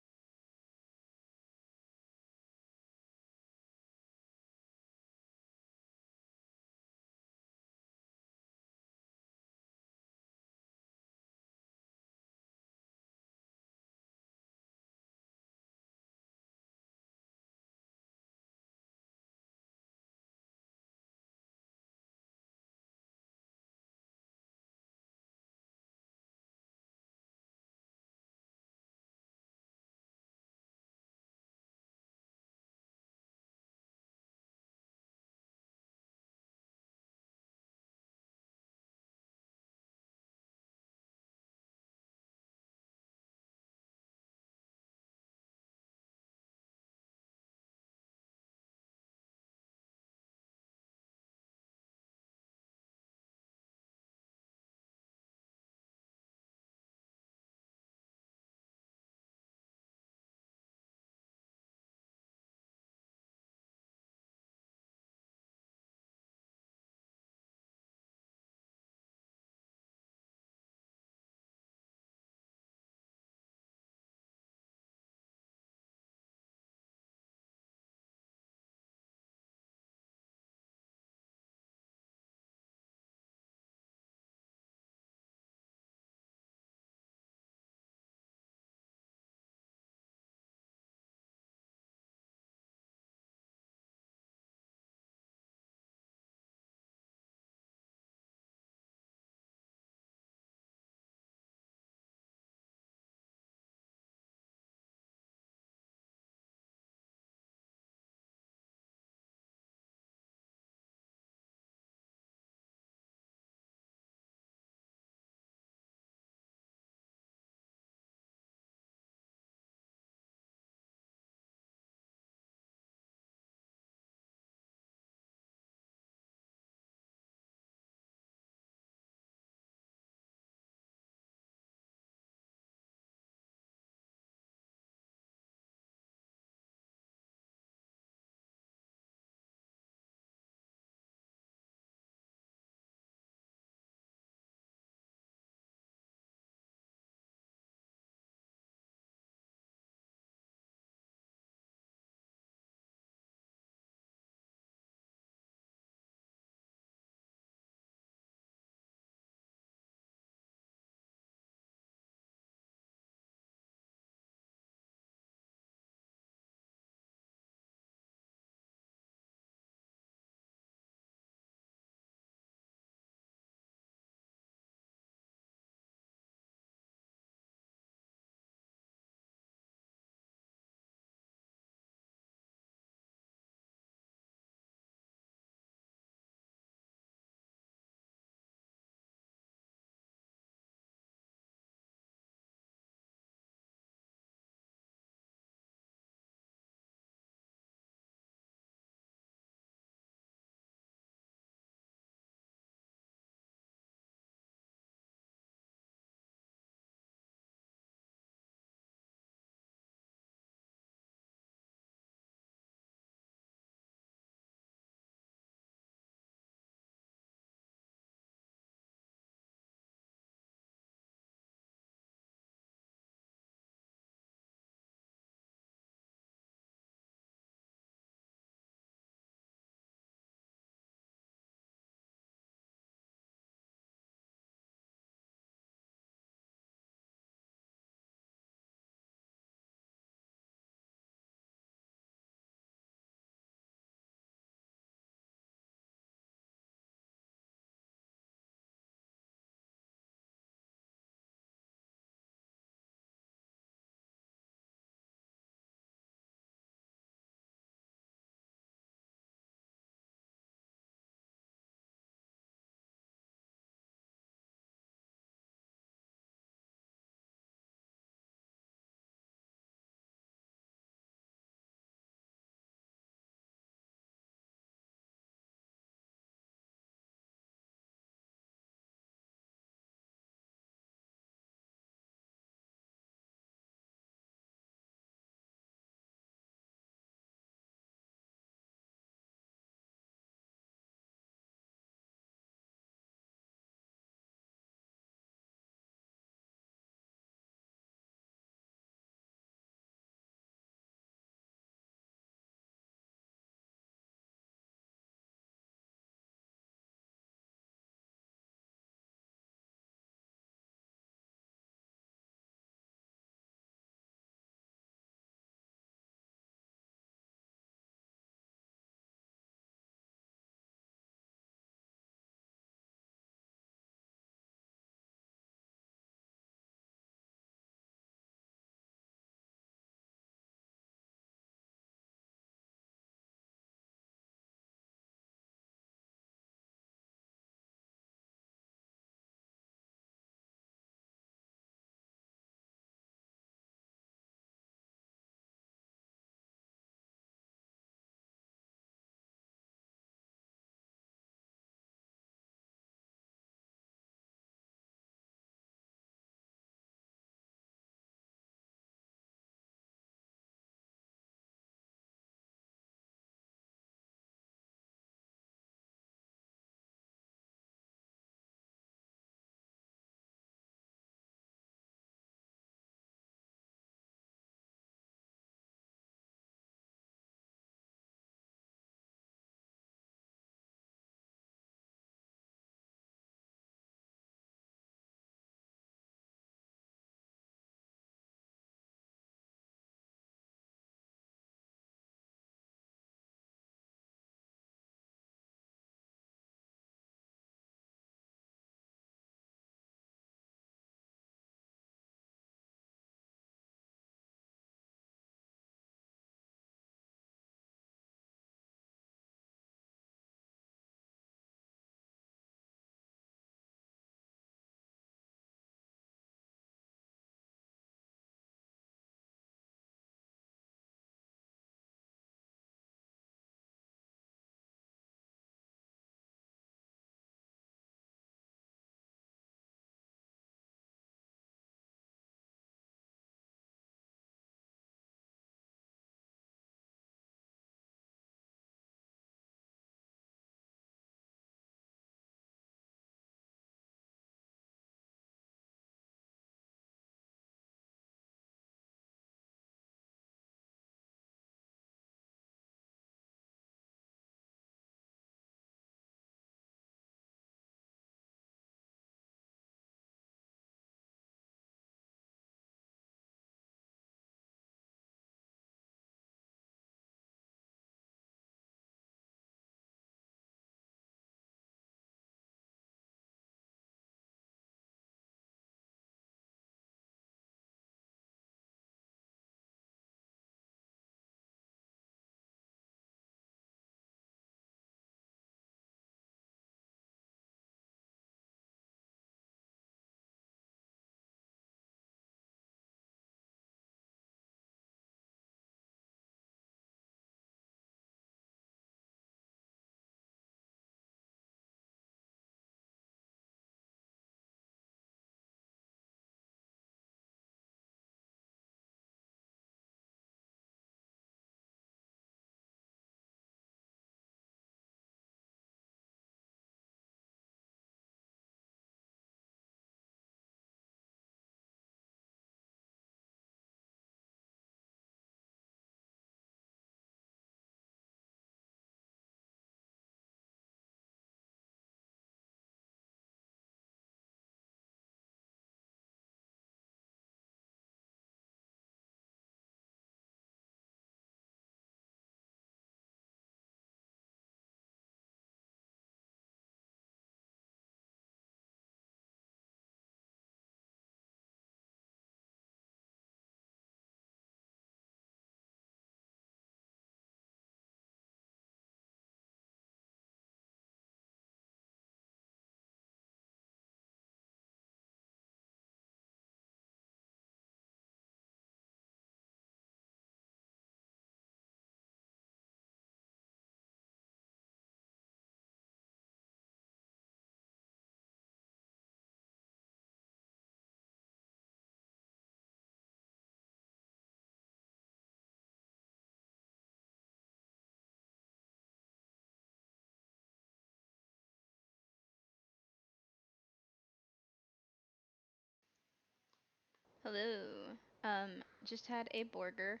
Hello. Just had a burger.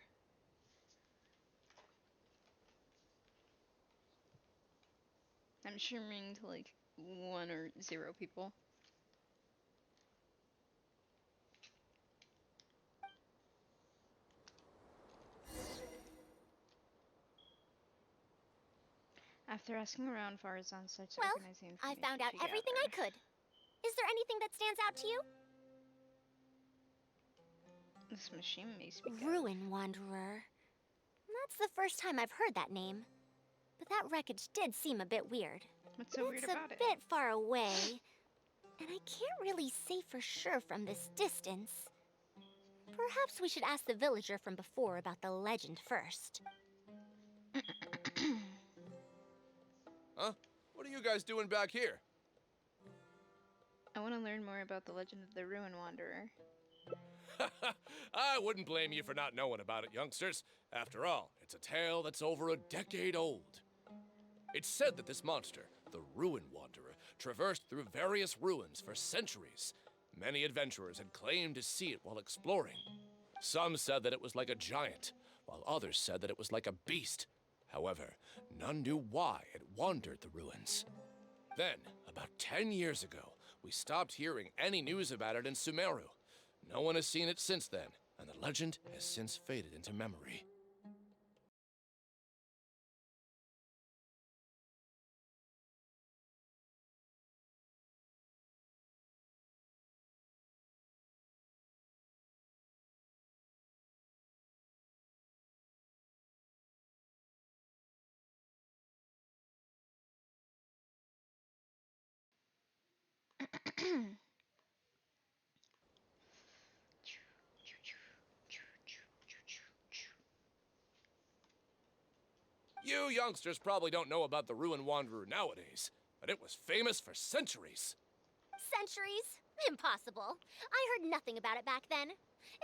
I'm streaming to like 1 or 0 people. After asking around, Faruzan starts Well, organizing I information found out she everything I gathered. could. Is there anything that stands out to you? This machine makes me Ruin Wanderer. That's the first time I've heard that name. But that wreckage did seem a bit weird. What's so weird about it? It's a bit far away, and I can't really say for sure from this distance. Perhaps we should ask the villager from before about the legend first. Huh? What are you guys doing back here? I want to learn more about the legend of the Ruin Wanderer. I wouldn't blame you for not knowing about it, youngsters. After all, it's a tale that's over a decade old. It's said that this monster, the Ruin Wanderer, traversed through various ruins for centuries. Many adventurers had claimed to see it while exploring. Some said that it was like a giant, while others said that it was like a beast. However, none knew why it wandered the ruins. Then, about 10 years ago, we stopped hearing any news about it in Sumeru. No one has seen it since then, and the legend has since faded into memory. You youngsters probably don't know about the Ruin Wanderer nowadays, but it was famous for centuries. Centuries? Impossible. I heard nothing about it back then. It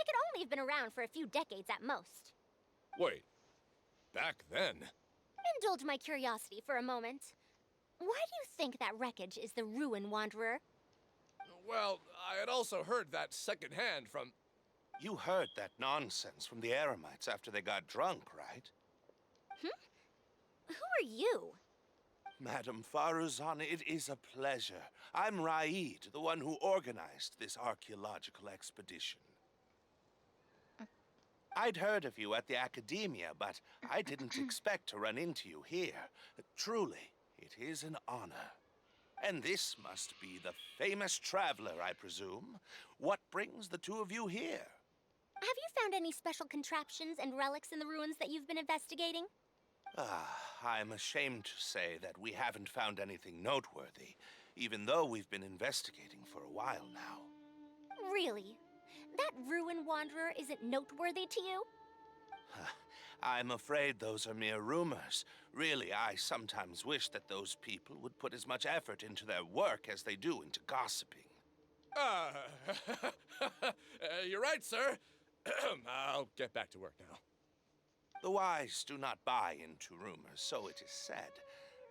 could only have been around for a few decades at most. Wait, back then? Indulge my curiosity for a moment. Why do you think that wreckage is the Ruin Wanderer? Well, I had also heard that secondhand from... You heard that nonsense from the Eremites after they got drunk, right? Who are you? Madam Faruzan, it is a pleasure. I'm Raid, the one who organized this archaeological expedition. I'd heard of you at the academia, but I didn't expect to run into you here. Truly, it is an honor. And this must be the famous traveler, I presume. What brings the two of you here? Have you found any special contraptions and relics in the ruins that you've been investigating? I'm ashamed to say that we haven't found anything noteworthy, even though we've been investigating for a while now. Really? That Ruin Wanderer isn't noteworthy to you? I'm afraid those are mere rumors. Really, I sometimes wish that those people would put as much effort into their work as they do into gossiping. You're right, sir. I'll get back to work now. The wise do not buy into rumors, so it is said.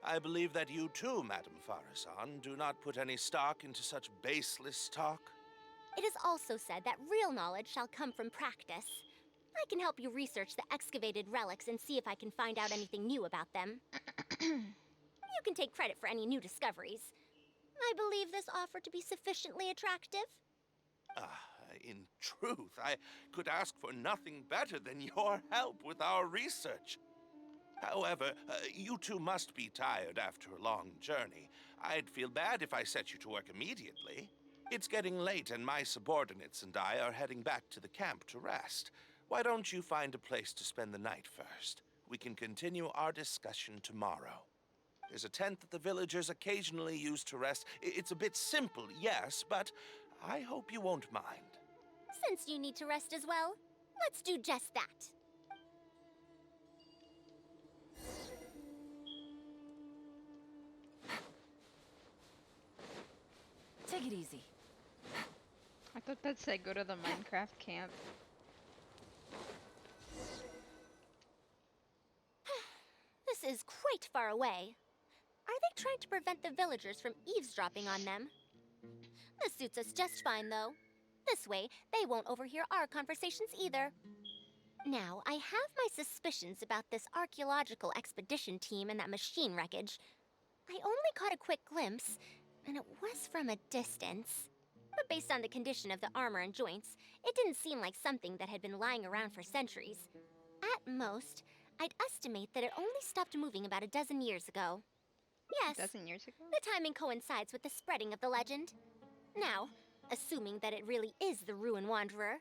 I believe that you too, Madam Faruzan, do not put any stock into such baseless talk. It is also said that real knowledge shall come from practice. I can help you research the excavated relics and see if I can find out anything new about them. You can take credit for any new discoveries. I believe this offer to be sufficiently attractive. In truth, I could ask for nothing better than your help with our research. However, you two must be tired after a long journey. I'd feel bad if I set you to work immediately. It's getting late and my subordinates and I are heading back to the camp to rest. Why don't you find a place to spend the night first? We can continue our discussion tomorrow. There's a tent that the villagers occasionally use to rest. It's a bit simple, yes, but I hope you won't mind. Since you need to rest as well, let's do just that. Take it easy. I thought that said go to the Minecraft camp. This is quite far away. Are they trying to prevent the villagers from eavesdropping on them? This suits us just fine, though. This way, they won't overhear our conversations either. Now, I have my suspicions about this archaeological expedition team and that machine wreckage. I only caught a quick glimpse, and it was from a distance. But based on the condition of the armor and joints, it didn't seem like something that had been lying around for centuries. At most, I'd estimate that it only stopped moving about a dozen years ago. Yes, A dozen years ago? the timing coincides with the spreading of the legend. Now, assuming that it really is the Ruin Wanderer,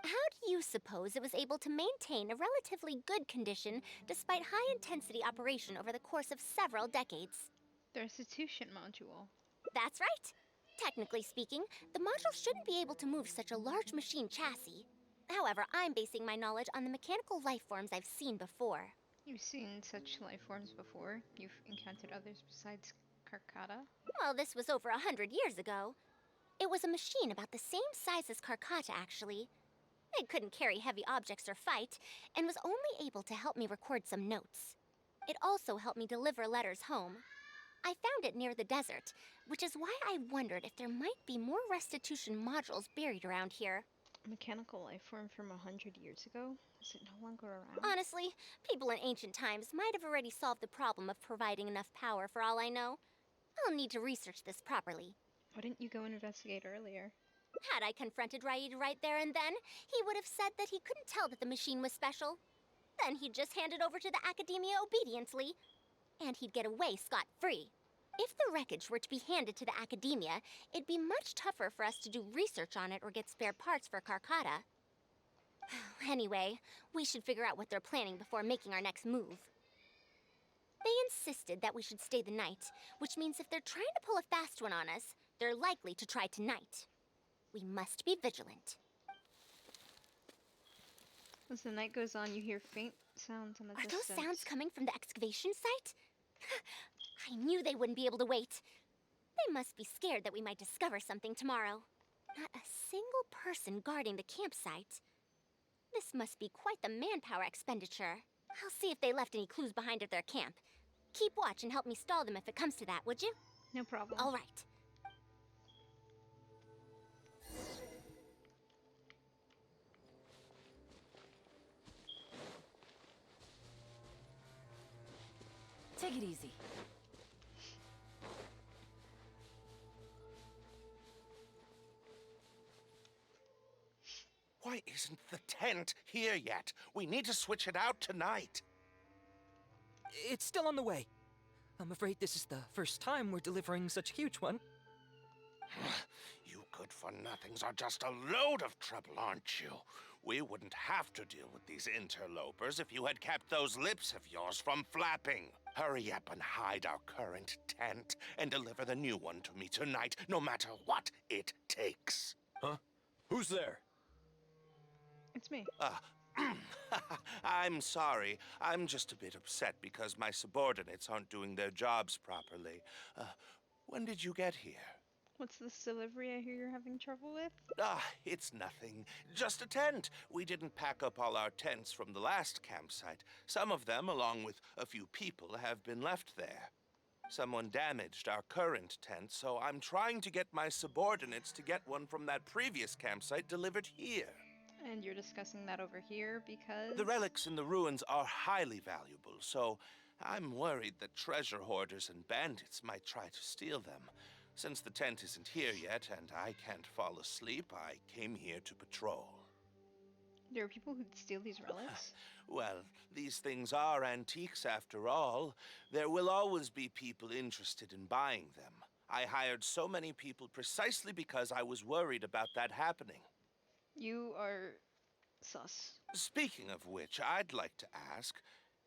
how do you suppose it was able to maintain a relatively good condition despite high-intensity operation over the course of several decades? The restitution module. That's right. Technically speaking, the module shouldn't be able to move such a large machine chassis. However, I'm basing my knowledge on the mechanical life forms I've seen before. You've seen such life forms before? You've encountered others besides Karkata? Well, this was over 100 years ago. It was a machine about the same size as Karkata, actually. It couldn't carry heavy objects or fight, and was only able to help me record some notes. It also helped me deliver letters home. I found it near the desert, which is why I wondered if there might be more restitution modules buried around here. A mechanical life form from 100 years ago? Is it no longer around? Honestly, people in ancient times might have already solved the problem of providing enough power for all I know. I'll need to research this properly. Why didn't you go and investigate earlier? Had I confronted Raid right there and then, he would have said that he couldn't tell that the machine was special. Then he'd just hand it over to the Academia obediently, and he'd get away scot-free. If the wreckage were to be handed to the Academia, it'd be much tougher for us to do research on it or get spare parts for Karkata. Anyway, we should figure out what they're planning before making our next move. They insisted that we should stay the night, which means if they're trying to pull a fast one on us, they're likely to try tonight. We must be vigilant. As the night goes on, you hear faint sounds in the Are distance. those sounds coming from the excavation site? I knew they wouldn't be able to wait. They must be scared that we might discover something tomorrow. Not a single person guarding the campsite. This must be quite the manpower expenditure. I'll see if they left any clues behind at their camp. Keep watch and help me stall them if it comes to that, would you? No problem. All right. Take it easy. Why isn't the tent here yet? We need to switch it out tonight. It's still on the way. I'm afraid this is the first time we're delivering such a huge one. You good-for-nothings are just a load of trouble, aren't you? We wouldn't have to deal with these interlopers if you had kept those lips of yours from flapping. Hurry up and hide our current tent and deliver the new one to me tonight, no matter what it takes. Huh? Who's there? It's me. I'm sorry. I'm just a bit upset because my subordinates aren't doing their jobs properly. When did you get here? What's this delivery I hear you're having trouble with? It's nothing. Just a tent. We didn't pack up all our tents from the last campsite. Some of them, along with a few people, have been left there. Someone damaged our current tent, so I'm trying to get my subordinates to get one from that previous campsite delivered here. And you're discussing that over here because... The relics in the ruins are highly valuable, so I'm worried that treasure hoarders and bandits might try to steal them. Since the tent isn't here yet and I can't fall asleep, I came here to patrol. There are people who'd steal these relics? Well, these things are antiques after all. There will always be people interested in buying them. I hired so many people precisely because I was worried about that happening. You are... sus. Speaking of which, I'd like to ask,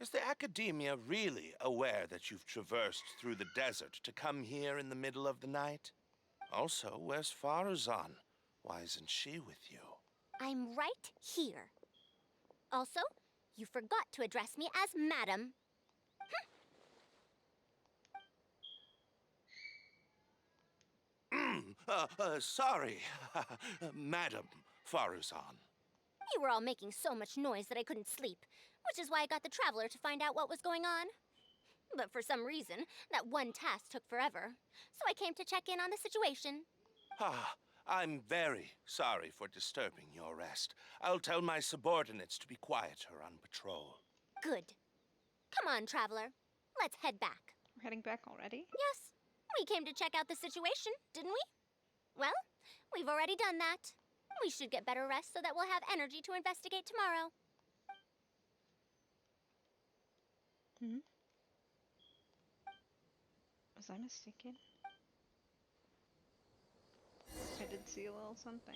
is the Academia really aware that you've traversed through the desert to come here in the middle of the night? Also, where's Faruzan? Why isn't she with you? I'm right here. Also, you forgot to address me as Madam. Sorry, Madam Faruzan. You were all making so much noise that I couldn't sleep, which is why I got the Traveler to find out what was going on. But for some reason, that one task took forever, so I came to check in on the situation. I'm very sorry for disturbing your rest. I'll tell my subordinates to be quieter on patrol. Good. Come on, Traveler. Let's head back. We're heading back already? Yes. We came to check out the situation, didn't we? Well, we've already done that. We should get better rest so that we'll have energy to investigate tomorrow. Hmm? Was I mistaken? I did see a little something.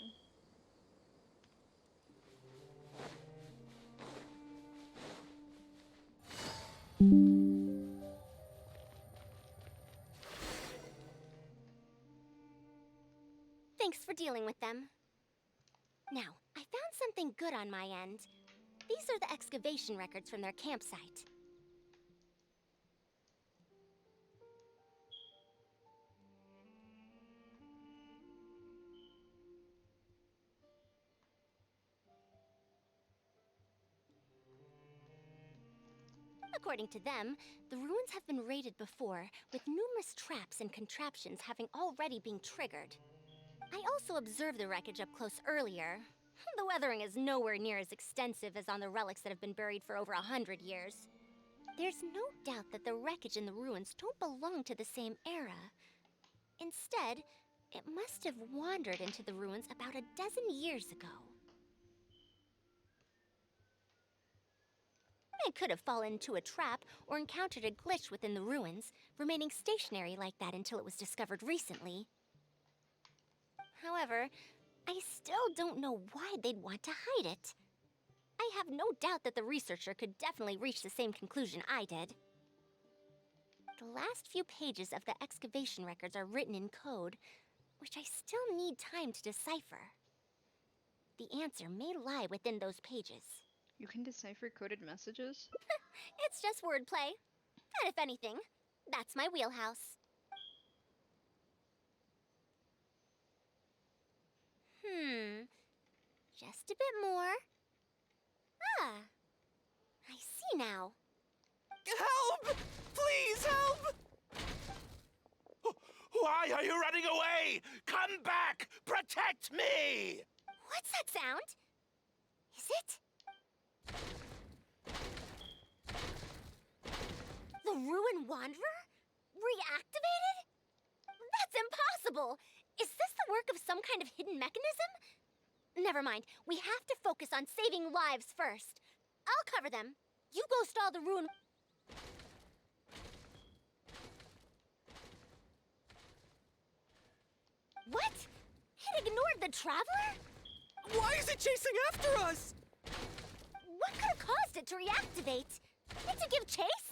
Thanks for dealing with them. Now, I found something good on my end. These are the excavation records from their campsite. According to them, the ruins have been raided before, with numerous traps and contraptions having already been triggered. I also observed the wreckage up close earlier. The weathering is nowhere near as extensive as on the relics that have been buried for over 100 years. There's no doubt that the wreckage and the ruins don't belong to the same era. Instead, it must have wandered into the ruins about a dozen years ago. It could have fallen into a trap or encountered a glitch within the ruins, remaining stationary like that until it was discovered recently. However, I still don't know why they'd want to hide it. I have no doubt that the researcher could definitely reach the same conclusion I did. The last few pages of the excavation records are written in code, which I still need time to decipher. The answer may lie within those pages. You can decipher coded messages? It's just wordplay. And if anything, that's my wheelhouse. Just a bit more. Ah, I see now. Help! Please help! Why are you running away? Come back! Protect me! What's that sound? Is it? The Ruin Wanderer? Reactivated? That's impossible! Is this the work of some kind of hidden mechanism? Never mind. We have to focus on saving lives first. I'll cover them. You go stall the Ruin... What? It ignored the Traveler? Why is it chasing after us? What could have caused it to reactivate? Did to give chase?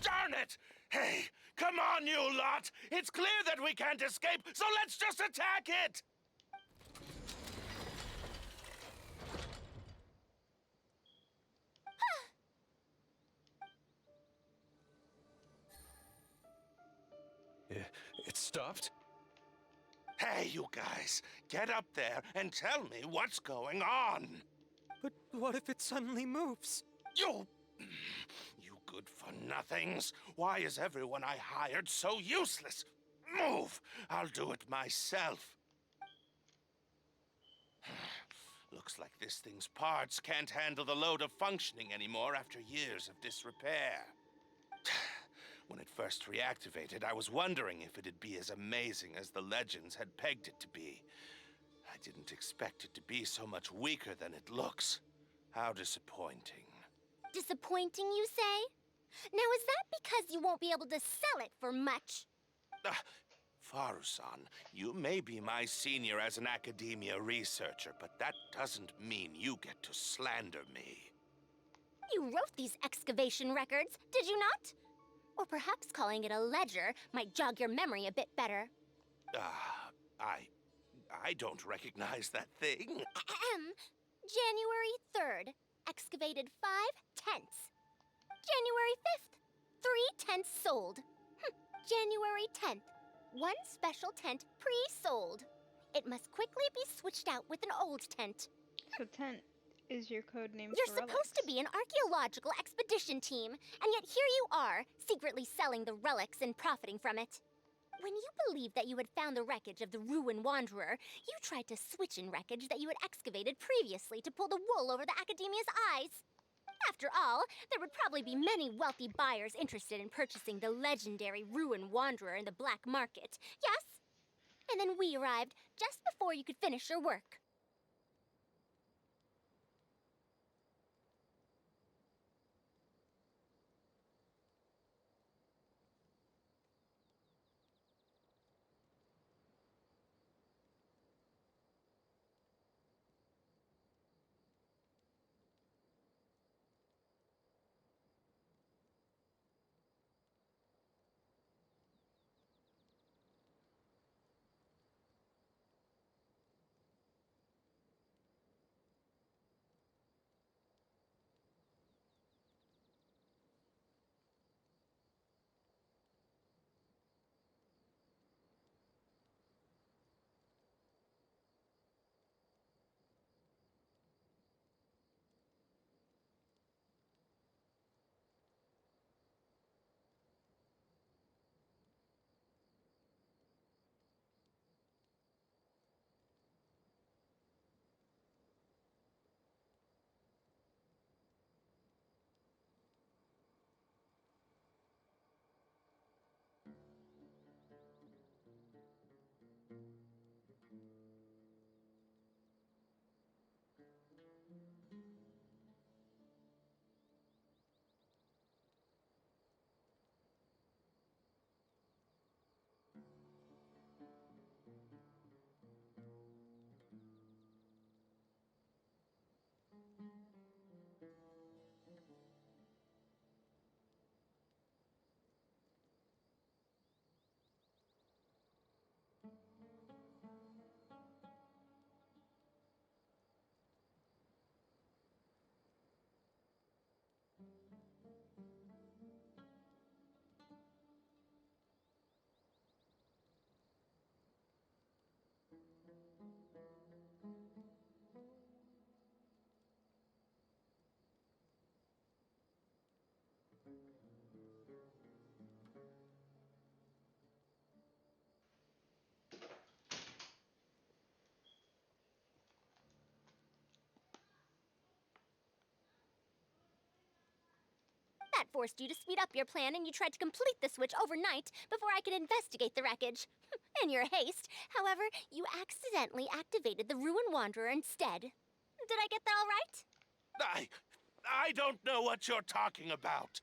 Darn it! Hey, come on, you lot! It's clear that we can't escape, so let's just attack it! It stopped? Hey, you guys, get up there and tell me what's going on. But what if it suddenly moves? You good-for-nothings. Why is everyone I hired so useless? Move! I'll do it myself. Looks like this thing's parts can't handle the load of functioning anymore after years of disrepair. When it first reactivated, I was wondering if it'd be as amazing as the legends had pegged it to be. I didn't expect it to be so much weaker than it looks. How disappointing. Disappointing, you say? Now, is that because you won't be able to sell it for much? Faruzan, you may be my senior as an academia researcher, but that doesn't mean you get to slander me. You wrote these excavation records, did you not? Or perhaps calling it a ledger might jog your memory a bit better. I don't recognize that thing. January 3rd, excavated 5 tents. January 5th, 3 tents sold. January 10th, 1 special tent pre-sold. It must quickly be switched out with an old tent. So tent is your code name You're for supposed to be an archaeological expedition team, and yet here you are, secretly selling the relics and profiting from it. When you believed that you had found the wreckage of the Ruin Wanderer, you tried to switch in wreckage that you had excavated previously to pull the wool over the Academia's eyes. After all, there would probably be many wealthy buyers interested in purchasing the legendary Ruin Wanderer in the black market, yes? And then we arrived just before you could finish your work. That forced you to speed up your plan and you tried to complete the switch overnight before I could investigate the wreckage. In your haste, however, you accidentally activated the Ruin Wanderer instead. Did I get that all right? I don't know what you're talking about.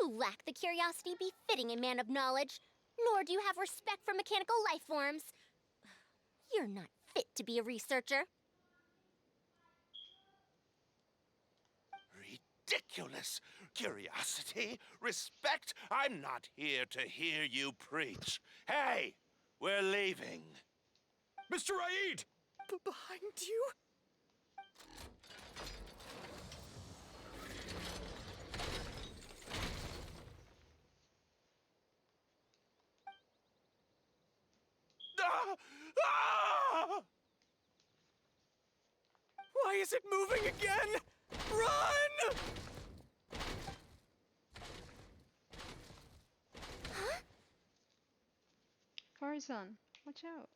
You lack the curiosity befitting a man of knowledge, nor do you have respect for mechanical life forms. You're not fit to be a researcher. Ridiculous. Curiosity? Respect? I'm not here to hear you preach. Hey, we're leaving. Mr. Aid! Behind you? Ah! Ah! Why is it moving again? Run! Faruzan, watch out.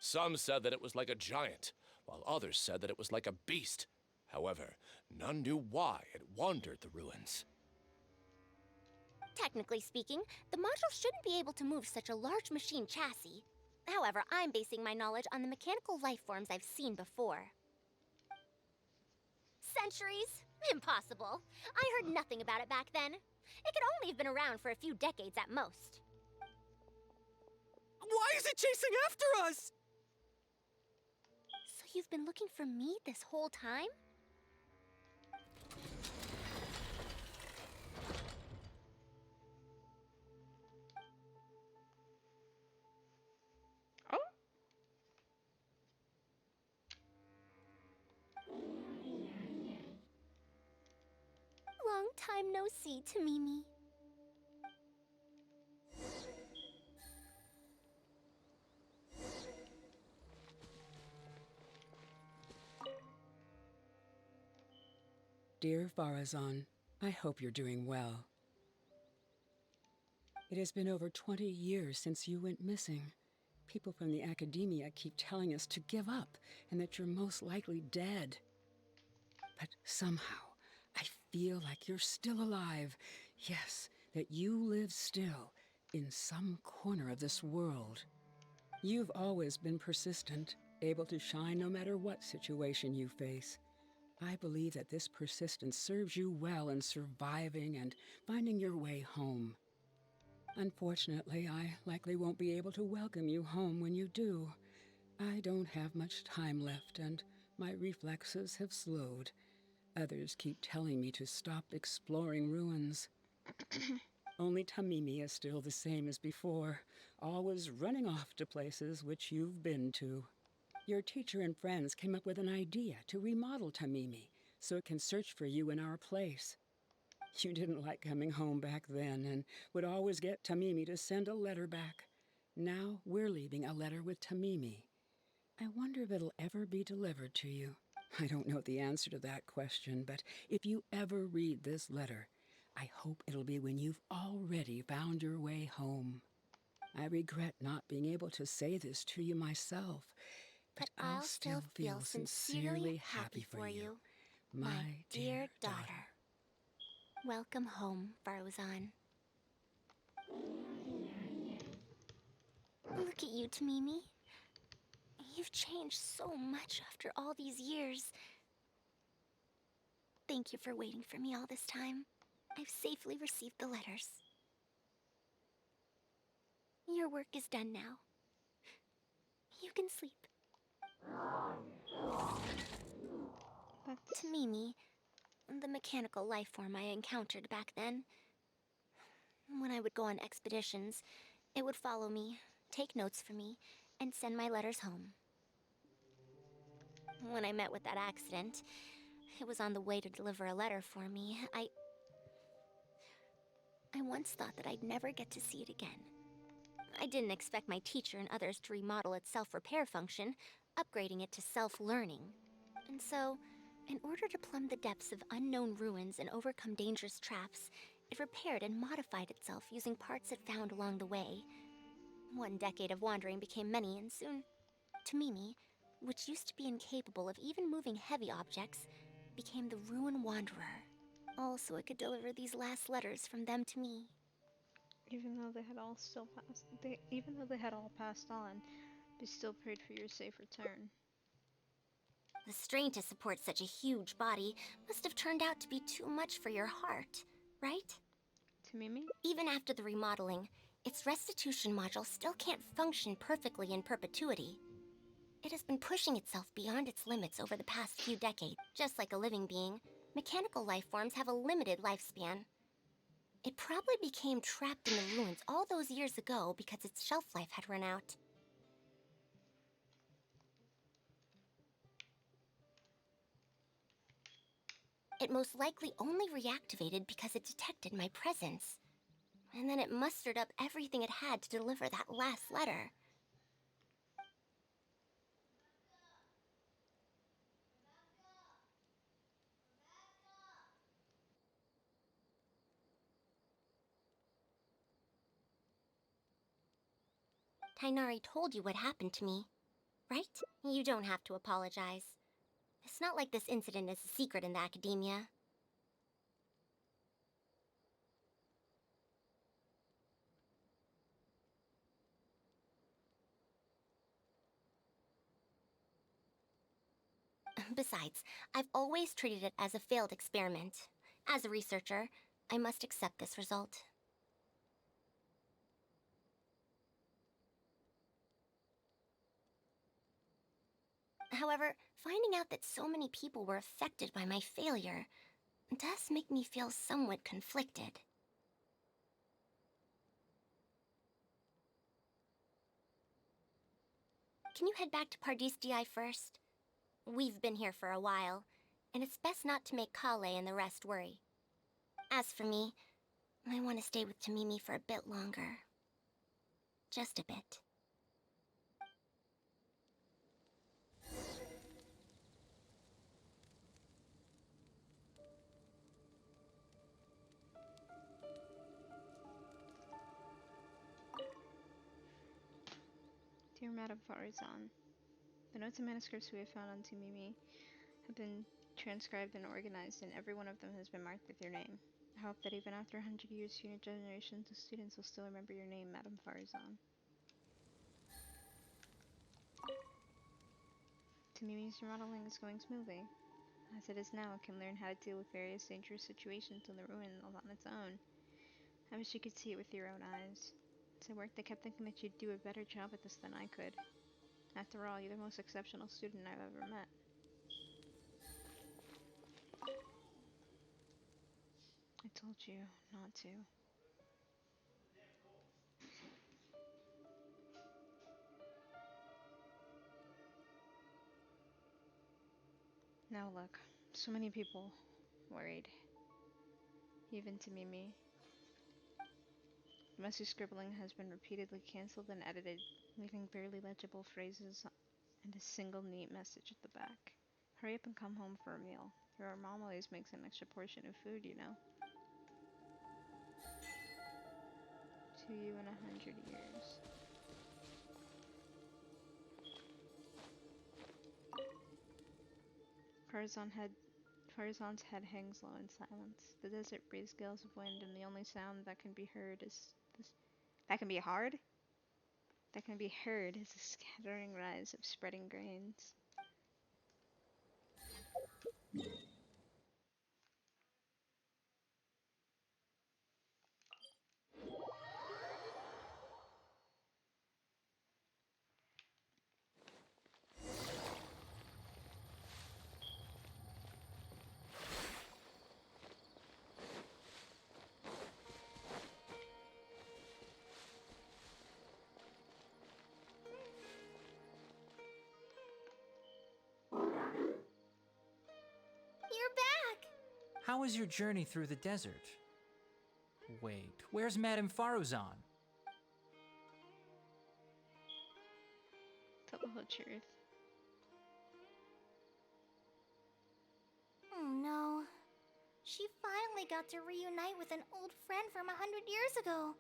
Some said that it was like a giant, while others said that it was like a beast. However, none knew why it wandered the ruins. Technically speaking, the module shouldn't be able to move such a large machine chassis. However, I'm basing my knowledge on the mechanical life forms I've seen before. Centuries? Impossible. I heard nothing about it back then. It could only have been around for a few decades at most. Why is it chasing after us? So you've been looking for me this whole time? Oh? Long time no see, Tamimi. Dear Faruzan, I hope you're doing well. It has been over 20 years since you went missing. People from the academia keep telling us to give up and that you're most likely dead. But somehow, I feel like you're still alive. Yes, that you live still in some corner of this world. You've always been persistent, able to shine no matter what situation you face. I believe that this persistence serves you well in surviving and finding your way home. Unfortunately, I likely won't be able to welcome you home when you do. I don't have much time left, and my reflexes have slowed. Others keep telling me to stop exploring ruins. Only Tamimi is still the same as before, always running off to places which you've been to. Your teacher and friends came up with an idea to remodel Tamimi so it can search for you in our place. You didn't like coming home back then and would always get Tamimi to send a letter back. Now we're leaving a letter with Tamimi. I wonder if it'll ever be delivered to you. I don't know the answer to that question, but if you ever read this letter, I hope it'll be when you've already found your way home. I regret not being able to say this to you myself, but I'll still feel sincerely happy for you, my dear daughter. Welcome home, Faruzan. Look at you, Tamimi. You've changed so much after all these years. Thank you for waiting for me all this time. I've safely received the letters. Your work is done now. You can sleep. Tamimi, the mechanical life form I encountered back then. When I would go on expeditions, it would follow me, take notes for me, and send my letters home. When I met with that accident, it was on the way to deliver a letter for me. I once thought that I'd never get to see it again. I didn't expect my teacher and others to remodel its self-repair function, upgrading it to self-learning. And so, in order to plumb the depths of unknown ruins and overcome dangerous traps, it repaired and modified itself using parts it found along the way. 1 decade of wandering became many, and soon, Tamimi, which used to be incapable of even moving heavy objects, became the Ruin Wanderer. All so it could deliver these last letters from them to me. Even though they had all passed on, they still prayed for your safe return. The strain to support such a huge body must have turned out to be too much for your heart, right? Tamimi? Even after the remodeling, its restitution module still can't function perfectly in perpetuity. It has been pushing itself beyond its limits over the past few decades. Just like a living being, mechanical life forms have a limited lifespan. It probably became trapped in the ruins all those years ago because its shelf life had run out. It most likely only reactivated because it detected my presence. And then it mustered up everything it had to deliver that last letter. Tainari told you what happened to me, right? You don't have to apologize. It's not like this incident is a secret in the academia. Besides, I've always treated it as a failed experiment. As a researcher, I must accept this result. However, finding out that so many people were affected by my failure does make me feel somewhat conflicted. Can you head back to Pardistii first? We've been here for a while, and it's best not to make Kale and the rest worry. As for me, I want to stay with Tamimi for a bit longer. Just a bit. Dear Madame Faruzan, the notes and manuscripts we have found on Timimi have been transcribed and organized, and every one of them has been marked with your name. I hope that even after 100 years, future generations of students will still remember your name, Madame Faruzan. Timimi's remodeling is going smoothly. As it is now, it can learn how to deal with various dangerous situations on the ruin on its own. I wish you could see it with your own eyes. As I worked, I kept thinking that you'd do a better job at this than I could. After all, you're the most exceptional student I've ever met. I told you not to. Now look, so many people worried. Even to Mimi. The messy scribbling has been repeatedly cancelled and edited, leaving barely legible phrases and a single neat message at the back. Hurry up and come home for a meal. Your mom always makes an extra portion of food, you know. To you in 100 years. Farzan's head hangs low in silence. The desert breathes gales of wind, and the only sound that can be heard is this. That can be hard? That can be heard is the scattering rise of spreading grains. You're back! How was your journey through the desert? Wait, where's Madame Faruzan? Tell the whole truth. Oh no. She finally got to reunite with an old friend from 100 years ago.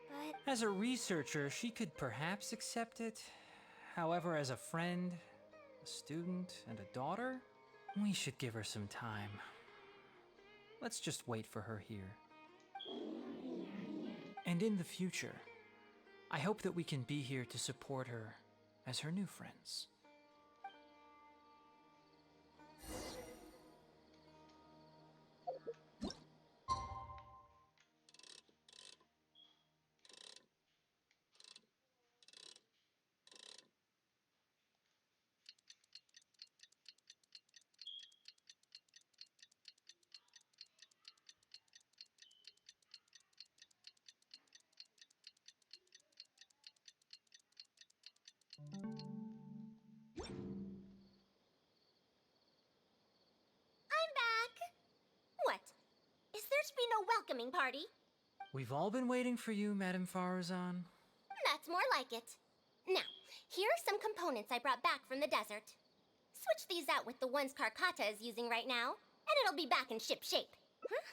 But As a researcher, she could perhaps accept it. However, as a friend, a student, and a daughter, we should give her some time. Let's just wait for her here. And in the future, I hope that we can be here to support her as her new friends. I'm back! What? Is there to be no welcoming party? We've all been waiting for you, Madame Faruzan. That's more like it. Now, here are some components I brought back from the desert. Switch these out with the ones Karkata is using right now, and it'll be back in ship shape. Huh?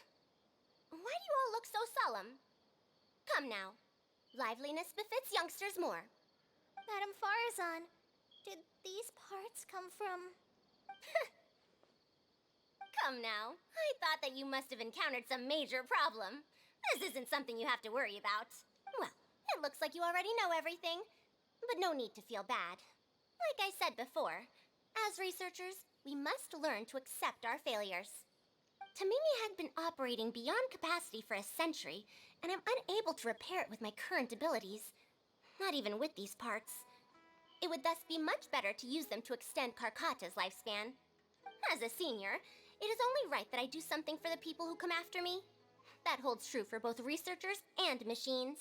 Why do you all look so solemn? Come now. Liveliness befits youngsters more. Madame Faruzan, did these parts come from... Come now. I thought that you must have encountered some major problem. This isn't something you have to worry about. Well, it looks like you already know everything, but no need to feel bad. Like I said before, as researchers, we must learn to accept our failures. Tamimi had been operating beyond capacity for a century, and I'm unable to repair it with my current abilities. Not even with these parts. It would thus be much better to use them to extend Karkata's lifespan. As a senior, it is only right that I do something for the people who come after me. That holds true for both researchers and machines.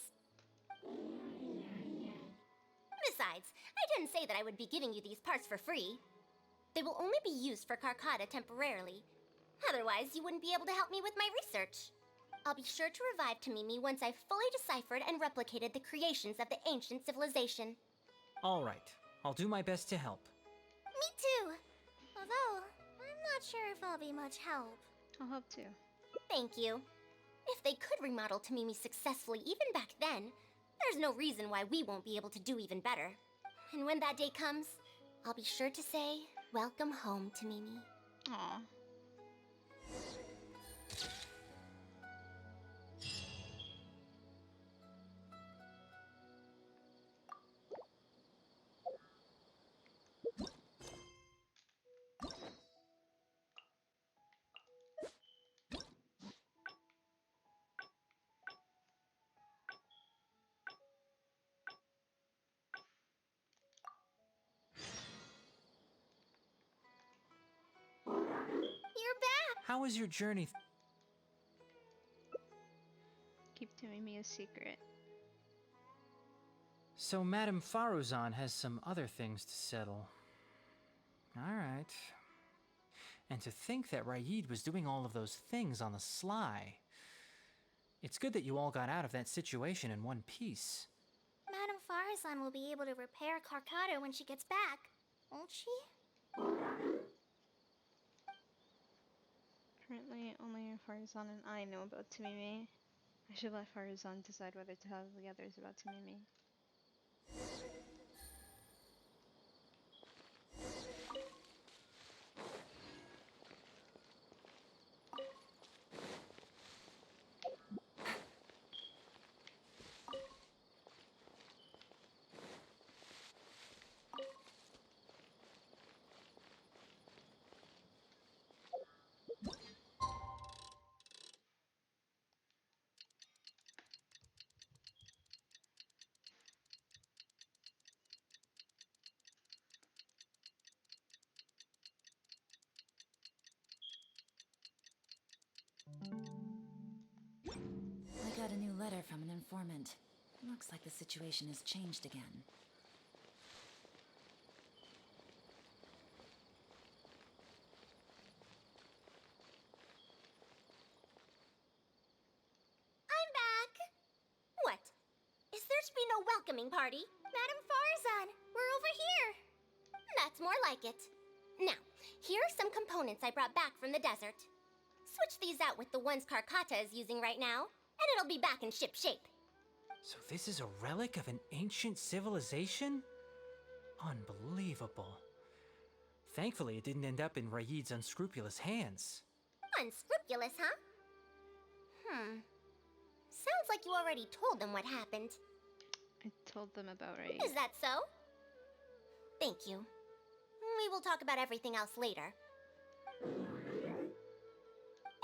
Besides, I didn't say that I would be giving you these parts for free. They will only be used for Karkata temporarily. Otherwise, you wouldn't be able to help me with my research. I'll be sure to revive Tamimi once I've fully deciphered and replicated the creations of the ancient civilization. All right, I'll do my best to help. Me too. Although, I'm not sure if I'll be much help. I'll help too. Thank you. If they could remodel Tamimi successfully even back then, there's no reason why we won't be able to do even better. And when that day comes, I'll be sure to say, welcome home to Mimi. Aw. You're back! How was your journey? Keep to Mimi a secret. So Madame Faruzan has some other things to settle. Alright. And to think that Raid was doing all of those things on the sly. It's good that you all got out of that situation in one piece. Madame Faruzan will be able to repair Carcata when she gets back, won't she? Currently, only Faruzan and I know about Tamimi. I should let Faruzan decide whether to tell the others about Tamimi. I got a new letter from an informant. Looks like the situation has changed again. I'm back! What? Is there to be no welcoming party? Madame Faruzan, we're over here! That's more like it. Now, here are some components I brought back from the desert. Switch these out with the ones Carcata is using right now, and it'll be back in ship shape. So this is a relic of an ancient civilization? Unbelievable. Thankfully, it didn't end up in Raid's unscrupulous hands. Unscrupulous, huh? Sounds like you already told them what happened. I told them about Raid. Is that so? Thank you. We will talk about everything else later.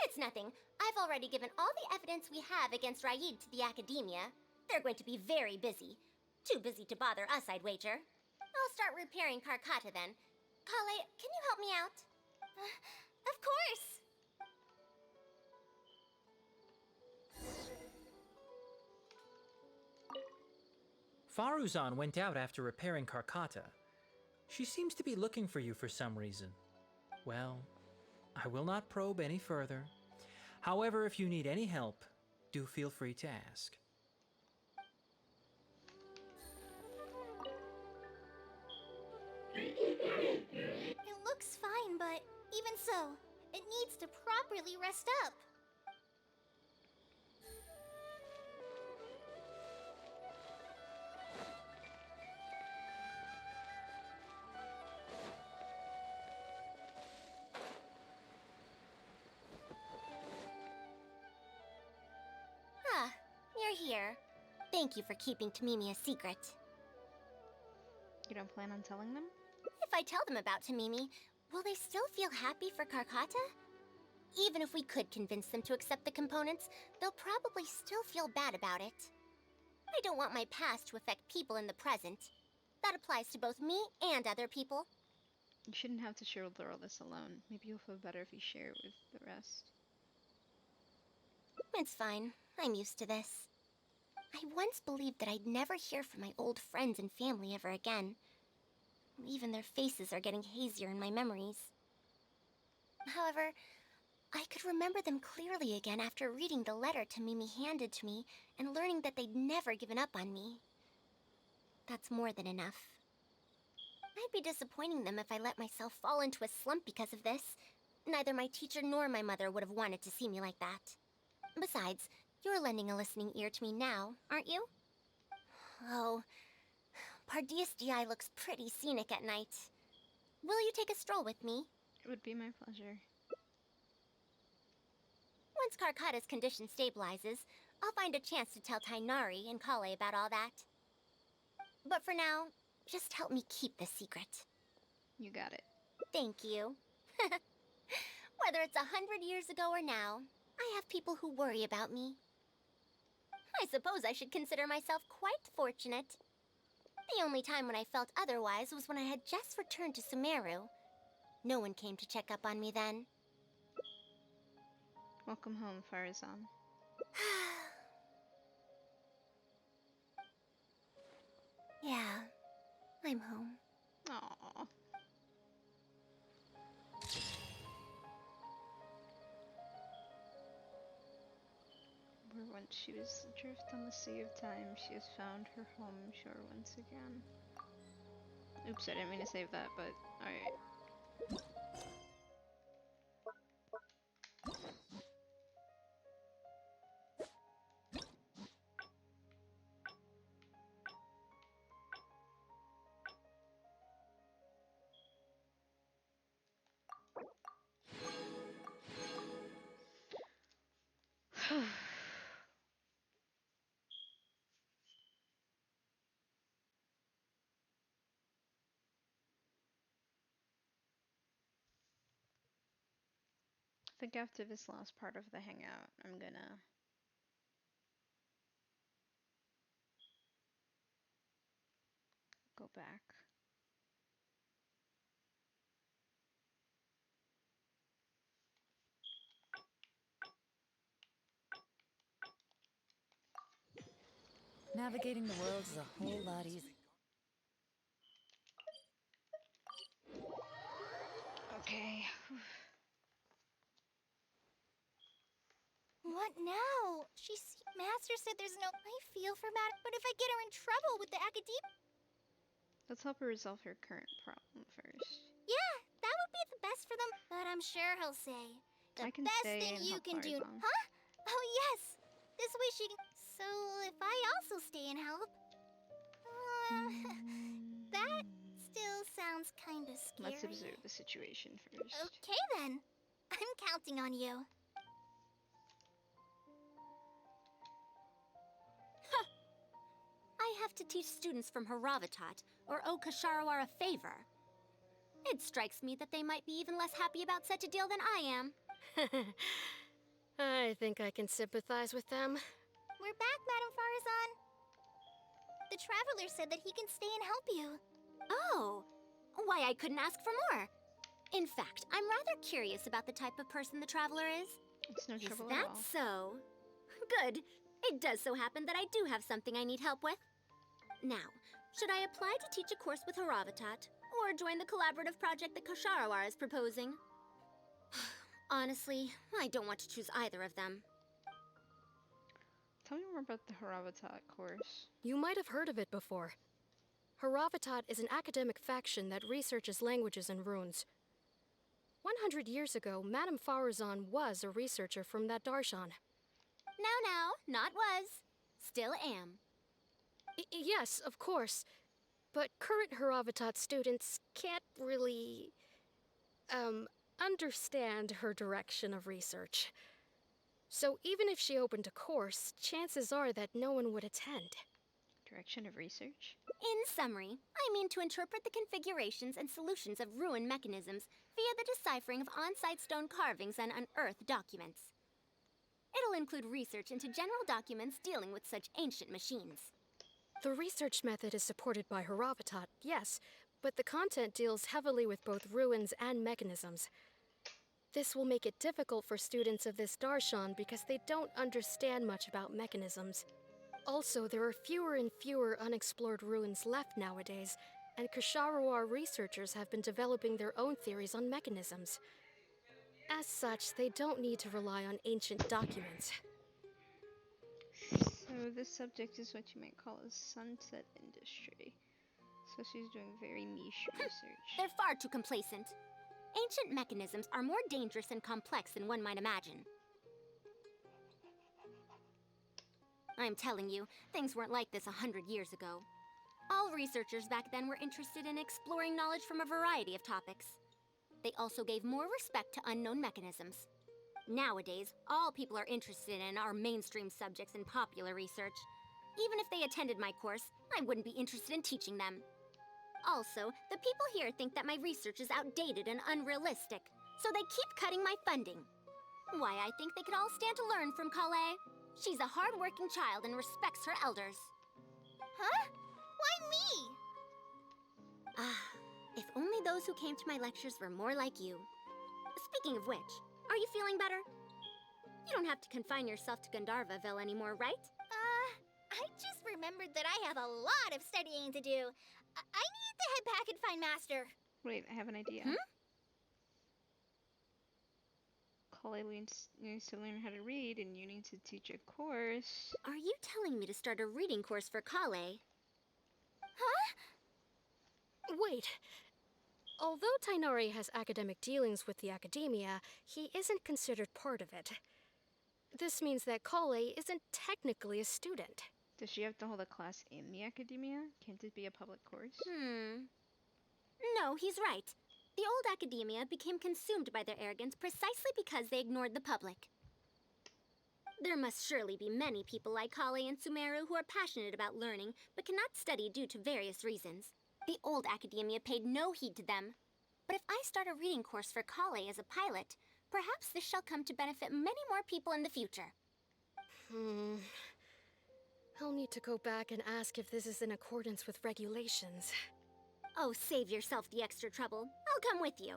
It's nothing. I've already given all the evidence we have against Raid to the Academia. They're going to be very busy. Too busy to bother us, I'd wager. I'll start repairing Carcata then. Kale, can you help me out? Of course! Faruzan went out after repairing Carcata. She seems to be looking for you for some reason. Well, I will not probe any further. However, if you need any help, do feel free to ask. It looks fine, but even so, it needs to properly rest up. Ah, you're here. Thank you for keeping Tamimi a secret. You don't plan on telling them? If I tell them about Tamimi, will they still feel happy for Carcata? Even if we could convince them to accept the components, they'll probably still feel bad about it. I don't want my past to affect people in the present. That applies to both me and other people. You shouldn't have to shoulder all this alone. Maybe you'll feel better if you share it with the rest. It's fine. I'm used to this. I once believed that I'd never hear from my old friends and family ever again. Even their faces are getting hazier in my memories. However, I could remember them clearly again after reading the letter Tamimi handed to me and learning that they'd never given up on me. That's more than enough. I'd be disappointing them if I let myself fall into a slump because of this. Neither my teacher nor my mother would have wanted to see me like that. Besides, you're lending a listening ear to me now, aren't you? Oh, Pardistii looks pretty scenic at night. Will you take a stroll with me? It would be my pleasure. Once Karkata's condition stabilizes, I'll find a chance to tell Tainari and Kale about all that. But for now, just help me keep the secret. You got it. Thank you. Whether it's 100 years ago or now, I have people who worry about me. I suppose I should consider myself quite fortunate. The only time when I felt otherwise was when I had just returned to Sumeru. No one came to check up on me then. Welcome home, Faruzan. Yeah, I'm home. Aww. Where once she was adrift on the sea of time, she has found her home shore once again. Oops, I didn't mean to save that, but alright. I think after this last part of the hangout, I'm gonna go back. Navigating the world is a whole lot easier. Okay. What now? Master said there's no... I feel for Matt, but if I get her in trouble with the academia... Let's help her resolve her current problem first. Yeah, that would be the best for them. But I'm sure he'll say, the I can best stay thing and you help can do... Faruzan. Huh? Oh, yes. This way she can... So, if I also stay and help... that still sounds kinda scary. Let's observe the situation first. Okay, then. I'm counting on you. I have to teach students from Haravatat or owe Kasharawar a favor. It strikes me that they might be even less happy about such a deal than I am. I think I can sympathize with them. We're back, Madame Faruzan. The Traveler said that he can stay and help you. Oh, why I couldn't ask for more. In fact, I'm rather curious about the type of person the Traveler is. It's no Is trouble that at all. so? Good. It does so happen that I do have something I need help with. Now, should I apply to teach a course with Haravatat, or join the collaborative project that Kasharawar is proposing? Honestly, I don't want to choose either of them. Tell me more about the Haravatat course. You might have heard of it before. Haravatat is an academic faction that researches languages and runes. 100 years ago, Madame Faruzan was a researcher from that darshan. Now, not was. Still am. Yes, of course. But current Haravatat students can't really, understand her direction of research. So even if she opened a course, chances are that no one would attend. Direction of research? In summary, I mean to interpret the configurations and solutions of ruin mechanisms via the deciphering of on-site stone carvings and unearthed documents. It'll include research into general documents dealing with such ancient machines. The research method is supported by Haravatat, yes, but the content deals heavily with both ruins and mechanisms. This will make it difficult for students of this darshan because they don't understand much about mechanisms. Also, there are fewer and fewer unexplored ruins left nowadays, and Kasharawar researchers have been developing their own theories on mechanisms. As such, they don't need to rely on ancient documents. So this subject is what you might call a sunset industry. So she's doing very niche research. They're far too complacent. Ancient mechanisms are more dangerous and complex than one might imagine. I'm telling you, things weren't like this 100 years ago. All researchers back then were interested in exploring knowledge from a variety of topics. They also gave more respect to unknown mechanisms. Nowadays, all people are interested in are mainstream subjects in popular research. Even if they attended my course, I wouldn't be interested in teaching them. Also, the people here think that my research is outdated and unrealistic, so they keep cutting my funding. Why, I think they could all stand to learn from Kale. She's a hard-working child and respects her elders. Huh? Why me? Ah, if only those who came to my lectures were more like you. Speaking of which, are you feeling better? You don't have to confine yourself to Gandharvaville anymore, right? I just remembered that I have a lot of studying to do. I need to head back and find Master. Wait, I have an idea. Kale needs to learn how to read, and you need to teach a course. Are you telling me to start a reading course for Kale? Huh? Wait. Although Tainari has academic dealings with the academia, he isn't considered part of it. This means that Kale isn't technically a student. Does she have to hold a class in the academia? Can't it be a public course? No, he's right. The old academia became consumed by their arrogance precisely because they ignored the public. There must surely be many people like Kale and Sumeru who are passionate about learning, but cannot study due to various reasons. The old academia paid no heed to them. But if I start a reading course for Kale as a pilot, perhaps this shall come to benefit many more people in the future. I'll need to go back and ask if this is in accordance with regulations. Oh, save yourself the extra trouble. I'll come with you.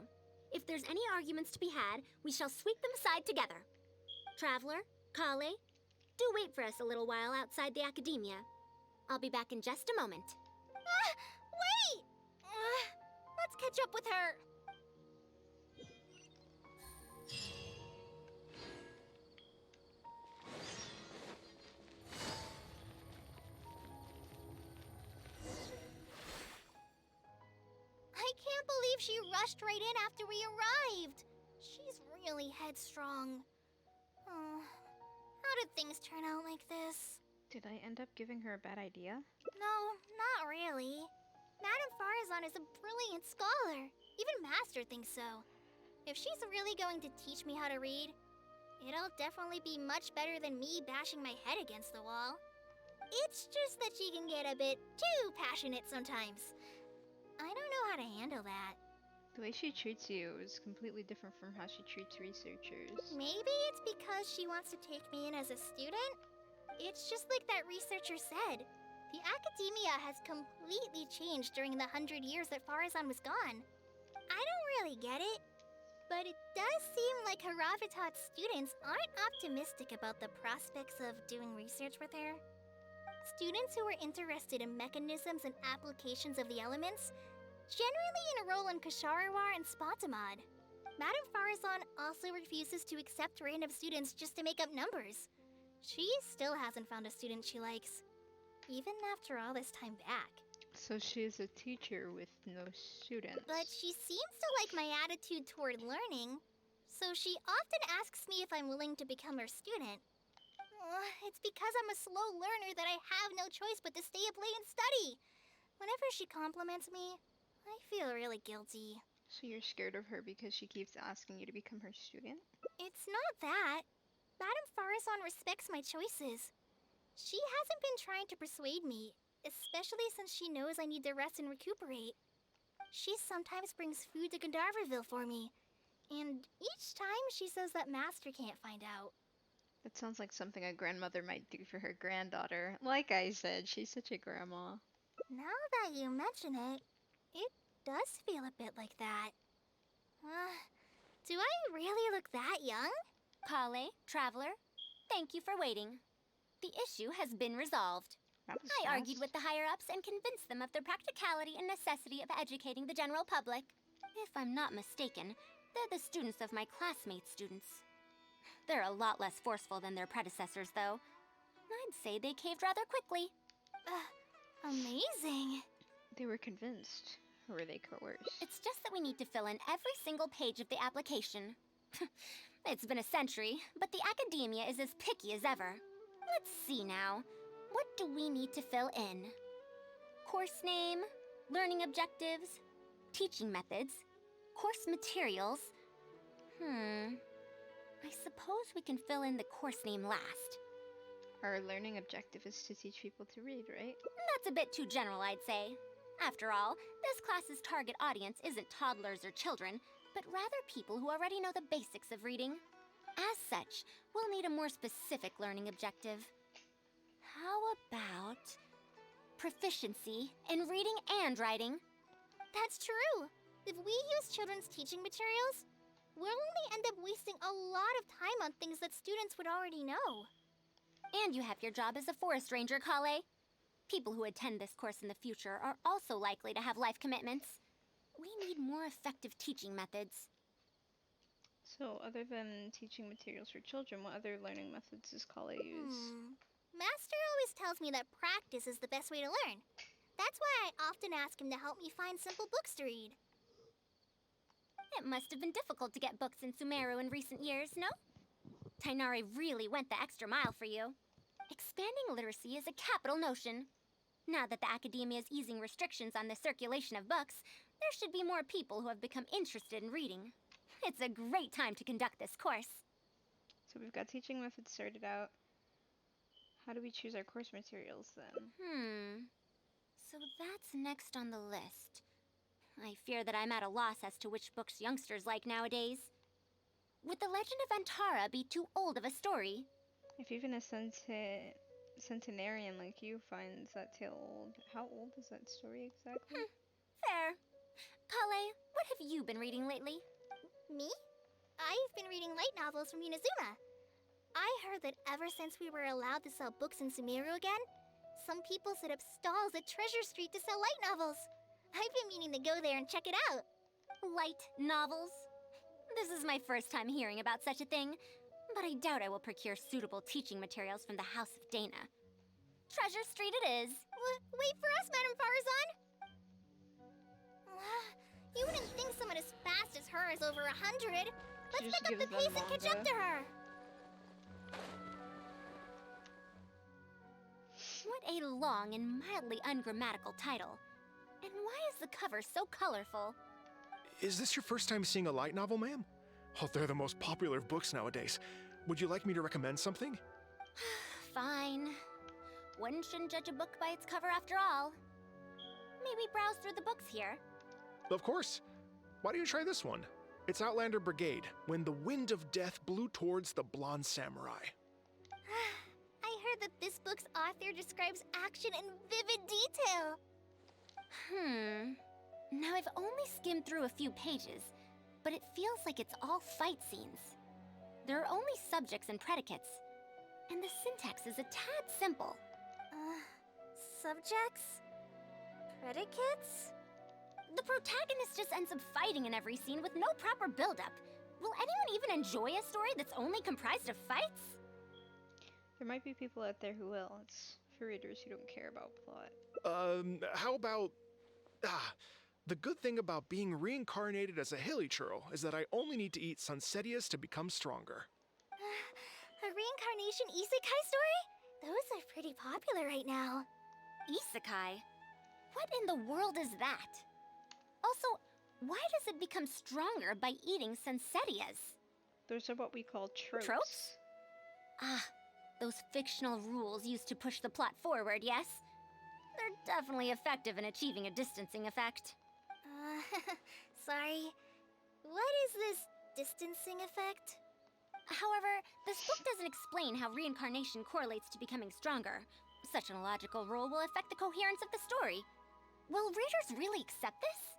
If there's any arguments to be had, we shall sweep them aside together. Traveler, Kale, do wait for us a little while outside the academia. I'll be back in just a moment. Wait! Let's catch up with her. I can't believe she rushed right in after we arrived. She's really headstrong. Oh, how did things turn out like this? Did I end up giving her a bad idea? No, not really. Madame Faruzan is a brilliant scholar. Even Master thinks so. If she's really going to teach me how to read, it'll definitely be much better than me bashing my head against the wall. It's just that she can get a bit too passionate sometimes. I don't know how to handle that. The way she treats you is completely different from how she treats researchers. Maybe it's because she wants to take me in as a student? It's just like that researcher said. The academia has completely changed during the 100 years that Faruzan was gone. I don't really get it, but it does seem like Haravitat's students aren't optimistic about the prospects of doing research with her. Students who are interested in mechanisms and applications of the elements generally enroll in Kasharawar and Spontamod. Madame Faruzan also refuses to accept random students just to make up numbers. She still hasn't found a student she likes, even after all this time back. So she's a teacher with no students. But she seems to like my attitude toward learning, so she often asks me if I'm willing to become her student. It's because I'm a slow learner that I have no choice but to stay up late and study. Whenever she compliments me, I feel really guilty. So you're scared of her because she keeps asking you to become her student? It's not that. Madame Faruzan respects my choices. She hasn't been trying to persuade me, especially since she knows I need to rest and recuperate. She sometimes brings food to Gandharvaville for me, and each time she says that Master can't find out. That sounds like something a grandmother might do for her granddaughter. Like I said, she's such a grandma. Now that you mention it, it does feel a bit like that. Do I really look that young? Kale, Traveler, thank you for waiting. The issue has been resolved. I argued with the higher-ups and convinced them of the practicality and necessity of educating the general public. If I'm not mistaken, they're the students of my classmates' students. They're a lot less forceful than their predecessors, though. I'd say they caved rather quickly. Amazing. They were convinced. Or were they coerced? It's just that we need to fill in every single page of the application. It's been a century, but the academia is as picky as ever. Let's see now. What do we need to fill in? course name, learning objectives, teaching methods, course materials. I suppose we can fill in the course name last. Our learning objective is to teach people to read, right? That's a bit too general, I'd say. After all, this class's target audience isn't toddlers or children, but rather people who already know the basics of reading. As such, we'll need a more specific learning objective. How about proficiency in reading and writing? That's true. If we use children's teaching materials, we'll only end up wasting a lot of time on things that students would already know. And you have your job as a forest ranger, Kale. People who attend this course in the future are also likely to have life commitments. We need more effective teaching methods. So, other than teaching materials for children, what other learning methods does Kale use? Master always tells me that practice is the best way to learn. That's why I often ask him to help me find simple books to read. It must have been difficult to get books in Sumeru in recent years, no? Tainari really went the extra mile for you. Expanding literacy is a capital notion. Now that the academia is easing restrictions on the circulation of books, there should be more people who have become interested in reading. It's a great time to conduct this course. So we've got teaching methods sorted out. How do we choose our course materials then? So that's next on the list. I fear that I'm at a loss as to which books youngsters like nowadays. Would The Legend of Antara be too old of a story? If even a centenarian like you finds that tale old, how old is that story exactly? Fair. Kale, what have you been reading lately? Me? I've been reading light novels from Inazuma. I heard that ever since we were allowed to sell books in Sumeru again, some people set up stalls at Treasure Street to sell light novels. I've been meaning to go there and check it out. Light novels? This is my first time hearing about such a thing, but I doubt I will procure suitable teaching materials from the House of Dana. Treasure Street it is. Wait for us, Madame Faruzan! You wouldn't think someone as fast as her is over 100. Let's pick up the pace and catch up to her. What a long and mildly ungrammatical title. And why is the cover so colorful? Is this your first time seeing a light novel, ma'am? Oh, they're the most popular of books nowadays. Would you like me to recommend something? Fine. One shouldn't judge a book by its cover after all. Maybe browse through the books here. Of course. Why don't you try this one? It's Outlander Brigade, When the Wind of Death Blew Towards the Blonde Samurai. I heard that this book's author describes action in vivid detail. Now I've only skimmed through a few pages, but it feels like it's all fight scenes. There are only subjects and predicates, and the syntax is a tad simple. Subjects? Predicates? The protagonist just ends up fighting in every scene with no proper build-up. Will anyone even enjoy a story that's only comprised of fights? There might be people out there who will. It's for readers who don't care about plot. How about... the good thing about being reincarnated as a hilly churl is that I only need to eat Sunsetias to become stronger. A reincarnation isekai story? Those are pretty popular right now. Isekai? What in the world is that? Also, why does it become stronger by eating Sunsetias? Those are what we call tropes. Tropes? Those fictional rules used to push the plot forward, yes? They're definitely effective in achieving a distancing effect. Sorry. What is this distancing effect? However, this book doesn't explain how reincarnation correlates to becoming stronger. Such an illogical rule will affect the coherence of the story. Will readers really accept this?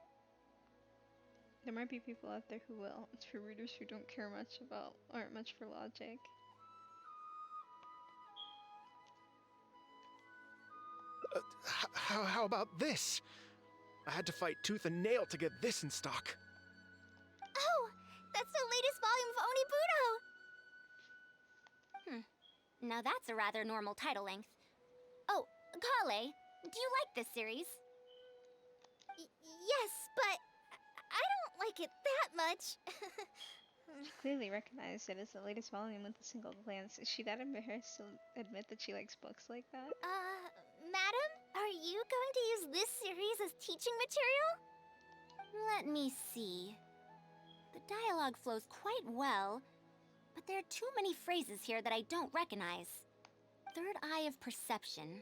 There might be people out there who will. It's for readers who don't care much about, aren't much for logic. How about this? I had to fight tooth and nail to get this in stock. Oh, that's the latest volume of Onibudo! Now that's a rather normal title length. Oh, Kale, do you like this series? Yes, but I don't like it that much. She clearly recognized it as the latest volume with a single glance. Is she that embarrassed to admit that she likes books like that? Madam, are you going to use this series as teaching material? Let me see. The dialogue flows quite well, but there are too many phrases here that I don't recognize. Third eye of perception,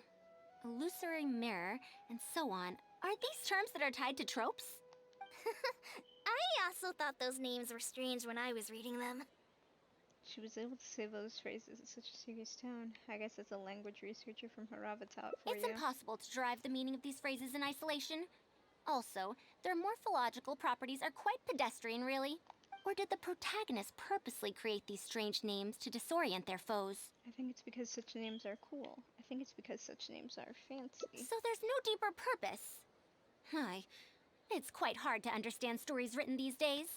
illusory mirror, and so on. Aren't these terms that are tied to tropes? I also thought those names were strange when I was reading them. She was able to say those phrases in such a serious tone. I guess that's a language researcher from Harava taught for It's you. impossible to derive the meaning of these phrases in isolation. Also, their morphological properties are quite pedestrian, really. Or did the protagonist purposely create these strange names to disorient their foes? I think it's because such names are cool. I think it's because such names are fancy. So there's no deeper purpose. Hi. It's quite hard to understand stories written these days.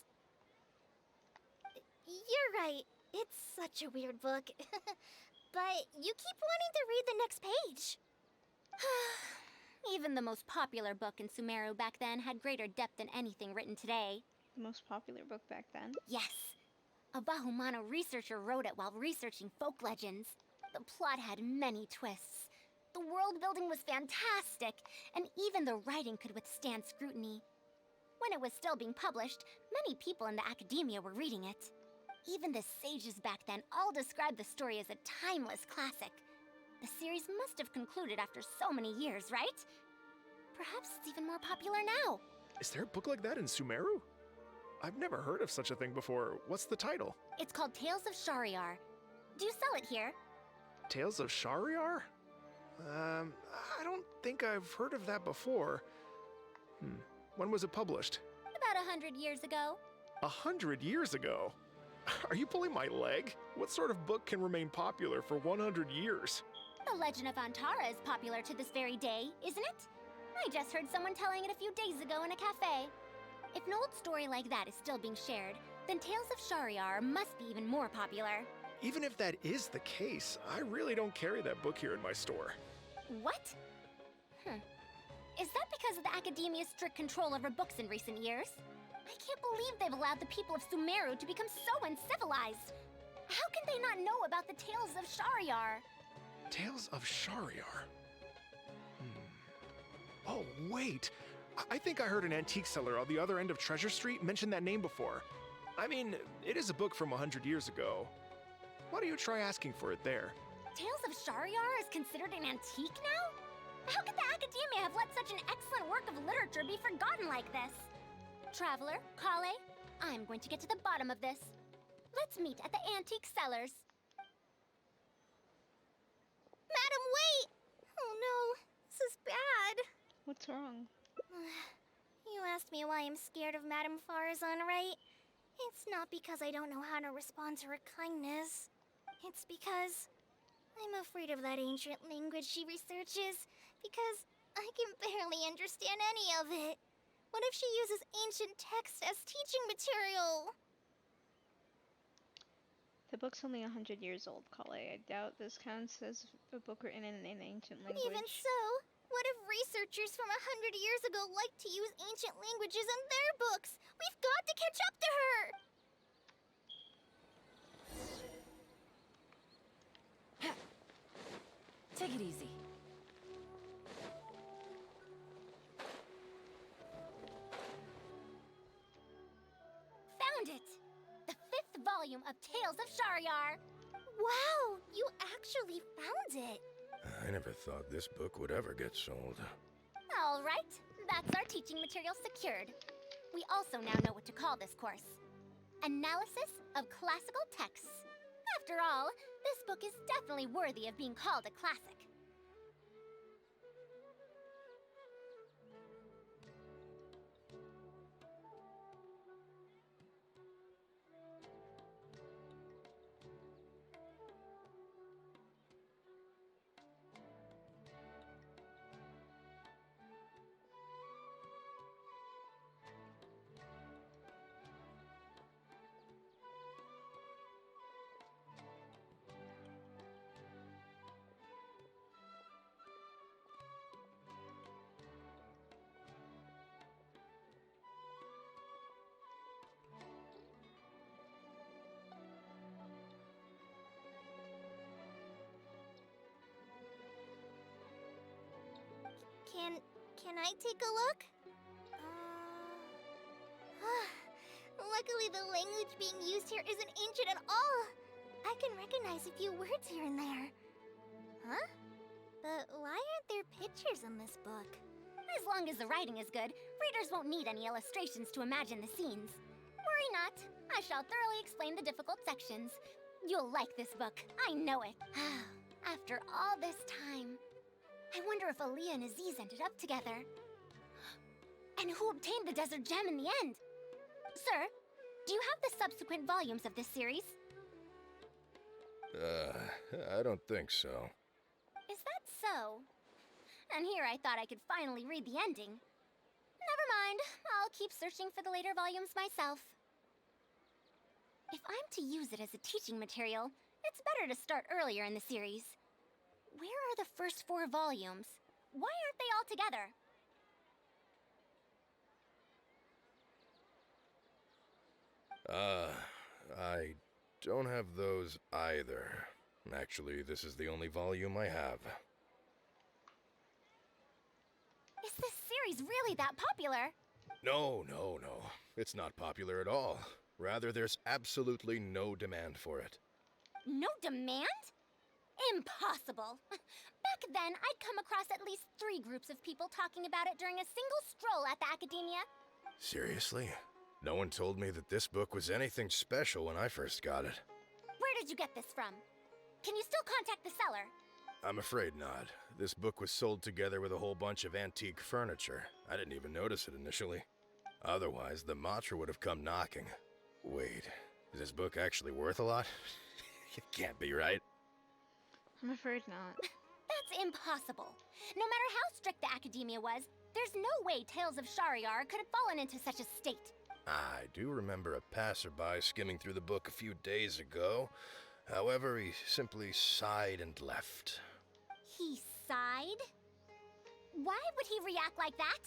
You're right. It's such a weird book. But you keep wanting to read the next page. Even the most popular book in Sumeru back then had greater depth than anything written today. The most popular book back then? Yes. A Bahumano researcher wrote it while researching folk legends. The plot had many twists. The world building was fantastic, and even the writing could withstand scrutiny. When it was still being published, many people in the academia were reading it. Even the sages back then all described the story as a timeless classic. The series must have concluded after so many years, right? Perhaps it's even more popular now. Is there a book like that in Sumeru? I've never heard of such a thing before. What's the title? It's called Tales of Shariar. Do you sell it here? Tales of Shariar? I don't think I've heard of that before. When was it published? About 100 years ago. 100 years ago? Are you pulling my leg? What sort of book can remain popular for 100 years? The Legend of Antara is popular to this very day, isn't it? I just heard someone telling it a few days ago in a cafe. If an old story like that is still being shared, then Tales of Shariar must be even more popular. Even if that is the case, I really don't carry that book here in my store. What? Is that because of the academia's strict control over books in recent years? I can't believe they've allowed the people of Sumeru to become so uncivilized. How can they not know about the Tales of Shariar? Tales of Shariar? Oh, wait! I think I heard an antique seller on the other end of Treasure Street mention that name before. I mean, it is a book from 100 years ago. Why don't you try asking for it there? Tales of Shariar is considered an antique now? How could the academia have let such an excellent work of literature be forgotten like this? Traveler, Kale, I'm going to get to the bottom of this. Let's meet at the antique sellers. Madam, wait! Oh no, this is bad. What's wrong? You asked me why I'm scared of Madame Faruzan, right? It's not because I don't know how to respond to her kindness. It's because I'm afraid of that ancient language she researches, because I can barely understand any of it. What if she uses ancient text as teaching material? The book's only 100 years old, Kale. I doubt this counts as a book written in an ancient language. Even so, what if researchers from 100 years ago like to use ancient languages in their books? We've got to catch up to her! Take it easy. Found it! The 5th volume of Tales of Shariar. Wow, you actually found it! I never thought this book would ever get sold. All right, that's our teaching material secured. We also now know what to call this course. Analysis of Classical Texts. After all, this book is definitely worthy of being called a classic. Can I take a look? Luckily, the language being used here isn't ancient at all. I can recognize a few words here and there. Huh? But why aren't there pictures in this book? As long as the writing is good, readers won't need any illustrations to imagine the scenes. Worry not. I shall thoroughly explain the difficult sections. You'll like this book. I know it. After all this time, I wonder if Aaliyah and Aziz ended up together. And who obtained the desert gem in the end? Sir, do you have the subsequent volumes of this series? I don't think so. Is that so? And here I thought I could finally read the ending. Never mind, I'll keep searching for the later volumes myself. If I'm to use it as a teaching material, it's better to start earlier in the series. Where are the first 4 volumes? Why aren't they all together? I don't have those either. Actually, this is the only volume I have. Is this series really that popular? No. It's not popular at all. Rather, there's absolutely no demand for it. No demand? Impossible! Back then, I'd come across at least 3 groups of people talking about it during a single stroll at the academia. Seriously? No one told me that this book was anything special when I first got it. Where did you get this from? Can you still contact the seller? I'm afraid not. This book was sold together with a whole bunch of antique furniture. I didn't even notice it initially. Otherwise, the Matra would have come knocking. Wait, is this book actually worth a lot? It can't be, right? I'm afraid not. That's impossible. No matter how strict the academia was, there's no way Tales of Shahryar could have fallen into such a state. I do remember a passerby skimming through the book a few days ago. However, he simply sighed and left. He sighed? Why would he react like that?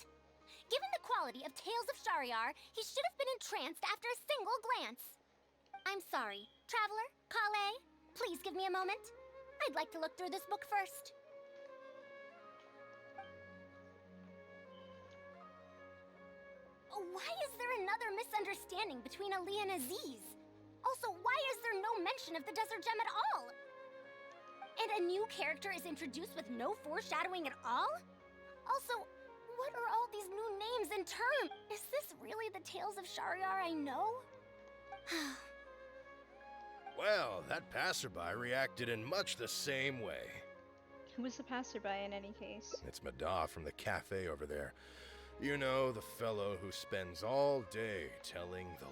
Given the quality of Tales of Shahryar, he should have been entranced after a single glance. I'm sorry. Traveler, Kale, please give me a moment. I'd like to look through this book first. Why is there another misunderstanding between Aaliyah and Aziz? Also, why is there no mention of the desert gem at all? And a new character is introduced with no foreshadowing at all? Also, what are all these new names and terms? Is this really the Tales of Shahryar I know? Well, that passerby reacted in much the same way. Who was the passerby in any case? It's Mada from the cafe over there. You know, the fellow who spends all day telling the...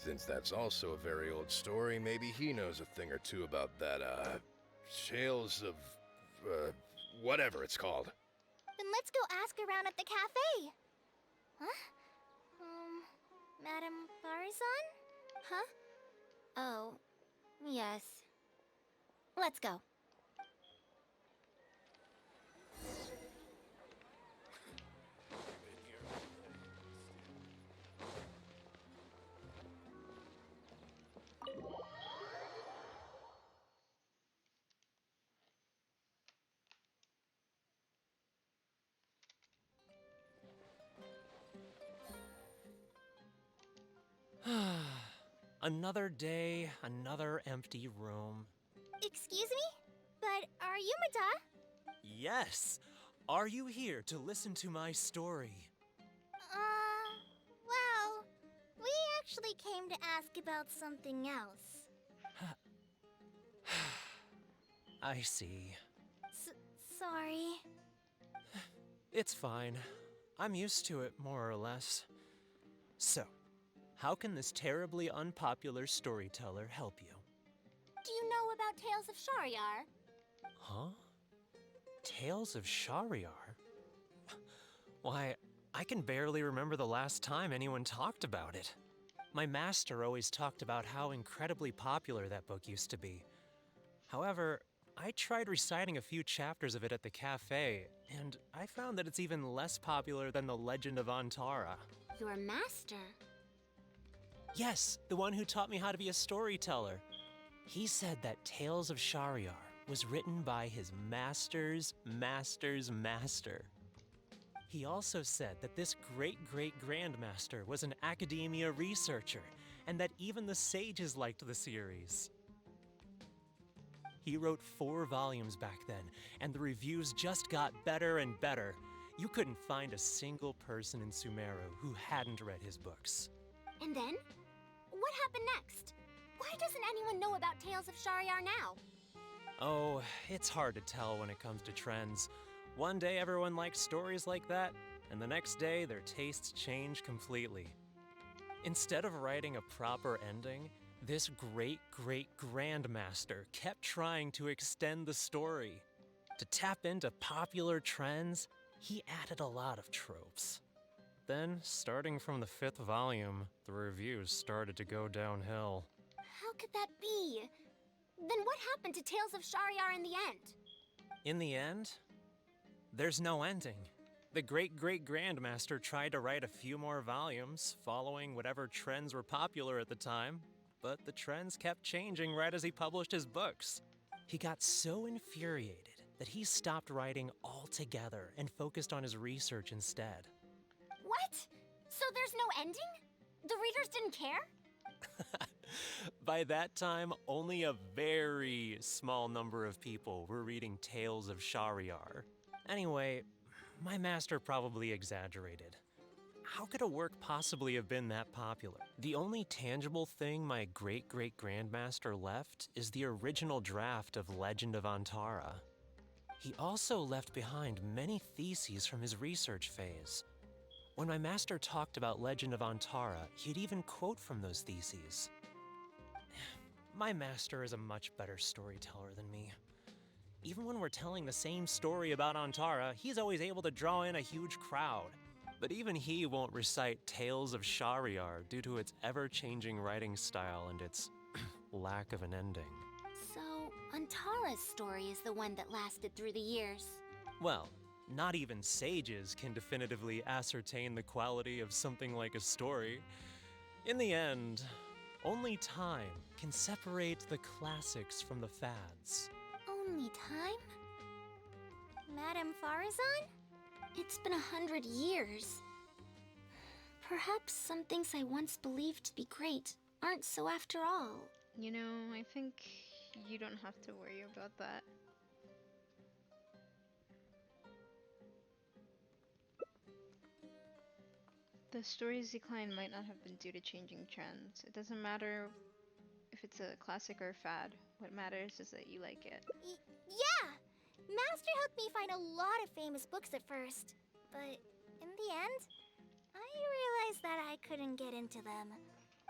Since that's also a very old story, maybe he knows a thing or two about that, Tales of... whatever it's called. Then let's go ask around at the cafe. Huh? Madame Faruzan? Huh? Oh, yes. Let's go. Another day, another empty room. Excuse me? But are you Mada? Yes! Are you here to listen to my story? Well, we actually came to ask about something else. I see. Sorry. It's fine. I'm used to it, more or less. So, how can this terribly unpopular storyteller help you? Do you know about Tales of Shahryar? Huh? Tales of Shahryar? Why, I can barely remember the last time anyone talked about it. My master always talked about how incredibly popular that book used to be. However, I tried reciting a few chapters of it at the cafe, and I found that it's even less popular than the Legend of Antara. Your master? Yes, the one who taught me how to be a storyteller. He said that Tales of Shahryar was written by his master's master's master. He also said that this great-great-grandmaster was an academia researcher, and that even the sages liked the series. He wrote 4 volumes back then, and the reviews just got better and better. You couldn't find a single person in Sumeru who hadn't read his books. And then? What happened next? Why doesn't anyone know about Tales of Shahryar now? Oh, it's hard to tell when it comes to trends. One day everyone likes stories like that, and the next day their tastes change completely. Instead of writing a proper ending, this great-great-grandmaster kept trying to extend the story. To tap into popular trends, he added a lot of tropes. Then, starting from the 5th volume, the reviews started to go downhill. How could that be? Then what happened to Tales of Shahryar in the end? In the end, there's no ending. The great-great-grandmaster tried to write a few more volumes, following whatever trends were popular at the time, but the trends kept changing right as he published his books. He got so infuriated that he stopped writing altogether and focused on his research instead. What? So there's no ending? The readers didn't care? By that time, only a very small number of people were reading Tales of Shahryar. Anyway, my master probably exaggerated. How could a work possibly have been that popular? The only tangible thing my great-great-grandmaster left is the original draft of Legend of Antara. He also left behind many theses from his research phase. When my master talked about Legend of Antara, he'd even quote from those theses. My master is a much better storyteller than me. Even when we're telling the same story about Antara, he's always able to draw in a huge crowd. But even he won't recite Tales of Shahryar due to its ever-changing writing style and its lack of an ending. So, Antara's story is the one that lasted through the years. Well, not even sages can definitively ascertain the quality of something like a story. In the end, only time can separate the classics from the fads. Only time? Madame Faruzan? It's been 100 years. Perhaps some things I once believed to be great aren't so after all. You know, I think you don't have to worry about that. The story's decline might not have been due to changing trends. It doesn't matter if it's a classic or a fad. What matters is that you like it. Yeah! Master helped me find a lot of famous books at first. But in the end, I realized that I couldn't get into them.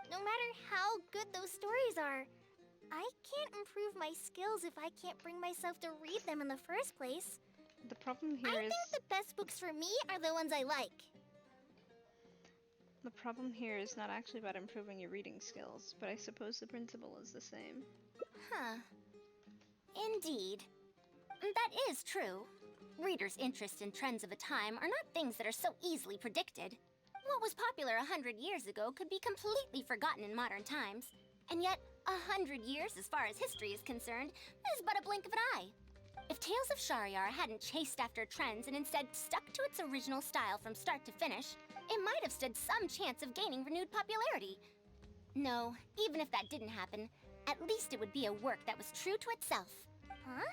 No matter how good those stories are, I can't improve my skills if I can't bring myself to read them in the first place. The problem here I think the best books for me are the ones I like. The problem here is not actually about improving your reading skills, but I suppose the principle is the same. Huh. Indeed. That is true. Readers' interest in trends of a time are not things that are so easily predicted. What was popular 100 years ago could be completely forgotten in modern times. And yet, 100 years as far as history is concerned is but a blink of an eye. If Tales of Shahryar hadn't chased after trends and instead stuck to its original style from start to finish, it might have stood some chance of gaining renewed popularity. No, even if that didn't happen, at least it would be a work that was true to itself. Huh?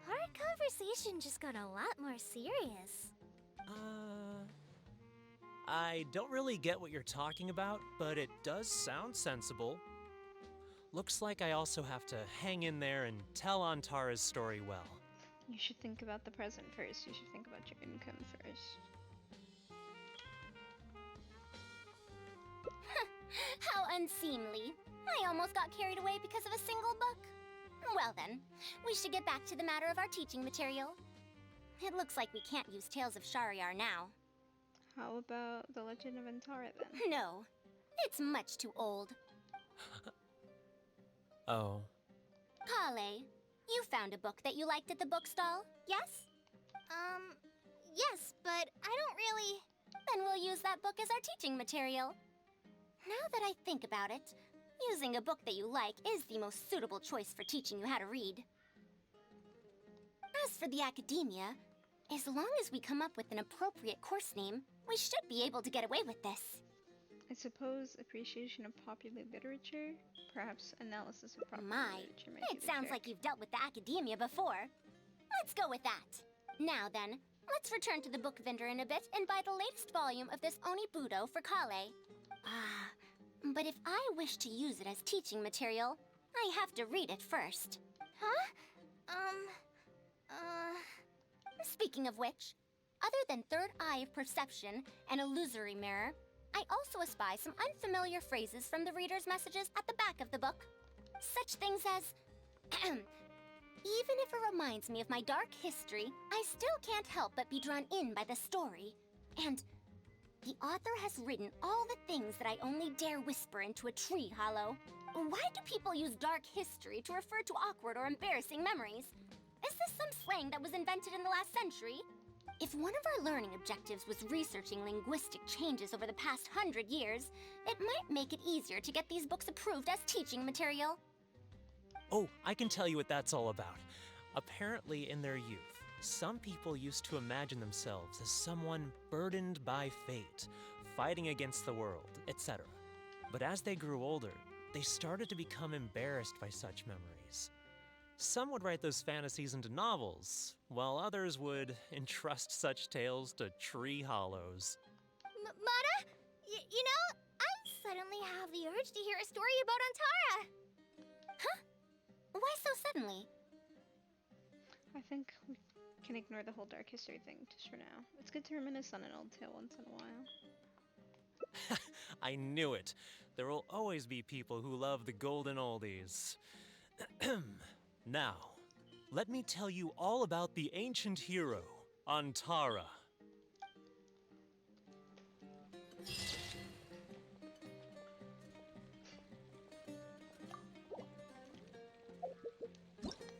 Our conversation just got a lot more serious. I don't really get what you're talking about, but it does sound sensible. Looks like I also have to hang in there and tell Antara's story well. You should think about the present first. You should think about your income first. How unseemly. I almost got carried away because of a single book. Well then, we should get back to the matter of our teaching material. It looks like we can't use Tales of Shahryar now. How about The Legend of Antara then? No, it's much too old. Oh. Kale, you found a book that you liked at the bookstall, yes? Yes, but I don't really... Then we'll use that book as our teaching material. Now that I think about it, using a book that you like is the most suitable choice for teaching you how to read. As for the academia, As long as we come up with an appropriate course name, we should be able to get away with this. I suppose appreciation of popular literature? Perhaps analysis of popular My, literature might be it the sounds trick. like you've dealt with the academia before. Let's go with that. Now then, let's return to the book vendor in a bit and buy the latest volume of this Onibudo for Kale. Ah, but if I wish to use it as teaching material, I have to read it first. Huh? Speaking of which, other than third eye of perception and illusory mirror, I also espy some unfamiliar phrases from the reader's messages at the back of the book. Such things as, even if it reminds me of my dark history, I still can't help but be drawn in by the story. And the author has written all the things that I only dare whisper into a tree hollow. Why do people use dark history to refer to awkward or embarrassing memories? Is this some slang that was invented in the last century? If one of our learning objectives was researching linguistic changes over the past 100 years, it might make it easier to get these books approved as teaching material. Oh, I can tell you what that's all about. Apparently, in their youth, some people used to imagine themselves as someone burdened by fate, fighting against the world, etc. But as they grew older, they started to become embarrassed by such memories. Some would write those fantasies into novels, while others would entrust such tales to tree hollows. Mata? You know, I suddenly have the urge to hear a story about Antara. Huh? Why so suddenly? I think we can ignore the whole dark history thing just for now. It's good to reminisce on an old tale once in a while. I knew it. There will always be people who love the golden oldies. Now, let me tell you all about the ancient hero, Antara.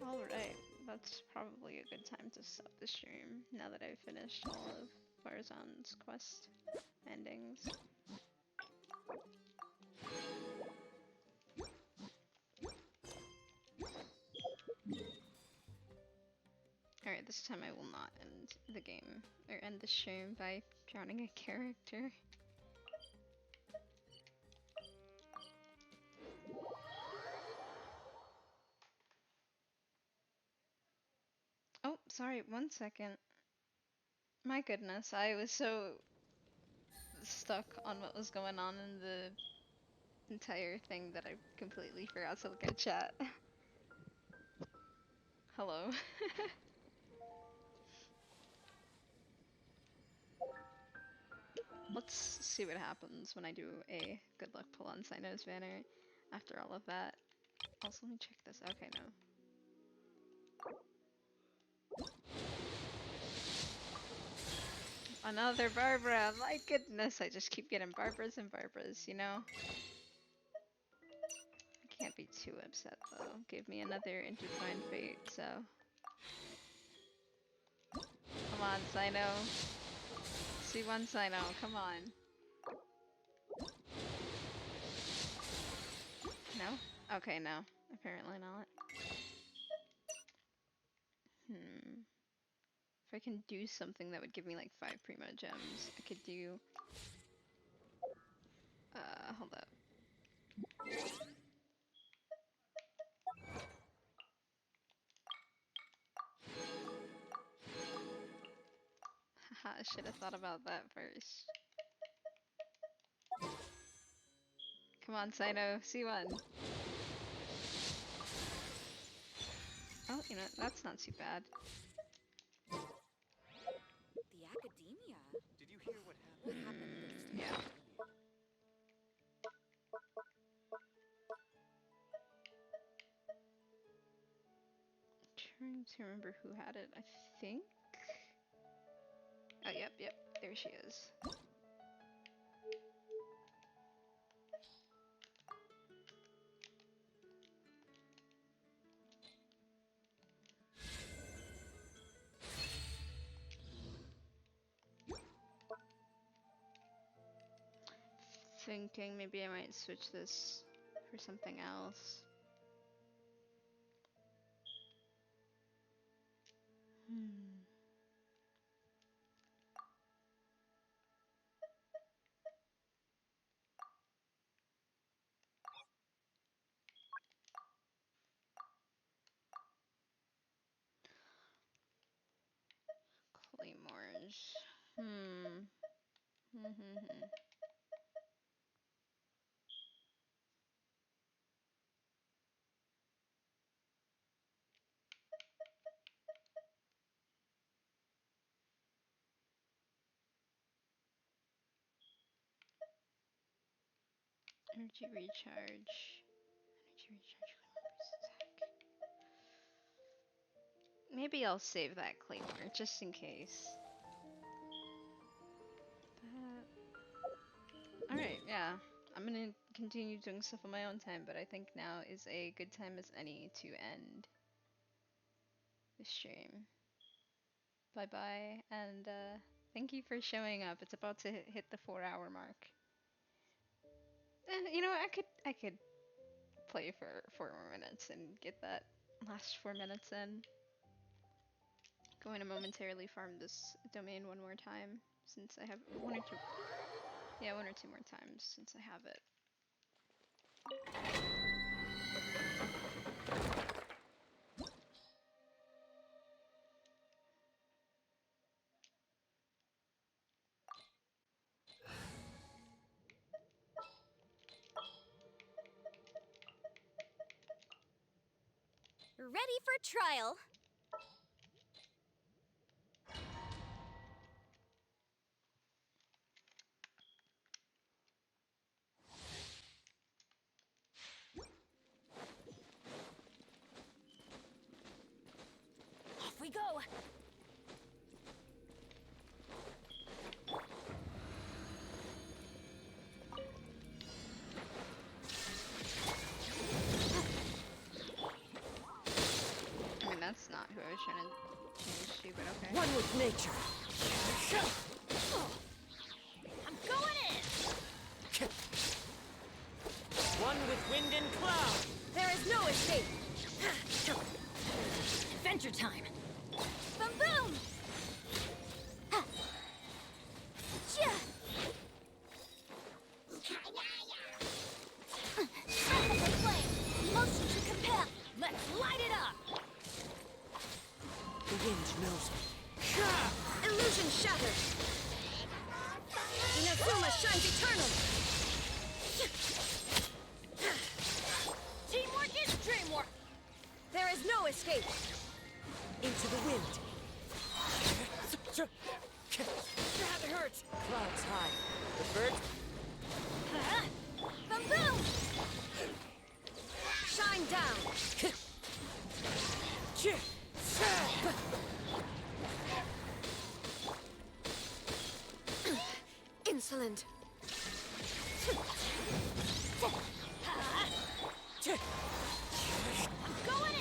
Alright, that's probably a good time to stop the stream now that I've finished all of Faruzan's quest endings. Alright, this time I will not end the game, or end the stream by drowning a character. Oh, sorry, 1 second. My goodness, I was so stuck on what was going on in the entire thing that I completely forgot to look at chat. Hello. Let's see what happens when I do a good luck pull on Sino's banner after all of that. Also, let me check this. Okay, no. Another Barbara! My goodness, I just keep getting Barbaras and Barbaras, you know? I can't be too upset though. Give me another intertwined fate, so. Come on, Sino. C1 Sino, come on. No? Okay, no. Apparently not. If I can do something that would give me like 5 primo gems, I could do... hold up. Haha, I should have thought about that first. Come on, Sino, C1. Oh, you know, that's not too bad. The academia? Did you hear what happened? What happened? Yeah. Trying to remember who had it, I think? Oh, yep, there she is. Thinking maybe I might switch this for something else. Energy recharge. Energy recharge. Maybe I'll save that claymore just in case. Alright, yeah. I'm gonna continue doing stuff on my own time, but I think now is a good time as any to end the stream. Bye bye, and thank you for showing up. It's about to hit the 4-hour mark. You know what? I could play for 4 more minutes and get that last 4 minutes in. Going to momentarily farm this domain one more time since I have one or two more times since I have it. Ready for trial. Off we go. I mean, that's not who I was trying to change to, but okay. One with nature. I'm going in. One with wind and cloud. There is no escape. Adventure time. Boom boom. Motion to compel. Let's light it up. The wind knows me. Illusion shattered. Inazuma shines eternally. Teamwork is dreamwork. There is no escape. Into the wind. That hurts. Clouds high. The birds. Boom boom. Shine down. Insolent. I'm going in.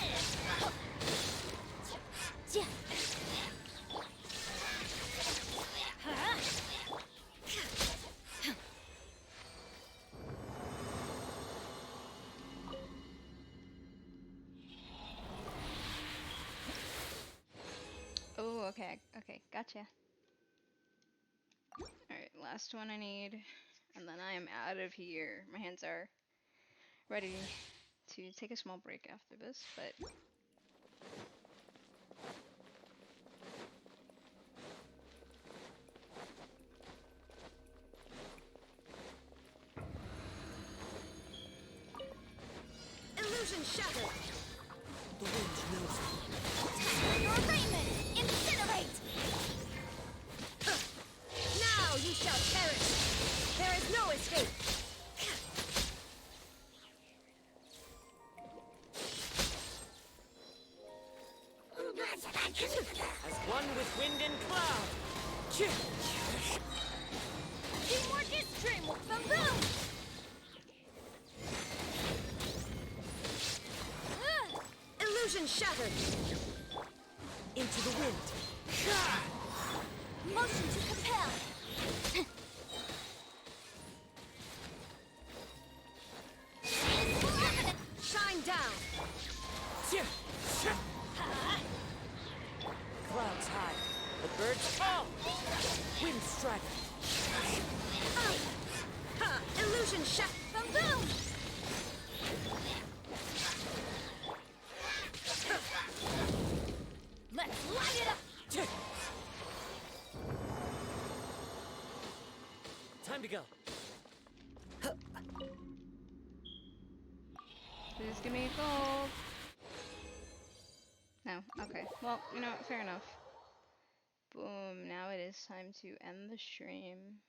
Oh, okay, gotcha. Alright, last one I need, and then I am out of here. My hands are ready to take a small break after this, but... Illusion shattered. The wind knows me. Your arraignment! Incinerate! Now you shall perish! There is no escape! As one with wind and cloud. Teamwork is dreamwork! Boom boom! Illusion shattered! Into the wind. Motion to compel! Shine down! Clouds high. The birds fall. Wind strike. Illusion shot! Boom boom! Let's light it up! Time to go. Please give me gold. No, okay. Well, you know what, fair enough. Boom, now it is time to end the stream.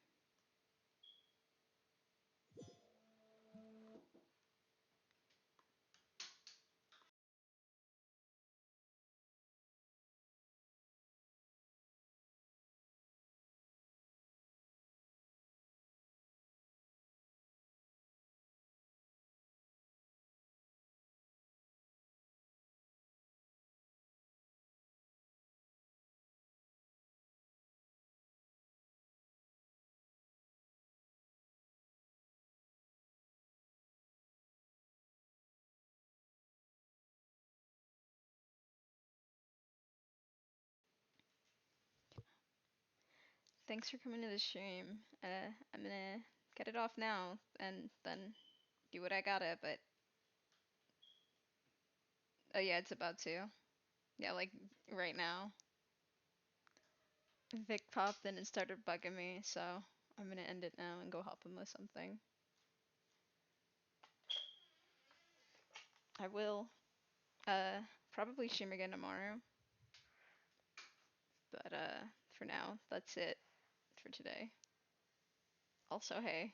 Thanks for coming to the stream. I'm gonna get it off now and then do what I gotta, but oh yeah, it's about to. Yeah, like right now. Vic popped in and started bugging me, so I'm gonna end it now and go help him with something. I will probably stream again tomorrow. But for now, that's it for today. Also, hey,